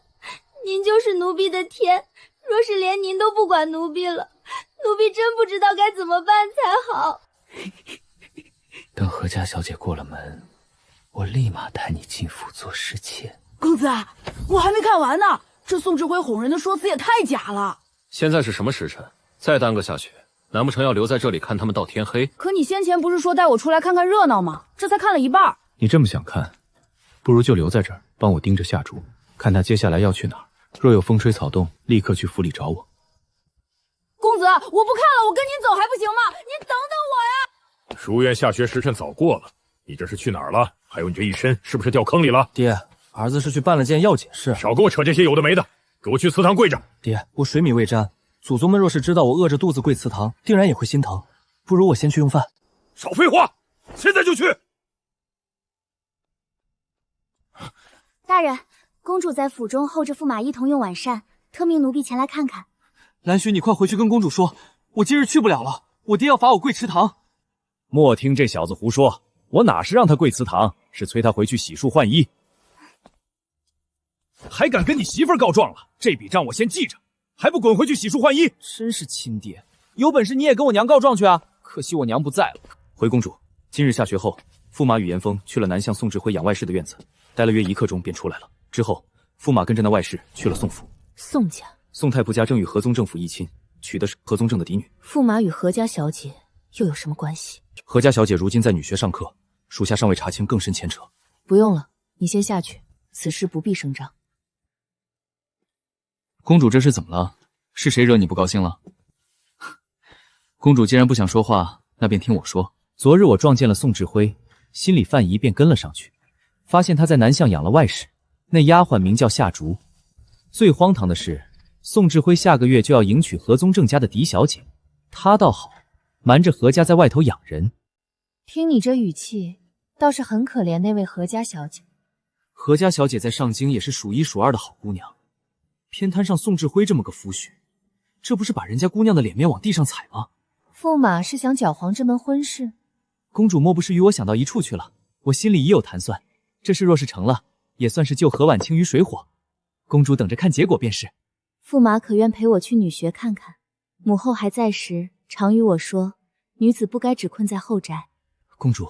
J: 您就是奴婢的天，若是连您都不管奴婢了，奴婢真不知道该怎么办才好。
H: 等何家小姐过了门，我立马带你进府做侍妾。
U: 公子，我还没看完呢，这宋志辉哄人的说辞也太假了。
M: 现在是什么时辰？再耽搁下去，难不成要留在这里看他们到天黑？
U: 可你先前不是说带我出来看看热闹吗？这才看了一半。
H: 你这么想看，不如就留在这儿，帮我盯着夏竹，看他接下来要去哪儿。若有风吹草动，立刻去府里找我。
U: 公子，我不看了，我跟您走还不行吗？您等等我呀！
D: 书院下学时辰早过了，你这是去哪儿了？还有你这一身是不是掉坑里了？
H: 爹，儿子是去办了件要紧事。
D: 少跟我扯这些有的没的，给我去祠堂跪着。
H: 爹，我水米未沾，祖宗们若是知道我饿着肚子跪祠堂，定然也会心疼。不如我先去用饭。
D: 少废话，现在就去。
B: 大人，公主在府中候着驸马一同用晚膳，特命奴婢前来看看。
A: 兰萱，你快回去跟公主说，我今日去不了了，我爹要罚我跪祠堂。
E: 莫听这小子胡说，我哪是让他跪祠堂，是催他回去洗漱换衣。还敢跟你媳妇儿告状了？这笔账我先记着，还不滚回去洗漱换衣！
H: 真是亲爹，有本事你也跟我娘告状去啊！可惜我娘不在了。回公主，今日下学后，驸马与严峰去了南向宋志辉养外室的院子，待了约1刻钟便出来了。之后，驸马跟着那外室去了宋府。
C: 宋家，
H: 宋太仆家正与何宗正府议亲，娶的是何宗正的嫡女。
C: 驸马与何家小姐又有什么关系？
H: 何家小姐如今在女学上课，属下尚未查清更深牵扯。
C: 不用了，你先下去，此事不必声张。
H: 公主这是怎么了？是谁惹你不高兴了？公主既然不想说话，那便听我说。昨日我撞见了宋志辉，心里犯疑，便跟了上去，发现他在南巷养了外室，那丫鬟名叫夏竹。最荒唐的是，宋志辉下个月就要迎娶何宗正家的嫡小姐，他倒好，瞒着何家在外头养人。
K: 听你这语气，倒是很可怜那位何家小姐。
H: 何家小姐在上京也是数一数二的好姑娘，偏摊上宋志辉这么个夫婿，这不是把人家姑娘的脸面往地上踩吗？
K: 驸马是想搅黄这门婚事？
H: 公主莫不是与我想到一处去了？我心里已有盘算，这事若是成了，也算是救何婉清于水火。公主等着看结果便是。
K: 驸马可愿陪我去女学看看？母后还在时，常与我说，女子不该只困在后宅。
H: 公主，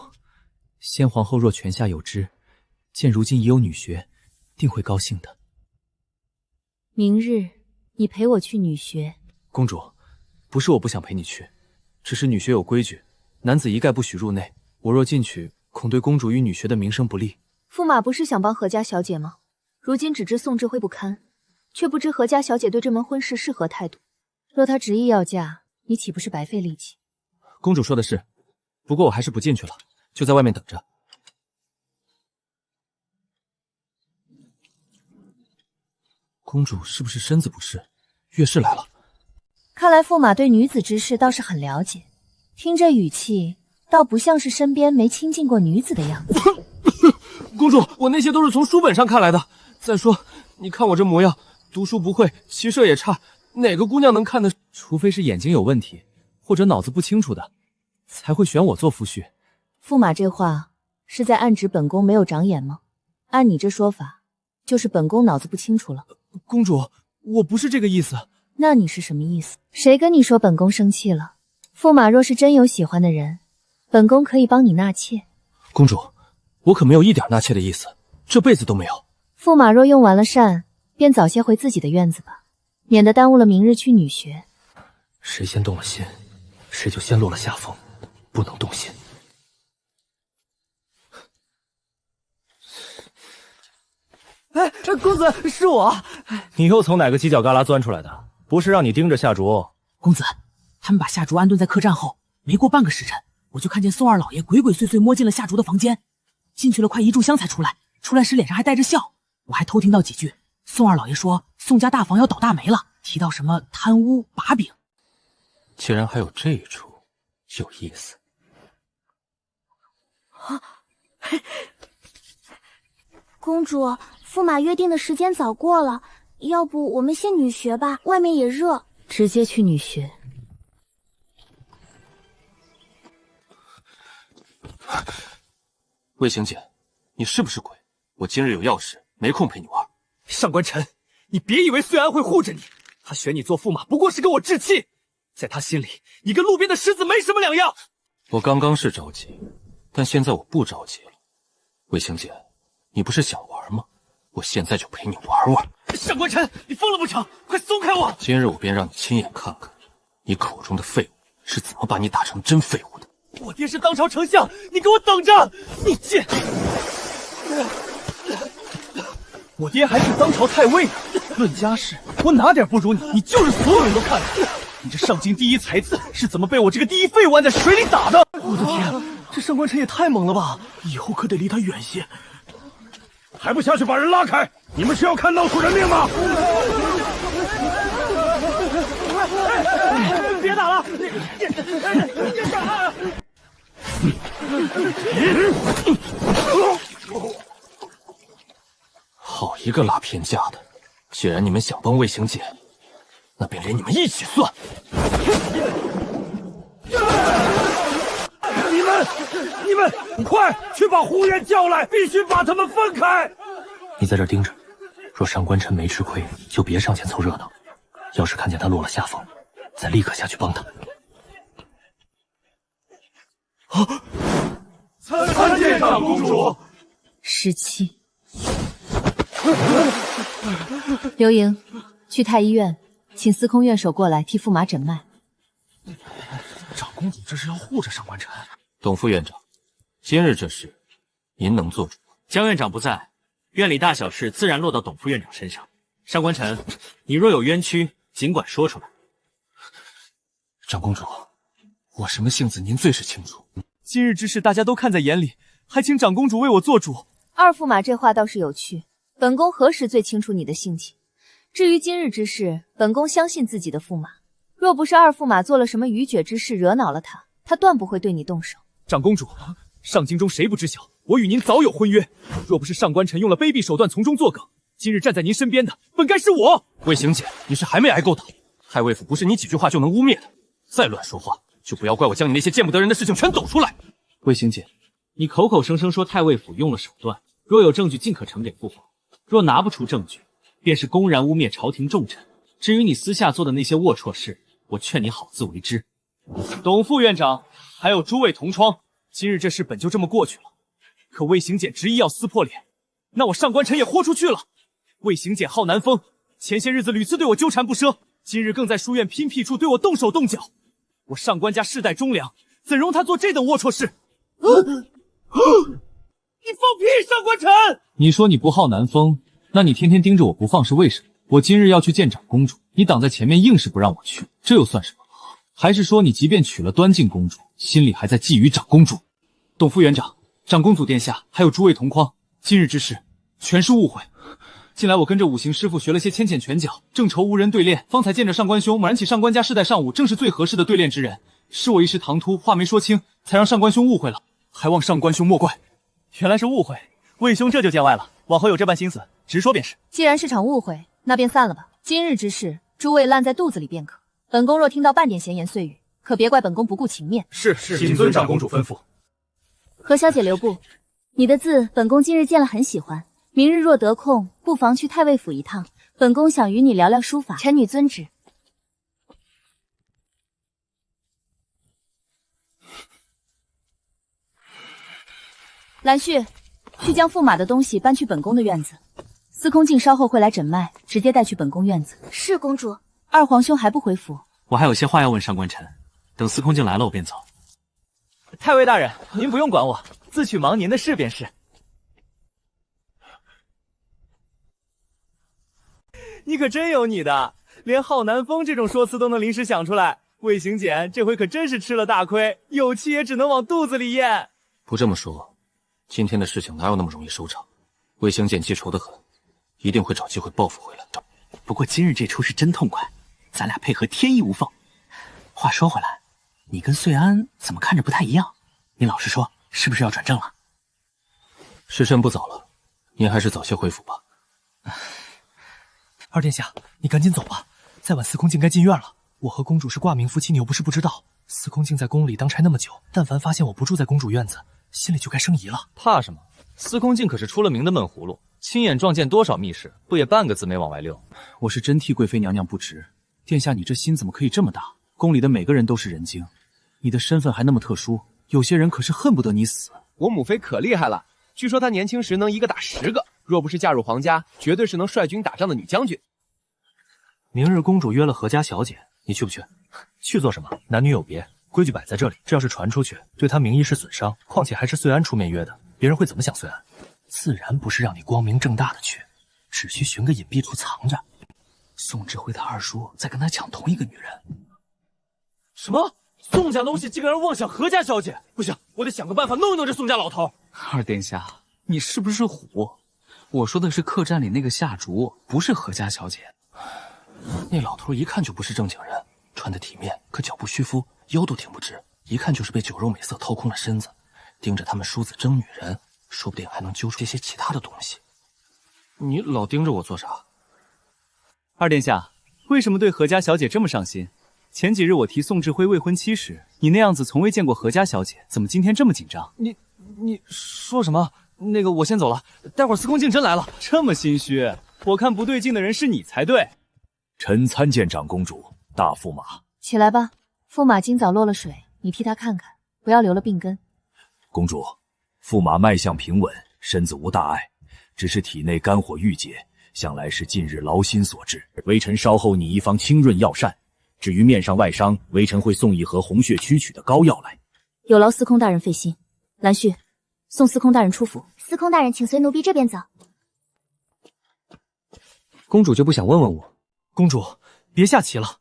H: 先皇后若泉下有知，见如今已有女学，定会高兴的。
K: 明日你陪我去女学。
H: 公主，不是我不想陪你去，只是女学有规矩，男子一概不许入内。我若进去，恐对公主与女学的名声不利。
K: 驸马不是想帮何家小姐吗？如今只知宋志辉不堪，却不知何家小姐对这门婚事是何态度。若她执意要嫁，你岂不是白费力气？
H: 公主说的是，不过我还是不进去了，就在外面等着。公主是不是身子不适？月事来了。
K: 看来驸马对女子之事倒是很了解，听这语气，倒不像是身边没亲近过女子的样子。
T: 公主，我那些都是从书本上看来的。再说，你看我这模样，读书不会，骑射也差，哪个姑娘能看得？
H: 除非是眼睛有问题，或者脑子不清楚的，才会选我做夫婿。
K: 驸马这话是在暗指本宫没有长眼吗？按你这说法，就是本宫脑子不清楚了。
H: 公主，我不是这个意思。
K: 那你是什么意思？谁跟你说本宫生气了？驸马若是真有喜欢的人，本宫可以帮你纳妾。
T: 公主，我可没有一点纳妾的意思，这辈子都没有。
K: 驸马若用完了膳，便早些回自己的院子吧，免得耽误了明日去女学。
R: 谁先动了心，谁就先落了下风，不能动心。
L: 哎，公子，是我。
E: 你又从哪个犄角旮旯钻出来的？不是让你盯着夏竹？
N: 公子，他们把夏竹安顿在客栈后，没过半个时辰，我就看见宋二老爷鬼鬼祟祟摸进了夏竹的房间，进去了快1炷香才出来，出来时脸上还带着笑。我还偷听到几句，宋二老爷说宋家大房要倒大霉了，提到什么贪污把柄。
R: 竟然还有这一出，有意思。
B: 公主，驸马约定的时间早过了，要不我们先女学吧，外面也热。
C: 直接去女学。
A: 魏行姐，你是不是鬼？我今日有要事，没空陪你玩。
L: 上官晨，你别以为岁安会护着你，他选你做驸马不过是跟我置气，在他心里，你跟路边的狮子没什么两样。
A: 我刚刚是着急，但现在我不着急了。魏行姐，你不是想玩吗？我现在就陪你玩玩。
L: 上官晨，你疯了不成？快松开我！
A: 今日我便让你亲眼看看，你口中的废物是怎么把你打成真废物的。
L: 我爹是当朝丞相，你给我等着！你贱！我爹还是当朝太尉呢。论家世，我哪点不如你？你就是所有人都看不起。你这上京第一才子是怎么被我这个第一废物按在水里打的？我的天，这上官晨也太猛了吧！以后可得离他远些。
D: 还不下去把人拉开！你们是要看闹出人命吗？
L: 别打了！
A: 好一个拉偏架的！既然你们想帮魏行姐，那便连你们一起算。
D: 你们快去把胡言叫来，必须把他们分开。
R: 你在这盯着，若上官晨没吃亏，就别上前凑热闹。要是看见他落了下风，再立刻下去帮他。
D: 参见长公主。
C: 17。
K: 刘莹，去太医院，请司空院手过来替驸马诊脉。
Q: 长公主这是要护着上官晨。
A: 董副院长，今日这事，您能做主吗？
P: 江院长不在，院里大小事自然落到董副院长身上。上官晨，你若有冤屈，尽管说出来。
Q: 长公主，我什么性子您最是清楚。
T: 今日之事大家都看在眼里，还请长公主为我做主。
J: 二驸马这话倒是有趣，本宫何时最清楚你的性情？至于今日之事，本宫相信自己的驸马。若不是二驸马做了什么逾矩之事惹恼了他，他断不会对你动手。
T: 长公主，上京中谁不知晓，我与您早有婚约。若不是上官晨用了卑鄙手段从中作梗，今日站在您身边的本该是我。
A: 魏行姐，你是还没挨够打？太尉府不是你几句话就能污蔑的，再乱说话，就不要怪我将你那些见不得人的事情全抖出来。
P: 魏行姐，你口口声声说太尉府用了手段，若有证据尽可呈给父皇，若拿不出证据，便是公然污蔑朝廷重臣。至于你私下做的那些龌龊事，我劝你好自为之。
T: 董副院长，还有诸位同窗，今日这事本就这么过去了。可魏行简执意要撕破脸，那我上官晨也豁出去了。魏行简好南风，前些日子屡次对我纠缠不舍，今日更在书院偏僻处对我动手动脚。我上官家世代忠良，怎容他做这等龌龊事？你放屁！上官晨，
H: 你说你不好南风，那你天天盯着我不放是为什么？我今日要去见长公主，你挡在前面硬是不让我去，这又算什么？还是说你即便娶了端静公主，心里还在觊觎长公主？
T: 董副院长，长公主殿下，还有诸位同匡，今日之事全是误会。近来我跟着五行师傅学了些牵遣拳脚，正愁无人对练，方才见着上官兄，猛然起上官家世代上武正是最合适的对练之人。是我一时唐突，话没说清，才让上官兄误会了，还望上官兄莫怪。
L: 原来是误会，魏兄这就见外了，往后有这般心思，直说便是。
J: 既然是场误会，那便散了吧。今日之事，诸位烂在肚子里便可。本宫若听到半点闲言碎语，可别怪本宫不顾情面。
Q: 是，谨遵长公主吩咐。
B: 何小姐留步，你的字本宫今日见了很喜欢，明日若得空，不妨去太尉府一趟。本宫想与你聊聊书法，臣女遵旨。兰旭，去将驸马的东西搬去本宫的院子。司空静稍后会来诊脉，直接带去本宫院子。是公主。二皇兄还不回府？
P: 我还有些话要问上官晨，等司空静来了我便走。
L: 太尉大人，您不用管我，自去忙您的事便是。你可真有你的，连好南风这种说辞都能临时想出来。魏行简这回可真是吃了大亏，有气也只能往肚子里咽。
A: 不这么说，今天的事情哪有那么容易收场？魏行简记仇得很，一定会找机会报复回来。
P: 不过今日这出是真痛快，咱俩配合天衣无缝。话说回来，你跟穗安怎么看着不太一样？你老实说，是不是要转正了？
A: 时辰不早了，您还是早些回府吧。
L: 二殿下，你赶紧走吧，再晚司空静该进院了。我和公主是挂名夫妻，你又不是不知道。司空静在宫里当差那么久，但凡发现我不住在公主院子，心里就该生疑了。
H: 怕什么？司空静可是出了名的闷葫芦，亲眼撞见多少密室，不也半个字没往外溜。我是真替贵妃娘娘不值，殿下你这心怎么可以这么大？宫里的每个人都是人精，你的身份还那么特殊，有些人可是恨不得你死。
G: 我母妃可厉害了，据说她年轻时能一个打10个，若不是嫁入皇家，绝对是能率军打仗的女将军。
L: 明日公主约了何家小姐，你去不去？去做什么？男女有别，规矩摆在这里，这要是传出去，对她名义是损伤。况且还是穗安出面约的，别人会怎么想穗安？自然不是让你光明正大的去，只需寻个隐蔽处藏着。
Q: 宋志辉他二叔在跟他抢同一个女人。
T: 什么？宋家东西竟然妄想何家小姐？不行，我得想个办法弄一弄这宋家老头。
Q: 二殿下，你是不是虎？我说的是客栈里那个夏竹，不是何家小姐。
A: 那老头一看就不是正经人，穿得体面，可脚不虚夫，腰都挺不直，一看就是被酒肉美色掏空了身子，盯着他们叔子争女人，说不定还能揪出这些其他的东西。你老盯着我做啥？
L: 二殿下，为什么对何家小姐这么上心？前几日我提宋志辉未婚妻时，你那样子从未见过何家小姐，怎么今天这么紧张？
T: 你说什么？那个我先走了，待会儿司空静真来了。
L: 这么心虚，我看不对劲的人是你才对。
E: 臣参见长公主，大驸马。
B: 起来吧，驸马今早落了水，你替他看看，不要留了病根。
E: 公主，驸马脉象平稳，身子无大碍，只是体内肝火郁结，想来是近日劳心所致。微臣稍后拟一方清润药膳，至于面上外伤，微臣会送一盒红血曲曲的膏药来。
C: 有劳司空大人费心。兰旭，送司空大人出府。
B: 司空大人，请随奴婢这边走。
L: 公主就不想问问我？
T: 公主，别下棋了，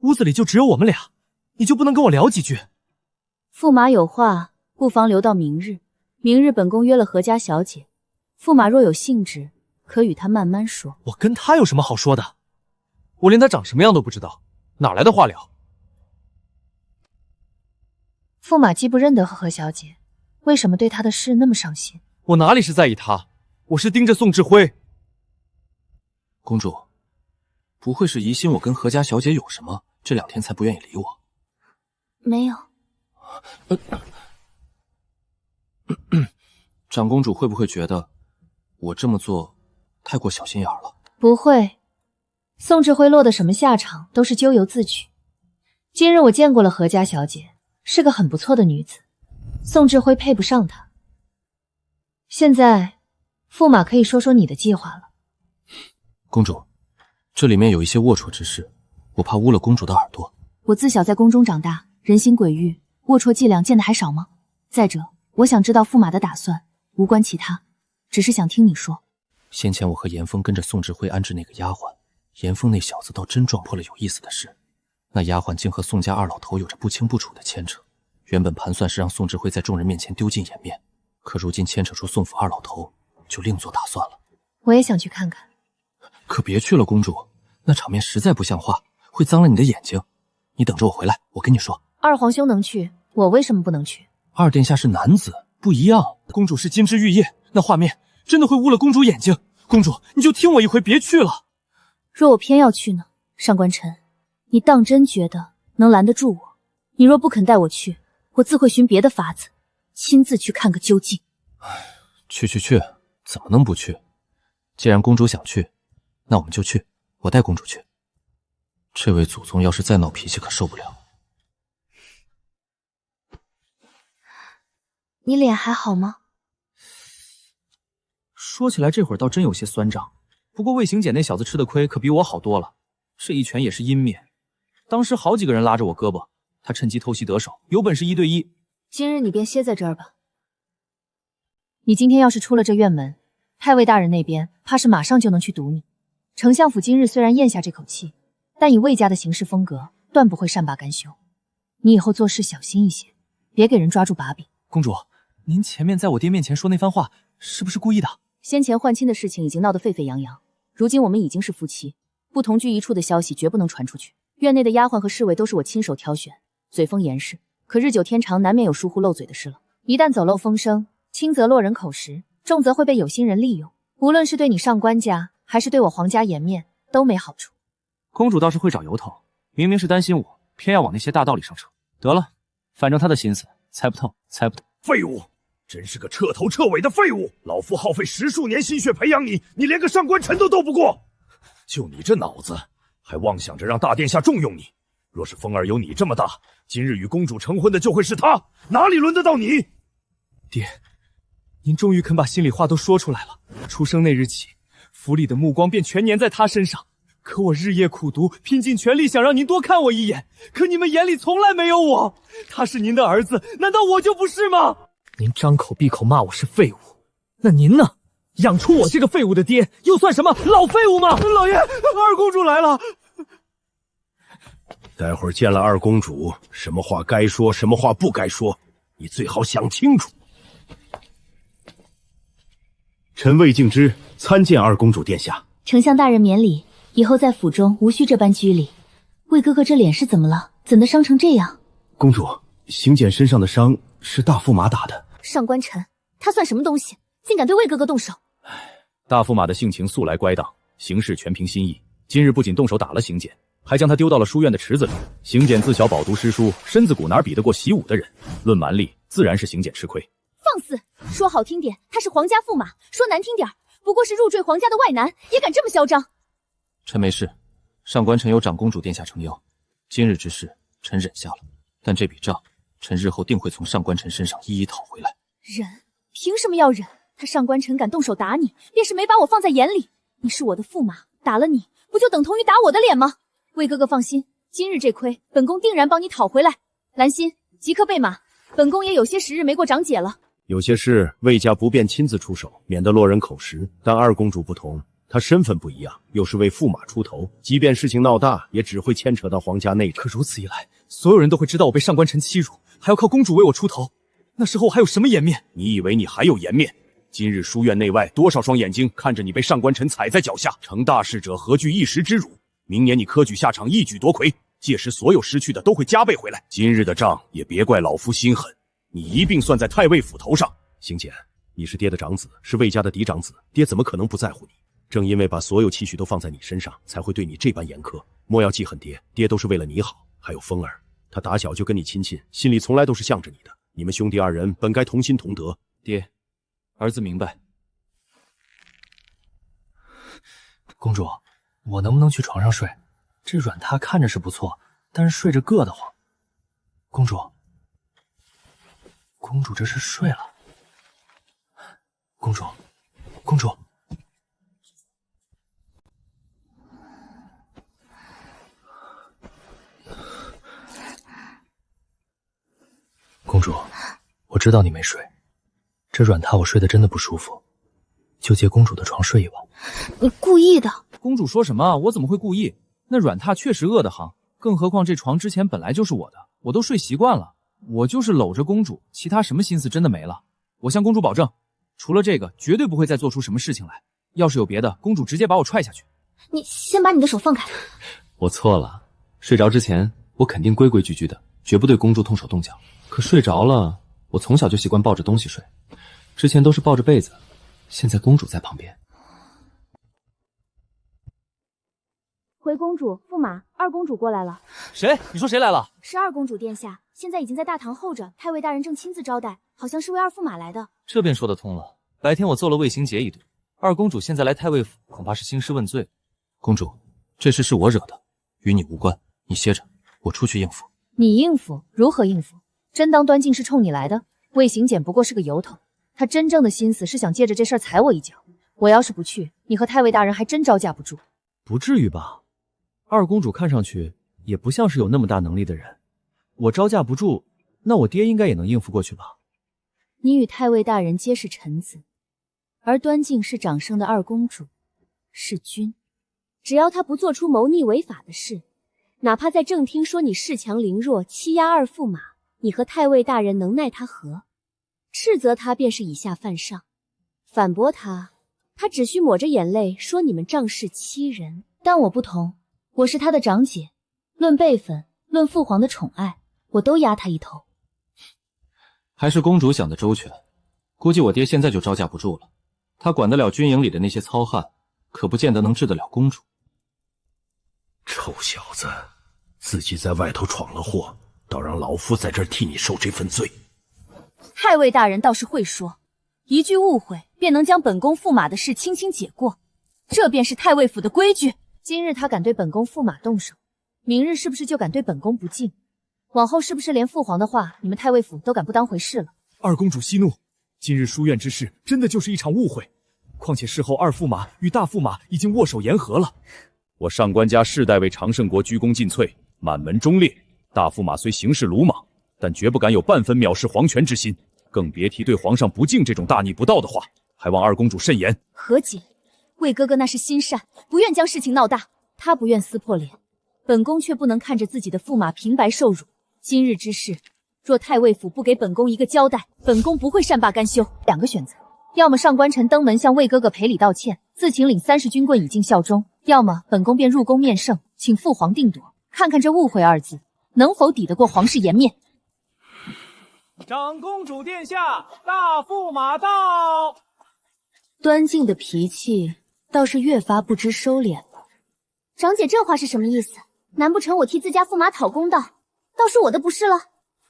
T: 屋子里就只有我们俩，你就不能跟我聊几句？
C: 驸马有话，不妨留到明日。明日本宫约了何家小姐，驸马若有兴致，可与她慢慢说。
T: 我跟她有什么好说的？我连她长什么样都不知道，哪来的话聊？
C: 驸马既不认得何小姐，为什么对她的事那么上心？
T: 我哪里是在意她，我是盯着宋志辉。
A: 公主，不会是疑心我跟何家小姐有什么，这2天才不愿意理我？
B: 没有。
A: 长公主会不会觉得我这么做太过小心眼了？
C: 不会，宋志辉落得什么下场都是咎由自取。今日我见过了何家小姐，是个很不错的女子，宋志辉配不上她。现在，驸马可以说说你的计划了。
A: 公主，这里面有一些龌龊之事，我怕污了公主的耳朵。
C: 我自小在宫中长大，人心诡谲，龌龊伎俩见的还少吗？再者，我想知道驸马的打算，无关其他，只是想听你说。
A: 先前我和严峰跟着宋志辉安置那个丫鬟，严峰那小子倒真撞破了有意思的事。那丫鬟竟和宋家二老头有着不清不楚的牵扯，原本盘算是让宋志辉在众人面前丢尽颜面，可如今牵扯出宋府二老头，就另做打算了。
C: 我也想去看看。
A: 可别去了，公主，那场面实在不像话，会脏了你的眼睛。你等着我回来，我跟你说。
C: 二皇兄能去，我为什么不能去？
A: 二殿下是男子，不一样。
T: 公主是金枝玉叶，那画面真的会污了公主眼睛。公主，你就听我一回，别去了。
C: 若我偏要去呢？上官晨，你当真觉得能拦得住我？你若不肯带我去，我自会寻别的法子，亲自去看个究竟。
A: 去，怎么能不去？既然公主想去，那我们就去，我带公主去。这位祖宗要是再闹脾气，可受不了。
B: 你脸还好吗？
T: 说起来这会儿倒真有些酸胀，不过魏行简那小子吃的亏可比我好多了，这一拳也是阴面，当时好几个人拉着我胳膊，他趁机偷袭得手，有本事1对1。
C: 今日你便歇在这儿吧。你今天要是出了这院门，太尉大人那边怕是马上就能去堵你。丞相府今日虽然咽下这口气，但以魏家的行事风格，断不会善罢甘休。你以后做事小心一些，别给人抓住把柄。
T: 公主，您前面在我爹面前说那番话，是不是故意的？
C: 先前换亲的事情已经闹得沸沸扬扬，如今我们已经是夫妻，不同居一处的消息绝不能传出去。院内的丫鬟和侍卫都是我亲手挑选，嘴风严实，可日久天长，难免有疏忽漏嘴的事了。一旦走漏风声，轻则落人口实，重则会被有心人利用。无论是对你上官家，还是对我皇家颜面，都没好处。
T: 公主倒是会找由头，明明是担心我，偏要往那些大道理上扯。得了，反正她的心思猜不透，猜不透。
D: 废物，真是个彻头彻尾的废物！老夫耗费10数年心血培养你，你连个上官晨都斗不过。就你这脑子，还妄想着让大殿下重用你。若是风儿有你这么大，今日与公主成婚的就会是他，哪里轮得到你？
T: 爹，您终于肯把心里话都说出来了。出生那日起，府里的目光便全粘在他身上。可我日夜苦读，拼尽全力想让您多看我一眼，可你们眼里从来没有我。他是您的儿子，难道我就不是吗？您张口闭口骂我是废物，那您呢？养出我这个废物的爹，又算什么老废物吗？老爷，二公主来了。
O: 待会儿见了二公主，什么话该说，什么话不该说，你最好想清楚。
E: 臣魏敬之参见二公主殿下。
C: 丞相大人免礼，以后在府中无需这般拘礼。魏哥哥这脸是怎么了？怎的伤成这样？
E: 公主，行简身上的伤是大驸马打的。
C: 上官晨，他算什么东西，竟敢对魏哥哥动手？
E: 大驸马的性情素来乖荡，行事全凭心意。今日不仅动手打了行简，还将他丢到了书院的池子里。行简自小饱读诗书，身子骨哪比得过习武的人？论蛮力，自然是行简吃亏。
C: 放肆！说好听点，他是皇家驸马；说难听点，不过是入赘皇家的外男，也敢这么嚣张？
A: 臣没事，上官晨有长公主殿下撑腰，今日之事臣忍下了，但这笔账，臣日后定会从上官晨身上一一讨回来。
C: 忍？凭什么要忍？他上官晨敢动手打你，便是没把我放在眼里。
U: 你是我的驸马，打了你不就等同于打我的脸吗？魏哥哥放心，今日这亏，本宫定然帮你讨回来。兰心，即刻备马，本宫也有些时日没过长姐了。
O: 有些事魏家不便亲自出手，免得落人口实。但二公主不同，她身份不一样，又是为驸马出头，即便事情闹大，也只会牵扯到皇家内政。
T: 可如此一来，所有人都会知道我被上官晨欺辱，还要靠公主为我出头，那时候我还有什么颜面？
O: 你以为你还有颜面？今日书院内外多少双眼睛看着你被上官晨踩在脚下，成大事者何惧一时之辱？明年你科举下场一举夺魁，届时所有失去的都会加倍回来。今日的账也别怪老夫心狠，你一并算在太尉府头上。邢简，你是爹的长子，是魏家的嫡长子，爹怎么可能不在乎你？正因为把所有期许都放在你身上，才会对你这般严苛。莫要记恨爹，爹都是为了你好。还有风儿，他打小就跟你亲近，心里从来都是向着你的。你们兄弟二人本该同心同德。
T: 爹，儿子明白。
L: 公主，我能不能去床上睡？这软榻看着是不错，但是睡着硌得慌。公主，公主这是睡了。公主，公主。公主，我知道你没睡，这软榻我睡得真的不舒服，就借公主的床睡一晚。
U: 你故意的。
T: 公主说什么？我怎么会故意？那软榻确实饿得慌，更何况这床之前本来就是我的，我都睡习惯了。我就是搂着公主，其他什么心思真的没了。我向公主保证，除了这个，绝对不会再做出什么事情来。要是有别的，公主直接把我踹下去。
B: 你先把你的手放开。
P: 我错了，睡着之前我肯定规规矩矩的，绝不对公主动手动脚。可睡着了，我从小就习惯抱着东西睡，之前都是抱着被子，现在公主在旁边。
U: 回公主，驸马，二公主过来了。
T: 谁？你说谁来了？
B: 是二公主殿下，现在已经在大堂候着，太尉大人正亲自招待，好像是为二驸马来的。
T: 这便说得通了。白天我揍了魏行杰一顿，二公主现在来太尉府，恐怕是兴师问罪。公主，这事是我惹的，与你无关，你歇着，我出去应付。
U: 你应付？如何应付？真当端静是冲你来的？魏行简不过是个由头，他真正的心思是想借着这事儿踩我一脚。我要是不去，你和太尉大人还真招架不住。
R: 不至于吧？二公主看上去也不像是有那么大能力的人，我招架不住，那我爹应该也能应付过去吧？
U: 你与太尉大人皆是臣子，而端静是长生的二公主，是君。只要她不做出谋逆违法的事，哪怕在正厅说你恃强凌弱，欺压二驸马，你和太尉大人能奈他何？斥责他便是以下犯上，反驳他，他只需抹着眼泪说你们仗势欺人。但我不同，我是他的长姐，论辈分，论父皇的宠爱，我都压他一头。
A: 还是公主想的周全，估计我爹现在就招架不住了。他管得了军营里的那些糙汉，可不见得能治得了公主。
O: 臭小子，自己在外头闯了祸，倒让老夫在这儿替你受这份罪。
U: 太尉大人倒是会说，一句误会便能将本宫驸马的事轻轻解过，这便是太尉府的规矩。今日他敢对本宫驸马动手，明日是不是就敢对本宫不敬？往后是不是连父皇的话，你们太尉府都敢不当回事了？
T: 二公主息怒，今日书院之事真的就是一场误会。况且事后二驸马与大驸马已经握手言和了。
E: 我上官家世代为长胜国鞠躬尽瘁，满门忠烈。大驸马虽行事鲁莽，但绝不敢有半分藐视皇权之心，更别提对皇上不敬这种大逆不道的话。还望二公主慎言。
U: 何解？魏哥哥那是心善，不愿将事情闹大。他不愿撕破脸，本宫却不能看着自己的驸马平白受辱。今日之事，若太尉府不给本宫一个交代，本宫不会善罢甘休。两个选择，要么上官晨登门向魏哥哥赔礼道歉，自请领30军棍以尽效忠；要么本宫便入宫面圣，请父皇定夺，看看这误会二字能否抵得过皇室颜面。
T: 长公主殿下，大驸马到。
U: 端静的脾气倒是越发不知收敛了。
B: 长姐这话是什么意思？难不成我替自家驸马讨公道，倒是我的不是了？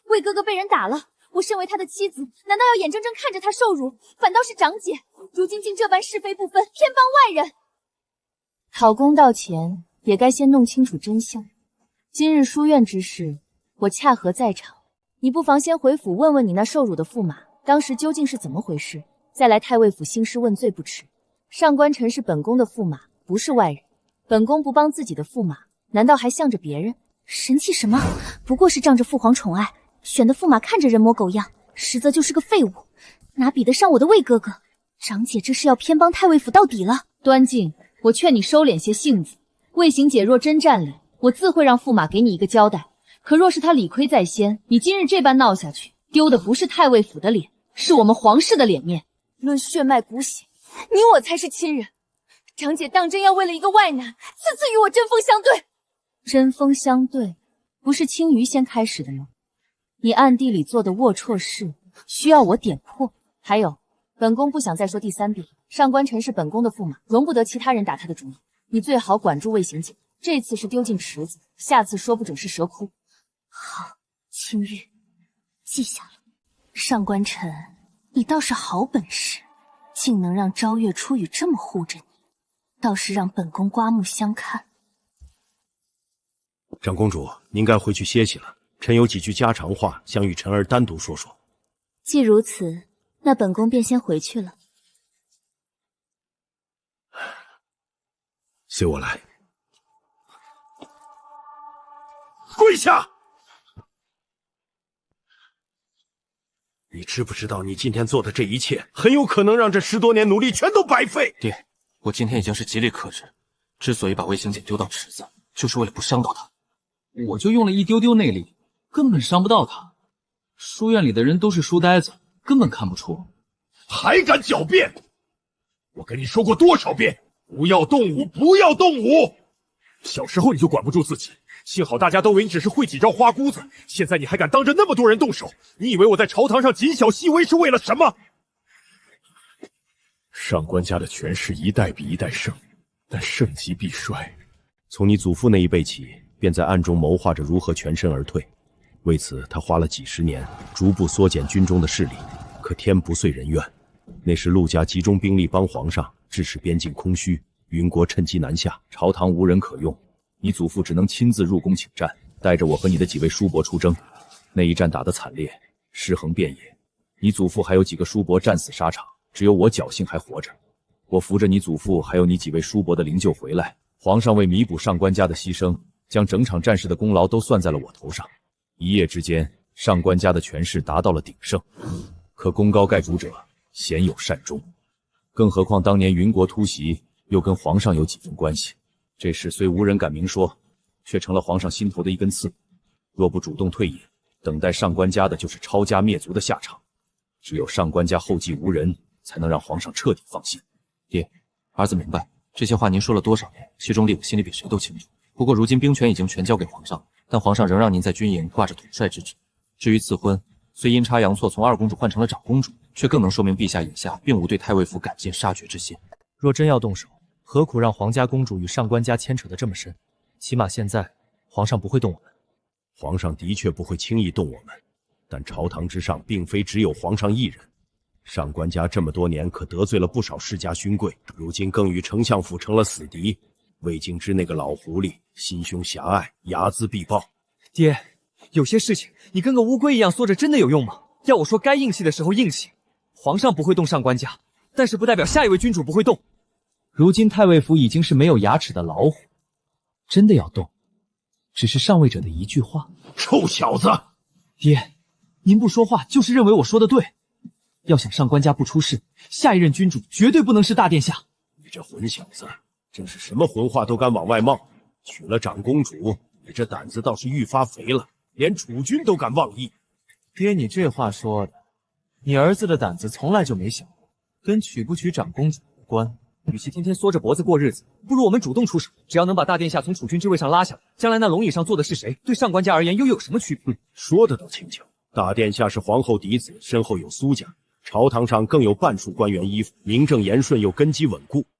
B: 魏哥哥被人打了，我身为他的妻子，难道要眼睁睁看着他受辱？反倒是长姐如今竟这般是非不分，偏帮外人。
U: 讨公道前，也该先弄清楚真相。今日书院之事，我恰合在场，你不妨先回府问问你那受辱的驸马，当时究竟是怎么回事，再来太尉府兴师问罪不迟。上官晨是本宫的驸马，不是外人。本宫不帮自己的驸马，难道还向着别人？
B: 神气什么？不过是仗着父皇宠爱，选的驸马看着人模狗样，实则就是个废物，哪比得上我的魏哥哥？长姐这是要偏帮太尉府到底了。
U: 端静，我劝你收敛些性子。魏行姐若真占理，我自会让驸马给你一个交代。可若是他理亏在先，你今日这般闹下去，丢的不是太尉府的脸，是我们皇室的脸面。
J: 论血脉骨血，你我才是亲人。长姐当真要为了一个外男，次次与我针锋相对？
U: 针锋相对，不是青鱼先开始的吗？你暗地里做的龌龊事，需要我点破？还有，本宫不想再说第三遍，上官晨是本宫的驸马，容不得其他人打他的主意。你最好管住魏行姐，这次是丢进池子，下次说不准是蛇窟。
B: 好，青玉，记下了。上官晨，你倒是好本事，竟能让昭月初雨这么护着你，倒是让本宫刮目相看。
O: 长公主，您该回去歇息了。臣有几句家常话，想与臣儿单独说说。
B: 既如此，那本宫便先回去了。
O: 随我来。
D: 跪下！
O: 你知不知道，你今天做的这一切，很有可能让这10多年努力全都白费。
A: 爹，我今天已经是极力克制，之所以把魏行姐丢到池子，就是为了不伤到她。
T: 我就用了一丢丢内力，根本伤不到她。书院里的人都是书呆子，根本看不出。
D: 还敢狡辩！我跟你说过多少遍，不要动武，不要动武！小时候你就管不住自己，幸好大家都以为你只是会几招花姑子，现在你还敢当着那么多人动手，你以为我在朝堂上谨小细微是为了什么？上官家的权势一代比一代盛，但盛极必衰。
O: 从你祖父那一辈起，便在暗中谋划着如何全身而退，为此他花了几十年，逐步缩减军中的势力。可天不遂人愿，那时陆家集中兵力帮皇上，致使边境空虚，云国趁机南下，朝堂无人可用。你祖父只能亲自入宫请战，带着我和你的几位叔伯出征。那一战打得惨烈，尸横遍野。你祖父还有几个叔伯战死沙场，只有我侥幸还活着。我扶着你祖父还有你几位叔伯的灵柩回来，皇上为弥补上官家的牺牲，将整场战事的功劳都算在了我头上。一夜之间，上官家的权势达到了鼎盛。可功高盖主者，鲜有善终。更何况当年云国突袭，又跟皇上有几分关系。这事虽无人敢明说，却成了皇上心头的一根刺。若不主动退隐，等待上官家的就是抄家灭族的下场。只有上官家后继无人，才能让皇上彻底放心。
A: 爹，儿子明白这些话您说了多少年，其中理我心里比谁都清楚。不过如今兵权已经全交给皇上，但皇上仍让您在军营挂着统帅之职。至于赐婚，虽阴差阳错从2公主换成了长公主，却更能说明陛下眼下并无对太尉府赶尽杀绝之心。
R: 若真要动手，何苦让皇家公主与上官家牵扯得这么深？起码现在皇上不会动我们。
O: 皇上的确不会轻易动我们，但朝堂之上并非只有皇上一人。上官家这么多年可得罪了不少世家勋贵，如今更与丞相府成了死敌。魏京之那个老狐狸心胸狭隘，睚眦必报。
L: 爹，有些事情你跟个乌龟一样缩着，真的有用吗？要我说，该硬气的时候硬气。皇上不会动上官家，但是不代表下一位君主不会动。
R: 如今太尉府已经是没有牙齿的老虎，真的要动，只是上位者的一句话。
D: 臭小子！
R: 爹，您不说话就是认为我说的对。要想上官家不出事，下一任君主绝对不能是大殿下。
O: 你这混小子，真是什么混话都敢往外冒。娶了长公主，你这胆子倒是愈发肥了，连储君都敢妄议。
R: 爹，你这话说的，你儿子的胆子从来就没小过，跟娶不娶长公主无关。与其天天缩着脖子过日子，不如我们主动出手。只要能把大殿下从储君之位上拉下来，将来那龙椅上坐的是谁，对上官家而言又有什么区别？
O: 说的倒轻巧。大殿下是皇后嫡子，身后有苏家，朝堂上更有半数官员依附，名正言顺又根基稳固。